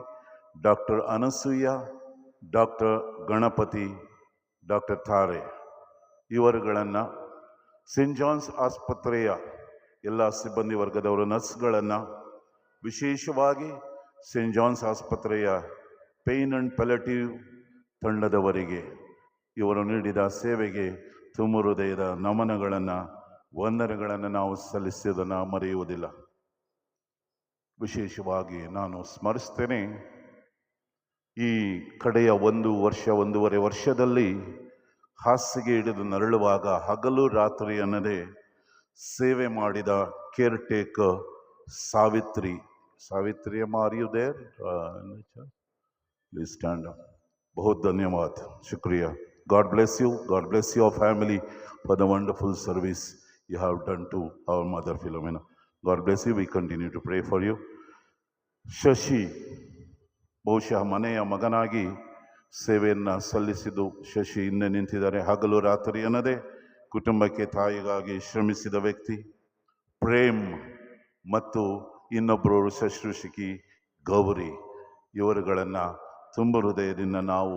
doctor Anasuya, doctor Ganapati, doctor ತಾರೆ ಇವರುಗಳನ್ನು, ಸೇಂಟ್ ಜಾನ್ಸ್ ಆಸ್ಪತ್ರೆಯ ಎಲ್ಲ ಸಿಬ್ಬಂದಿ ವರ್ಗದವರು, ನರ್ಸ್ಗಳನ್ನು, ವಿಶೇಷವಾಗಿ ಸೇಂಟ್ ಜಾನ್ಸ್ ಆಸ್ಪತ್ರೆಯ ಪೇನ್ ಆ್ಯಂಡ್ ಪ್ಯಾಲಿಯೇಟಿವ್ ತಂಡದವರಿಗೆ ಇವರು ನೀಡಿದ ಸೇವೆಗೆ ತುಂಬ ಹೃದಯದ ನಮನಗಳನ್ನು ವಂದನೆಗಳನ್ನು ನಾವು ಸಲ್ಲಿಸಿದ್ದನ್ನು ಮರೆಯುವುದಿಲ್ಲ. ವಿಶೇಷವಾಗಿ ನಾನು ಸ್ಮರಿಸ್ತೇನೆ, ಈ ಕಡೆಯ 1.5 ವರ್ಷದಲ್ಲಿ ಹಾಸಿಗೆ ಹಿಡಿದು ನರಳುವಾಗ ಹಗಲು ರಾತ್ರಿ ಅನ್ನದೇ ಸೇವೆ ಮಾಡಿದ care taker Savitri Amma, are you there? Please stand up. बहुत धन्यवाद, शुक्रिया. God bless you. God bless your family for the wonderful service you have done to our mother Philomena. God bless you. We continue to pray for you. Shashi ಬಹುಶಃ ಮನೆಯ ಮಗನಾಗಿ ಸೇವೆಯನ್ನು ಸಲ್ಲಿಸಿದ್ದು ಶಶಿ ಹಿಂದೆ ನಿಂತಿದ್ದಾರೆ. ಹಗಲು ರಾತ್ರಿ ಅನ್ನದೇ ಕುಟುಂಬಕ್ಕೆ ತಾಯಿಗಾಗಿ ಶ್ರಮಿಸಿದ ವ್ಯಕ್ತಿ. ಪ್ರೇಮ್ ಮತ್ತು ಇನ್ನೊಬ್ಬರು ಶುಶ್ರೂಷಕಿ ಗೌರಿ, ಇವರುಗಳನ್ನು ತುಂಬ ಹೃದಯದಿಂದ ನಾವು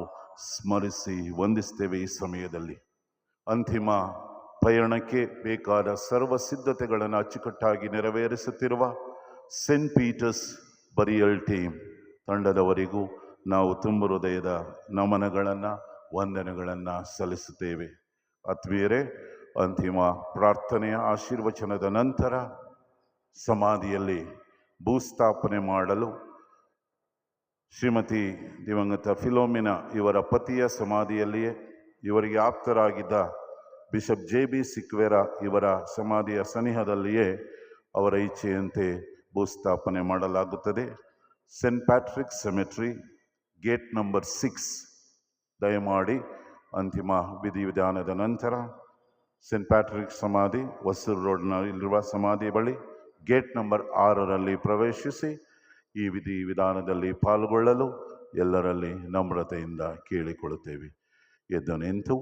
ಸ್ಮರಿಸಿ ವಂದಿಸ್ತೇವೆ. ಈ ಸಮಯದಲ್ಲಿ ಅಂತಿಮ ಪಯಣಕ್ಕೆ ಬೇಕಾದ ಸರ್ವ ಸಿದ್ಧತೆಗಳನ್ನು ಅಚ್ಚುಕಟ್ಟಾಗಿ ನೆರವೇರಿಸುತ್ತಿರುವ ಸೆಂಟ್ ಪೀಟರ್ಸ್ ಬರಿಯಲ್ ಟೀಮ್ ತಂಡದವರಿಗೂ ನಾವು ತುಂಬ ಹೃದಯದ ನಮನಗಳನ್ನು ವಂದನೆಗಳನ್ನು ಸಲ್ಲಿಸುತ್ತೇವೆ. ಆತ್ಮೀಯರೇ, ಅಂತಿಮ ಪ್ರಾರ್ಥನೆಯ ಆಶೀರ್ವಚನದ ನಂತರ ಸಮಾಧಿಯಲ್ಲಿ ಭೂಸ್ಥಾಪನೆ ಮಾಡಲು ಶ್ರೀಮತಿ ದಿವಂಗತ ಫಿಲೋಮಿನಾ ಇವರ ಪತಿಯ ಸಮಾಧಿಯಲ್ಲಿಯೇ ಇವರಿಗೆ ಆಪ್ತರಾಗಿದ್ದ ಬಿಷಪ್ JB ಸಿಕ್ವೆರಾ ಇವರ ಸಮಾಧಿಯ ಸನಿಹದಲ್ಲಿಯೇ ಅವರ ಇಚ್ಛೆಯಂತೆ ಭೂಸ್ಥಾಪನೆ ಮಾಡಲಾಗುತ್ತದೆ. Saint Patrick cemetery, gate number 6. ದಯಮಾಡಿ ಅಂತಿಮ ವಿಧಿವಿಧಾನದ ನಂತರ ಸೆಂಟ್ ಪ್ಯಾಟ್ರಿಕ್ ಸಮಾಧಿ ಹೊಸೂರು ರೋಡ್ನಲ್ಲಿರುವ ಸಮಾಧಿ ಬಳಿ ಗೇಟ್ ನಂಬರ್ 6ರಲ್ಲಿ ಪ್ರವೇಶಿಸಿ ಈ ವಿಧಾನದಲ್ಲಿ ಪಾಲ್ಗೊಳ್ಳಲು ಎಲ್ಲರಲ್ಲಿ ನಮ್ರತೆಯಿಂದ ಕೇಳಿಕೊಳ್ಳುತ್ತೇವೆ. ಎದ್ದು ನಿಂತು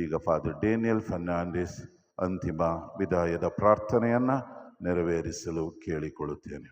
ಈಗ ಫಾದರ್ ಡೇನಿಯಲ್ ಫರ್ನಾಂಡಿಸ್ ಅಂತಿಮ ವಿದಾಯದ ಪ್ರಾರ್ಥನೆಯನ್ನು ನೆರವೇರಿಸಲು ಕೇಳಿಕೊಳ್ಳುತ್ತೇನೆ.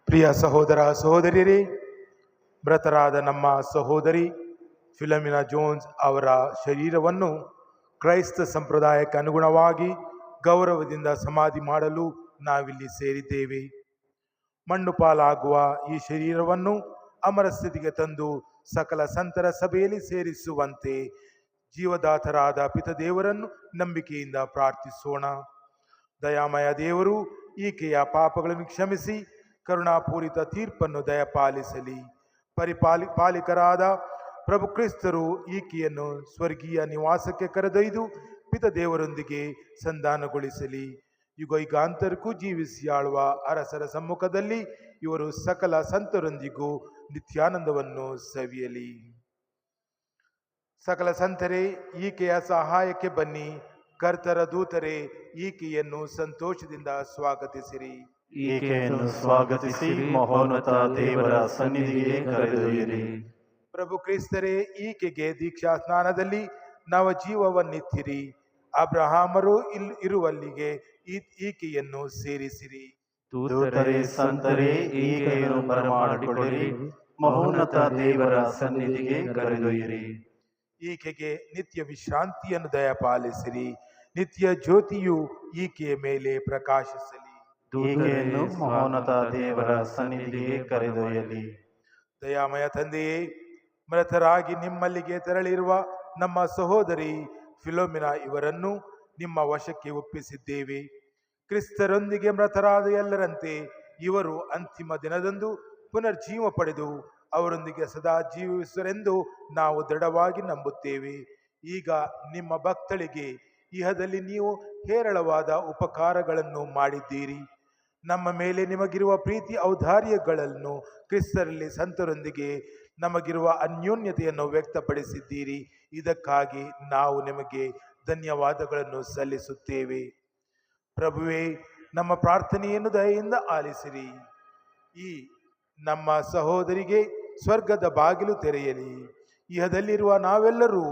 ಪ್ರಿಯ ಸಹೋದರ ಸಹೋದರಿಯರೇ, ಮೃತರಾದ ನಮ್ಮ ಸಹೋದರಿ ಫಿಲಮಿನಾ ಜೋನ್ಸ್ ಅವರ ಶರೀರವನ್ನು ಕ್ರೈಸ್ತ ಸಂಪ್ರದಾಯಕ್ಕೆ ಅನುಗುಣವಾಗಿ ಗೌರವದಿಂದ ಸಮಾಧಿ ಮಾಡಲು ನಾವಿಲ್ಲಿ ಸೇರಿದ್ದೇವೆ. ಮಣ್ಣು ಪಾಲಾಗುವ ಈ ಶರೀರವನ್ನು ಅಮರ ಸ್ಥಿತಿಗೆ ತಂದು ಸಕಲ ಸಂತರ ಸಭೆಯಲ್ಲಿ ಸೇರಿಸುವಂತೆ ಜೀವದಾತರಾದ ಪಿತದೇವರನ್ನು ನಂಬಿಕೆಯಿಂದ ಪ್ರಾರ್ಥಿಸೋಣ. ದಯಾಮಯ ದೇವರು ಈಕೆಯ ಪಾಪಗಳನ್ನು ಕ್ಷಮಿಸಿ ಕರುಣಾಪೂರಿತ ತೀರ್ಪನ್ನು ದಯಪಾಲಿಸಲಿ. ಪಾಲಿಕರಾದ ಪ್ರಭು ಕ್ರಿಸ್ತರು ಈಕೆಯನ್ನು ಸ್ವರ್ಗೀಯ ನಿವಾಸಕ್ಕೆ ಕರೆದೊಯ್ದು ಪಿತದೇವರೊಂದಿಗೆ ಸಂಧಾನಗೊಳಿಸಲಿ. ಯುಗಯುಗಾಂತರಕ್ಕೂ ಜೀವಿಸಿ ಆಳುವ ಅರಸರ ಸಮ್ಮುಖದಲ್ಲಿ ಇವರು ಸಕಲ ಸಂತರೊಂದಿಗೂ ನಿತ್ಯಾನಂದವನ್ನು ಸವಿಯಲಿ. ಸಕಲ ಸಂತರೇ, ಈಕೆಯ ಸಹಾಯಕ್ಕೆ ಬನ್ನಿ. ಕರ್ತರ ದೂತರೇ, ಈಕೆಯನ್ನು ಸಂತೋಷದಿಂದ ಸ್ವಾಗತಿಸಿರಿ. ಈಕೆಯನ್ನು ಸ್ವಾಗತಿಸಿ ಮಹೋನ್ನತ ದೇವರ ಸನ್ನಿಧಿಗೆ ಕರೆದೊಯ್ಯಿರಿ. ಪ್ರಭು ಕ್ರಿಸ್ತರೇ, ಈಕೆಗೆ ದೀಕ್ಷಾ ಸ್ನಾನದಲ್ಲಿ ನವ ಜೀವವನ್ನಿತ್ತಿರಿ. ಅಬ್ರಹಾಮರು ಇರುವಲ್ಲಿಗೆ ಈಕೆಯನ್ನು ಸೇರಿಸಿರಿ. ದೂತರೇ, ಸಂತರೇ, ಈಕೆಯನ್ನು ಬರಮಾಡಿಕೊಳ್ಳಿರಿ. ಮಹೋನ್ನತ ದೇವರ ಸನ್ನಿಧಿಗೆ ಕರೆದೊಯ್ಯಿರಿ. ಈಕೆಗೆ ನಿತ್ಯ ವಿಶ್ರಾಂತಿಯನ್ನು ದಯಪಾಲಿಸಿರಿ. ನಿತ್ಯ ಜ್ಯೋತಿಯು ಈಕೆಯ ಮೇಲೆ ಪ್ರಕಾಶಿಸಲಿ. ಈಕೆಯನ್ನು ಮಹೋನ್ನತ ದೇವರ ಸನ್ನಿಧಿಗೆ ಕರೆದೊಯ್ಯಲಿ. ದಯಾಮಯ ತಂದೆಯೇ, ಮೃತರಾಗಿ ನಿಮ್ಮಲ್ಲಿಗೆ ತೆರಳಿರುವ ನಮ್ಮ ಸಹೋದರಿ ಫಿಲೋಮಿನಾ ಇವರನ್ನು ನಿಮ್ಮ ವಶಕ್ಕೆ ಒಪ್ಪಿಸಿದ್ದೇವೆ. ಕ್ರಿಸ್ತರೊಂದಿಗೆ ಮೃತರಾದ ಎಲ್ಲರಂತೆ ಇವರು ಅಂತಿಮ ದಿನದಂದು ಪುನರ್ಜೀವ ಪಡೆದು ಅವರೊಂದಿಗೆ ಸದಾ ಜೀವಿಸುವರೆಂದು ನಾವು ದೃಢವಾಗಿ ನಂಬುತ್ತೇವೆ. ಈಗ ನಿಮ್ಮ ಭಕ್ತಳಿಗೆ ಇಹದಲ್ಲಿ ನೀವು ಹೇರಳವಾದ ಉಪಕಾರಗಳನ್ನು ಮಾಡಿದ್ದೀರಿ. ನಮ್ಮ ಮೇಲೆ ನಿಮಗಿರುವ ಪ್ರೀತಿ ಔದಾರ್ಯಗಳನ್ನು ಕ್ರಿಸ್ತರಲ್ಲಿ ಸಂತರೊಂದಿಗೆ ನಮಗಿರುವ ಅನ್ಯೋನ್ಯತೆಯನ್ನು ವ್ಯಕ್ತಪಡಿಸಿದ್ದೀರಿ. ಇದಕ್ಕಾಗಿ ನಾವು ನಿಮಗೆ ಧನ್ಯವಾದಗಳನ್ನು ಸಲ್ಲಿಸುತ್ತೇವೆ. ಪ್ರಭುವೇ, ನಮ್ಮ ಪ್ರಾರ್ಥನೆಯನ್ನು ದಯೆಯಿಂದ ಆಲಿಸಿರಿ. ಈ ನಮ್ಮ ಸಹೋದರಿಗೆ ಸ್ವರ್ಗದ ಬಾಗಿಲು ತೆರೆಯಲಿ. ಇಹದಲ್ಲಿರುವ ನಾವೆಲ್ಲರೂ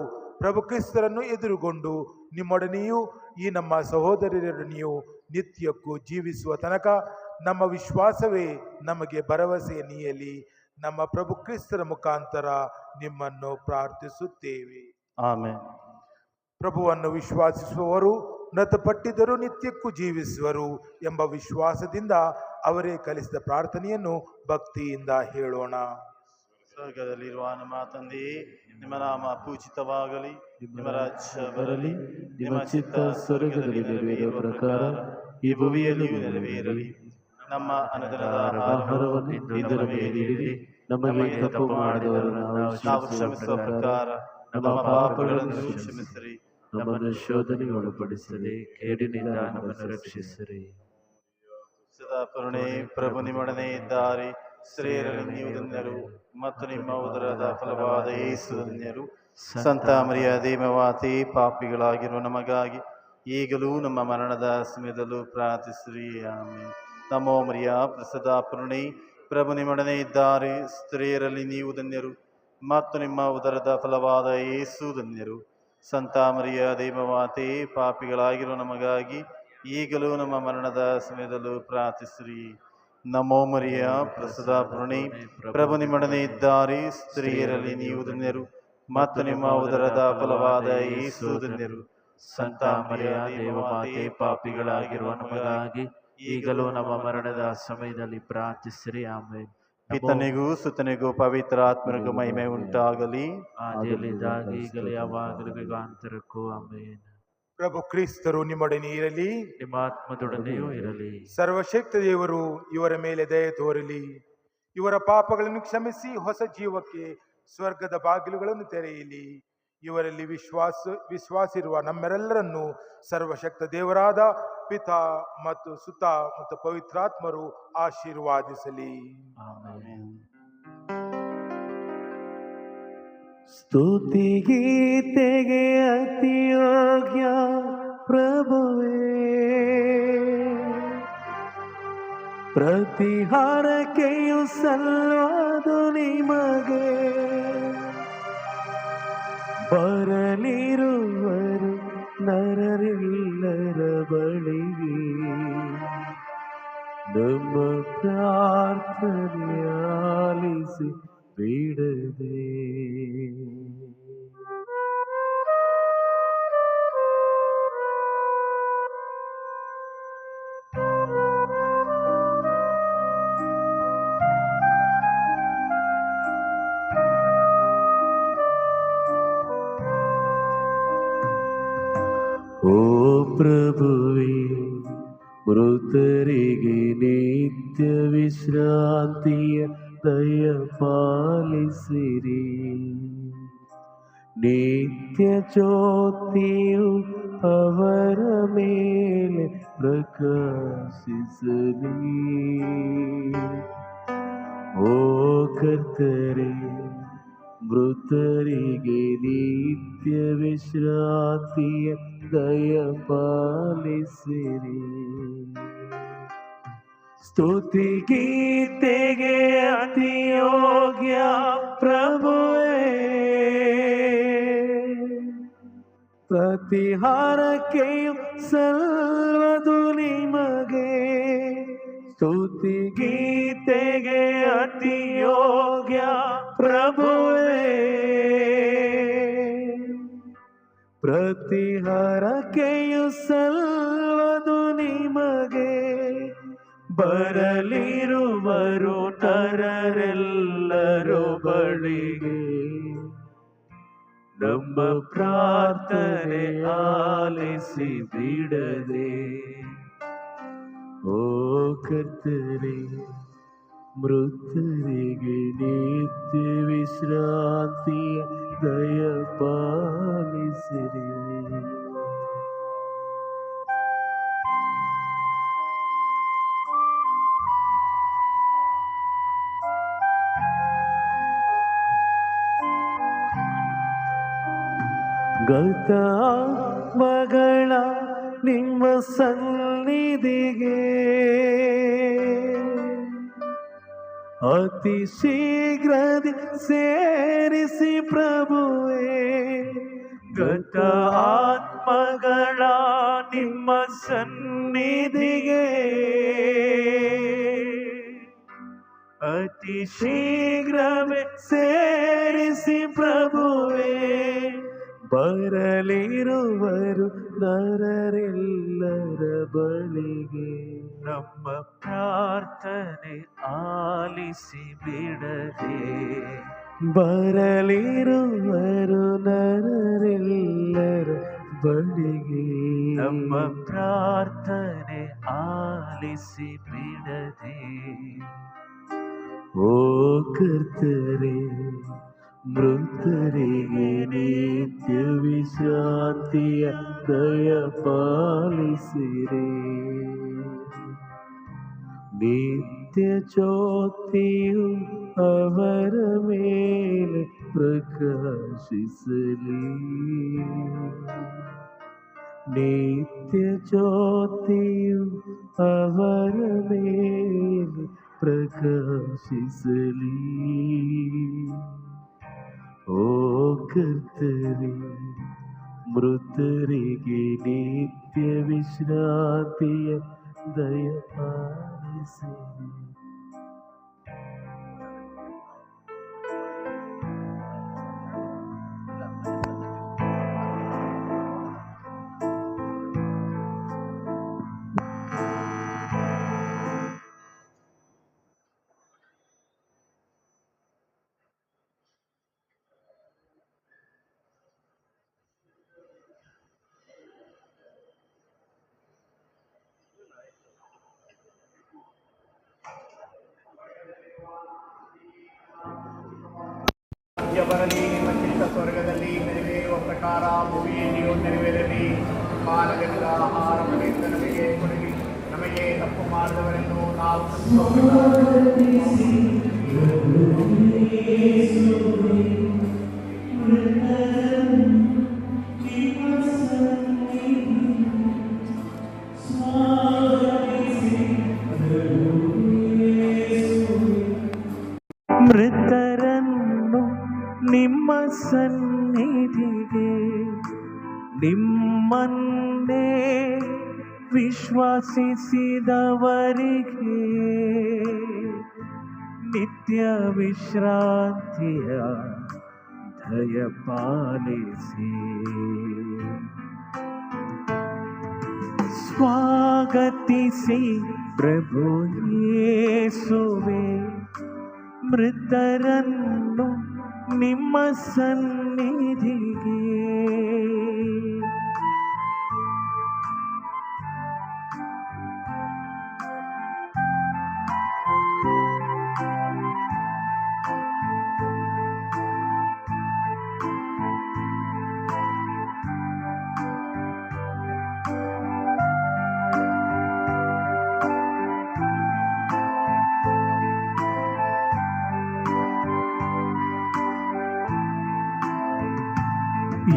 ಪ್ರಭು ಕ್ರಿಸ್ತರನ್ನು ಎದುರುಗೊಂಡು ನಿಮ್ಮೊಡನೆಯೂ ಈ ನಮ್ಮ ಸಹೋದರರೊಡನೆಯೂ ನಿತ್ಯಕ್ಕೂ ಜೀವಿಸುವ ತನಕ ನಮ್ಮ ವಿಶ್ವಾಸವೇ ನಮಗೆ ಭರವಸೆ ನೀಯಲಿ. ನಮ್ಮ ಪ್ರಭು ಕ್ರಿಸ್ತರ ಮುಖಾಂತರ ನಿಮ್ಮನ್ನು ಪ್ರಾರ್ಥಿಸುತ್ತೇವೆ. ಆಮೆನ್. ಪ್ರಭುವನ್ನು ವಿಶ್ವಾಸಿಸುವವರು ಮೃತಪಟ್ಟಿದ್ದರೂ ನಿತ್ಯಕ್ಕೂ ಜೀವಿಸುವರು ಎಂಬ ವಿಶ್ವಾಸದಿಂದ ಅವರೇ ಕಲಿಸಿದ ಪ್ರಾರ್ಥನೆಯನ್ನು ಭಕ್ತಿಯಿಂದ ಹೇಳೋಣ. ಸ್ವರ್ಗದಲ್ಲಿರುವ ನಮ್ಮ ತಂದೆಯೇ, ನಿಮ್ಮ ನಾಮ ಪೂಜಿತವಾಗಲಿ, ನಿಮ್ಮ ರಾಜ್ಯ ಬರಲಿ, ನಿಮ್ಮ ಚಿತ್ತ ಸ್ವರ್ಗದಲ್ಲಿ ನೆರವೇರುವ ಪ್ರಕಾರ ಈ ಭೂಮಿಯಲ್ಲಿಯೂ ನೆರವೇರಲಿ. ನಮ್ಮ ಅನುದಿನದ ಆಹಾರವನ್ನು ಇಂದು ನಮಗೆ ನೀಡಿರಿ. ನಮಗೆ ತಪ್ಪು ಮಾಡಿದವರನ್ನು ನಾವು ಕ್ಷಮಿಸುವ ಪ್ರಕಾರ ನಮ್ಮ ಪಾಪಗಳನ್ನು ಕ್ಷಮಿಸಿರಿ. ನಮ್ಮನ್ನು ಶೋಧನೆಗೆ ಒಳಪಡಿಸದೆ ಕೇಡಿನಿಂದ ನಮ್ಮನ್ನು ರಕ್ಷಿಸಿರಿ. ಸದಾಪುರಣೆ, ಪ್ರಭು ನಿಮ್ಮೊಡನೆ ಇದ್ದಾರೆ. ಸ್ತ್ರೀಯರಲ್ಲಿ ನೀವು ಧನ್ಯರು ಮತ್ತು ನಿಮ್ಮ ಉದರದ ಫಲವಾದ ಯೇಸು ಧನ್ಯರು. ಸಂತ ಮರಿಯ ದೇವಮಾತೆ, ಪಾಪಿಗಳಾಗಿರುವ ನಮಗಾಗಿ ಈಗಲೂ ನಮ್ಮ ಮರಣದ ಸಮಯದಲ್ಲೂ ಪ್ರಾರ್ಥಿಸಿರಿ. ಆಮೆನ್. ನಮೋ ಮರಿಯ ಪ್ರಸದಾಪುರಣೆ, ಪ್ರಭು ನಿಮ್ಮೊಡನೆ ಇದ್ದಾರೆ. ಸ್ತ್ರೀಯರಲ್ಲಿ ನೀವು ಧನ್ಯರು ಮತ್ತು ನಿಮ್ಮ ಉದರದ ಫಲವಾದ ಯೇಸು ಧನ್ಯರು. ಸಂತ ಮರಿಯ ದೇವಮಾತೆ, ಪಾಪಿಗಳಾಗಿರುವ ನಮಗಾಗಿ ಈಗಲೂ ನಮ್ಮ ಮರಣದ ಸಮಯದಲ್ಲೂ ಪ್ರಾರ್ಥಿಸಿರಿ. ನಮೋ ಮರಿಯ ಪ್ರಸದಾಪುರಣೆ, ಪ್ರಭು ನಿಮ್ಮೊಡನೆ ಇದ್ದಾರೆ. ಸ್ತ್ರೀಯರಲ್ಲಿ ನೀವು ಧನ್ಯರು ಮತ್ತು ನಿಮ್ಮ ಉದರದ ಫಲವಾದ ಯೇಸು ಧನ್ಯರು. ಸಂತ ಮರಿಯ ದೇವಮಾತೆ, ಪಾಪಿಗಳಾಗಿರುವ ನಮಗಾಗಿ ಈಗಲೂ ನಮ್ಮ ಮರಣದ ಸಮಯದಲ್ಲಿ ಪ್ರಾರ್ಥಿಸಿರಿ. ಆಮೆನ್. ಪಿತನಿಗೂ ಸುತನಿಗೂ ಪವಿತ್ರ ಆತ್ಮನಿಗೂ ಮಹಿಮೆ ಉಂಟಾಗಲಿ. ಆದಿಯಲ್ಲಿದ್ದಾಗ ಈಗಲೇ ಯಾವಾಗಲೂ ಯುಗಾಂತರಕ್ಕೂ. ಆಮೆನ್. ಪ್ರಭು ಕ್ರಿಸ್ತರು ನಿಮ್ಮೊಡನೆ ಇರಲಿ, ನಿಮ್ಮ ಆತ್ಮದೊಡನೆಯೂ ಇರಲಿ. ಸರ್ವಶಕ್ತ ದೇವರು ಇವರ ಮೇಲೆ ದಯೆ ತೋರಲಿ, ಇವರ ಪಾಪಗಳನ್ನು ಕ್ಷಮಿಸಿ ಹೊಸ ಜೀವಕ್ಕೆ ಸ್ವರ್ಗದ ಬಾಗಿಲುಗಳನ್ನು ತೆರೆಯಲಿ. ಇವರಲ್ಲಿ ವಿಶ್ವಾಸಿರುವ ನಮ್ಮೆಲ್ಲರನ್ನು ಸರ್ವಶಕ್ತ ದೇವರಾದ ಪಿತಾ ಮತ್ತು ಸುತ ಮತ್ತು ಪವಿತ್ರಾತ್ಮರು ಆಶೀರ್ವಾದಿಸಲಿ. ಆಮೆನ್. ಸ್ತುತಿ ಗೀತೆಗೆ ಅತಿ ಯೋಗ್ಯ ಪ್ರಭುವೇ, ಪ್ರತಿಹಾರಕ್ಕೆಯು ಸಲ್ಲದು ನಿಮಗೆ. ಬರಲಿರುವರು ನರರೆಲ್ಲರ ಬಳಿಗೆ, ನಮ್ಮ ಪ್ರಾರ್ಥನೆ ಆಲಿಸಿ ಬಿಡದೆ. ಓ ಪ್ರಭುವೇ, ಮೃತರಿಗೆ ನಿತ್ಯ ವಿಶ್ರಾಂತಿಯ ದಯ ಪಾಲಿಸಿರಿ. ನಿತ್ಯ ಜ್ಯೋತಿಯು ಅವರ ಮೇಲೆ ಪ್ರಕಾಶಿಸಲಿ. ಓ ಕರ್ತರೇ, ಮೃತರಿಗೆ ನಿತ್ಯ ವಿಶ್ರಾಂತಿಯ ದಯ ಪಾಲಿಸಿರಿ. ಸ್ತುತಿ ಗೀತೆಗೆ ಅತಿ ಯೋಗ್ಯ ಪ್ರಭುವೇ, ಪ್ರತಿಹಾರಕ್ಕೆಯು ಸಲ್ಲದು ನಿಮಗೆ. ಸ್ತುತಿ ಗೀತೆಗೆ ಅತಿ ಯೋಗ್ಯ ಪ್ರಭುವೇ, ಪ್ರತಿಹಾರಕ್ಕೆಯು ಸಲ್ಲದು ನಿಮಗೆ. ಬರಲಿರುವರು ನರರೆಲ್ಲರೂ ಬಳಿಗೆ, ನಮ್ಮ ಪ್ರಾರ್ಥನೆ ಆಲಿಸಿ ಬಿಡದೆ. ಓ ಕರ್ತನೇ, ಮೃತರಿಗೆ ನಿತ್ಯ ವಿಶ್ರಾಂತಿಯ ದಯಪಾಲಿಸಿರಿ. ಗತ ಮಗಳ ನಿಮ್ಮ ಸನ್ನಿಧಿಗೆ ಅತಿ ಶೀಘ್ರದಿ ಸೇರಿಸಿ ಪ್ರಭುವೇ. ಗತ ಆತ್ಮಗಳ ನಿಮ್ಮ ಸನ್ನಿಧಿಗೆ ಅತಿ ಶೀಘ್ರವೇ ಸೇರಿಸಿ ಪ್ರಭುವೇ. ಬರಲಿರುವರು ನರರೆಲ್ಲರ ಬಳಿಗೆ. ನಮ್ಮ ಪ್ರಾರ್ಥನೆ ಆಲಿಸಿ ಬಿಡದೆ. ಬರಲಿರುವರು ನರರೆಲ್ಲರ ಬಳಿಗೆ. ನಮ್ಮ ಪ್ರಾರ್ಥನೆ ಆಲಿಸಿ ಬಿಡದೆ. ಓ ಕರ್ತರೇ, ಮೃತರಿಗೆ ನಿತ್ಯ ವಿಶ್ರಾಂತಿಯ ದಯಪಾಲಿಸಿರಿ. ನಿತ್ಯ ಜ್ಯೋತಿಯು ಅವರ ಮೇಲೆ ಪ್ರಕಾಶಿಸಲಿ. ನಿತ್ಯ ಜ್ಯೋತಿಯು ಅವರ ಮೇಲೆ ಪ್ರಕಾಶಿಸಲಿ. ಓ ಕರ್ತರೇ, ಮೃತರಿಗೆ ನಿತ್ಯ ವಿಶ್ರಾಂತಿಯ ದಯಪಾಲಿಸಿರಿ. ಬರಲಿ, ನಿಮ್ಮ ಚಿತ್ತ ಸ್ವರ್ಗದಲ್ಲಿ ನೆರವೇರುವ ಪ್ರಕಾರ ಭೂಮಿಯಲ್ಲಿಯೂ ನೆರವೇರಲಿ. ಕಾಲವೆಲ್ಲ ಆಹಾರವನ್ನು ನಮಗೆ ಕೊಡಲಿ. ನಮಗೆ ತಪ್ಪು ಮಾಡಿದವರೆಂದು ನಾವು ಮೃತರನ್ನು ನಿಮ್ಮ ಸನ್ನಿಧಿಗೆ, ನಿಮ್ಮನ್ನೇ ವಿಶ್ವಾಸಿಸಿದವರಿಗೆ ನಿತ್ಯ ವಿಶ್ರಾಂತಿಯ ದಯಪಾಲಿಸಿ. ಸ್ವಾಗತಿಸಿ ಪ್ರಭು ಯೇಸುವೇ, ಮೃತರನ್ನು ನಿಮ್ಮ ಸನ್ನಿಧಿಗೆ.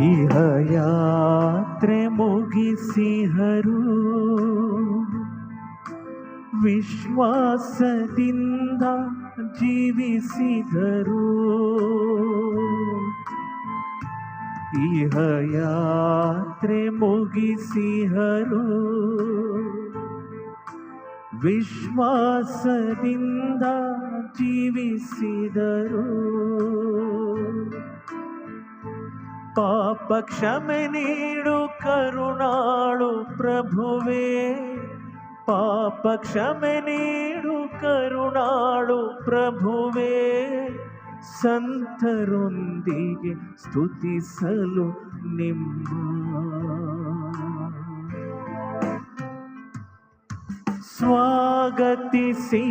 ಇಹ ಯಾತ್ರೆ ಮುಗಿಸಿಹರು, ವಿಶ್ವಾಸದಿಂದ ಜೀವಿಸಿದರು. ಇಹ ಯಾತ್ರೆ ಮುಗಿಸಿಹರು, ವಿಶ್ವಾಸದಿಂದ ಜೀವಿಸಿದರು. ಪಾಪ ಕ್ಷಮೆ ನೀಡು ಕರುಣಾಳು ಪ್ರಭುವೇ, ಪಾಪ ಕ್ಷಮೆ ನೀಡು ಕರುಣಾಳು ಪ್ರಭುವೇ. ಸಂತರೊಂದಿಗೆ ಸ್ತುತಿಸಲು ನಿಮ್ಮ ಸ್ವಾಗತಿಸಿ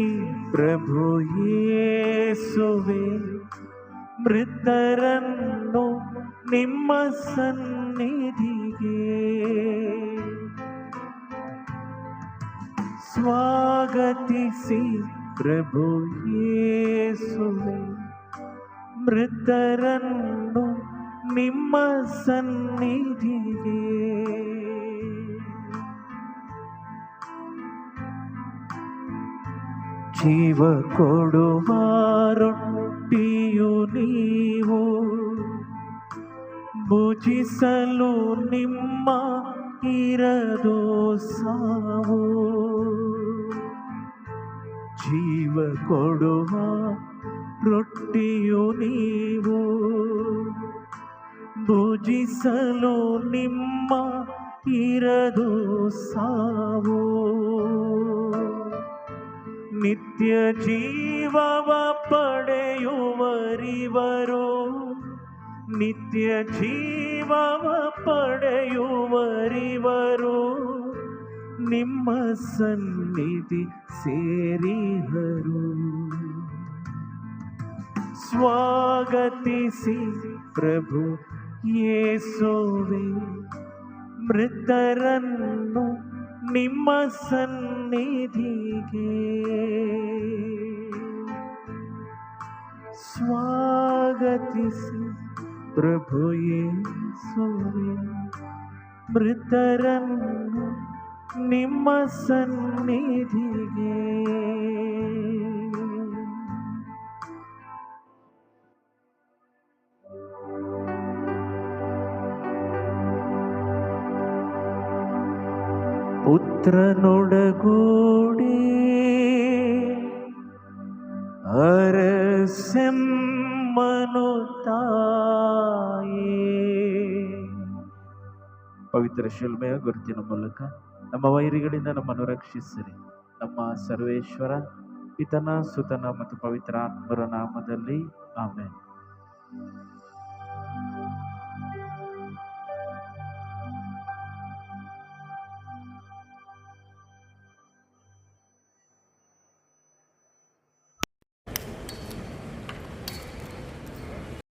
ಪ್ರಭು ಯೇಸುವೆ ಮೃತರನ್ನು ನಿಮ್ಮ ಸನ್ನಿಧಿಗೆ ಸ್ವಾಗತಿಸಿ ಪ್ರಭು ಯೇಸುವೆ ಮೃತರನ್ನು ನಿಮ್ಮ ಸನ್ನಿಧಿಗೆ ಜೀವ ಕೊಡುವ ರೊಟ್ಟಿಯು ನೀವು ಭುಜಿಸಲು ನಿಮ್ಮ ಇರದು ಸಾವು ಜೀವ ಕೊಡುವ ರೊಟ್ಟಿಯು ನೀವು ಭುಜಿಸಲು ನಿಮ್ಮ ಇರದು ಸಾವು ನಿತ್ಯ ಜೀವವ ಪಡೆಯುವರಿವರು ನಿತ್ಯ ಜೀವವ ಪಡೆಯುವರಿವರು ನಿಮ್ಮ ಸನ್ನಿಧಿ ಸೇರಿಹರು ಸ್ವಾಗತಿಸಿ ಪ್ರಭು ಯೇಸುವೆ ಮೃತರನ್ನು ನಿಮ್ಮ ಸನ್ನಿಧಿಗೆ ಸ್ವಾಗತಿಸಿ ಪ್ರಭು ಯೇಸುವೆ ಮೃತರನ್ನು ನಿಮ್ಮ ಸನ್ನಿಧಿಗೆ ಪುತ್ರನೊಡಗೂಡಿ ಅರಸೆಮ್ಮನು ತಾಯೇ ಪವಿತ್ರ ಶಿಲ್ಮೆಯ ಗುರುತಿನ ಮೂಲಕ ನಮ್ಮ ವೈರಿಗಳಿಂದ ನಮ್ಮನ್ನು ರಕ್ಷಿಸಿರಿ. ನಮ್ಮ ಸರ್ವೇಶ್ವರ ಪಿತನ ಸುತನ ಮತ್ತು ಪವಿತ್ರ ಆತ್ಮರ ನಾಮದಲ್ಲಿ ಆಮೆನ್.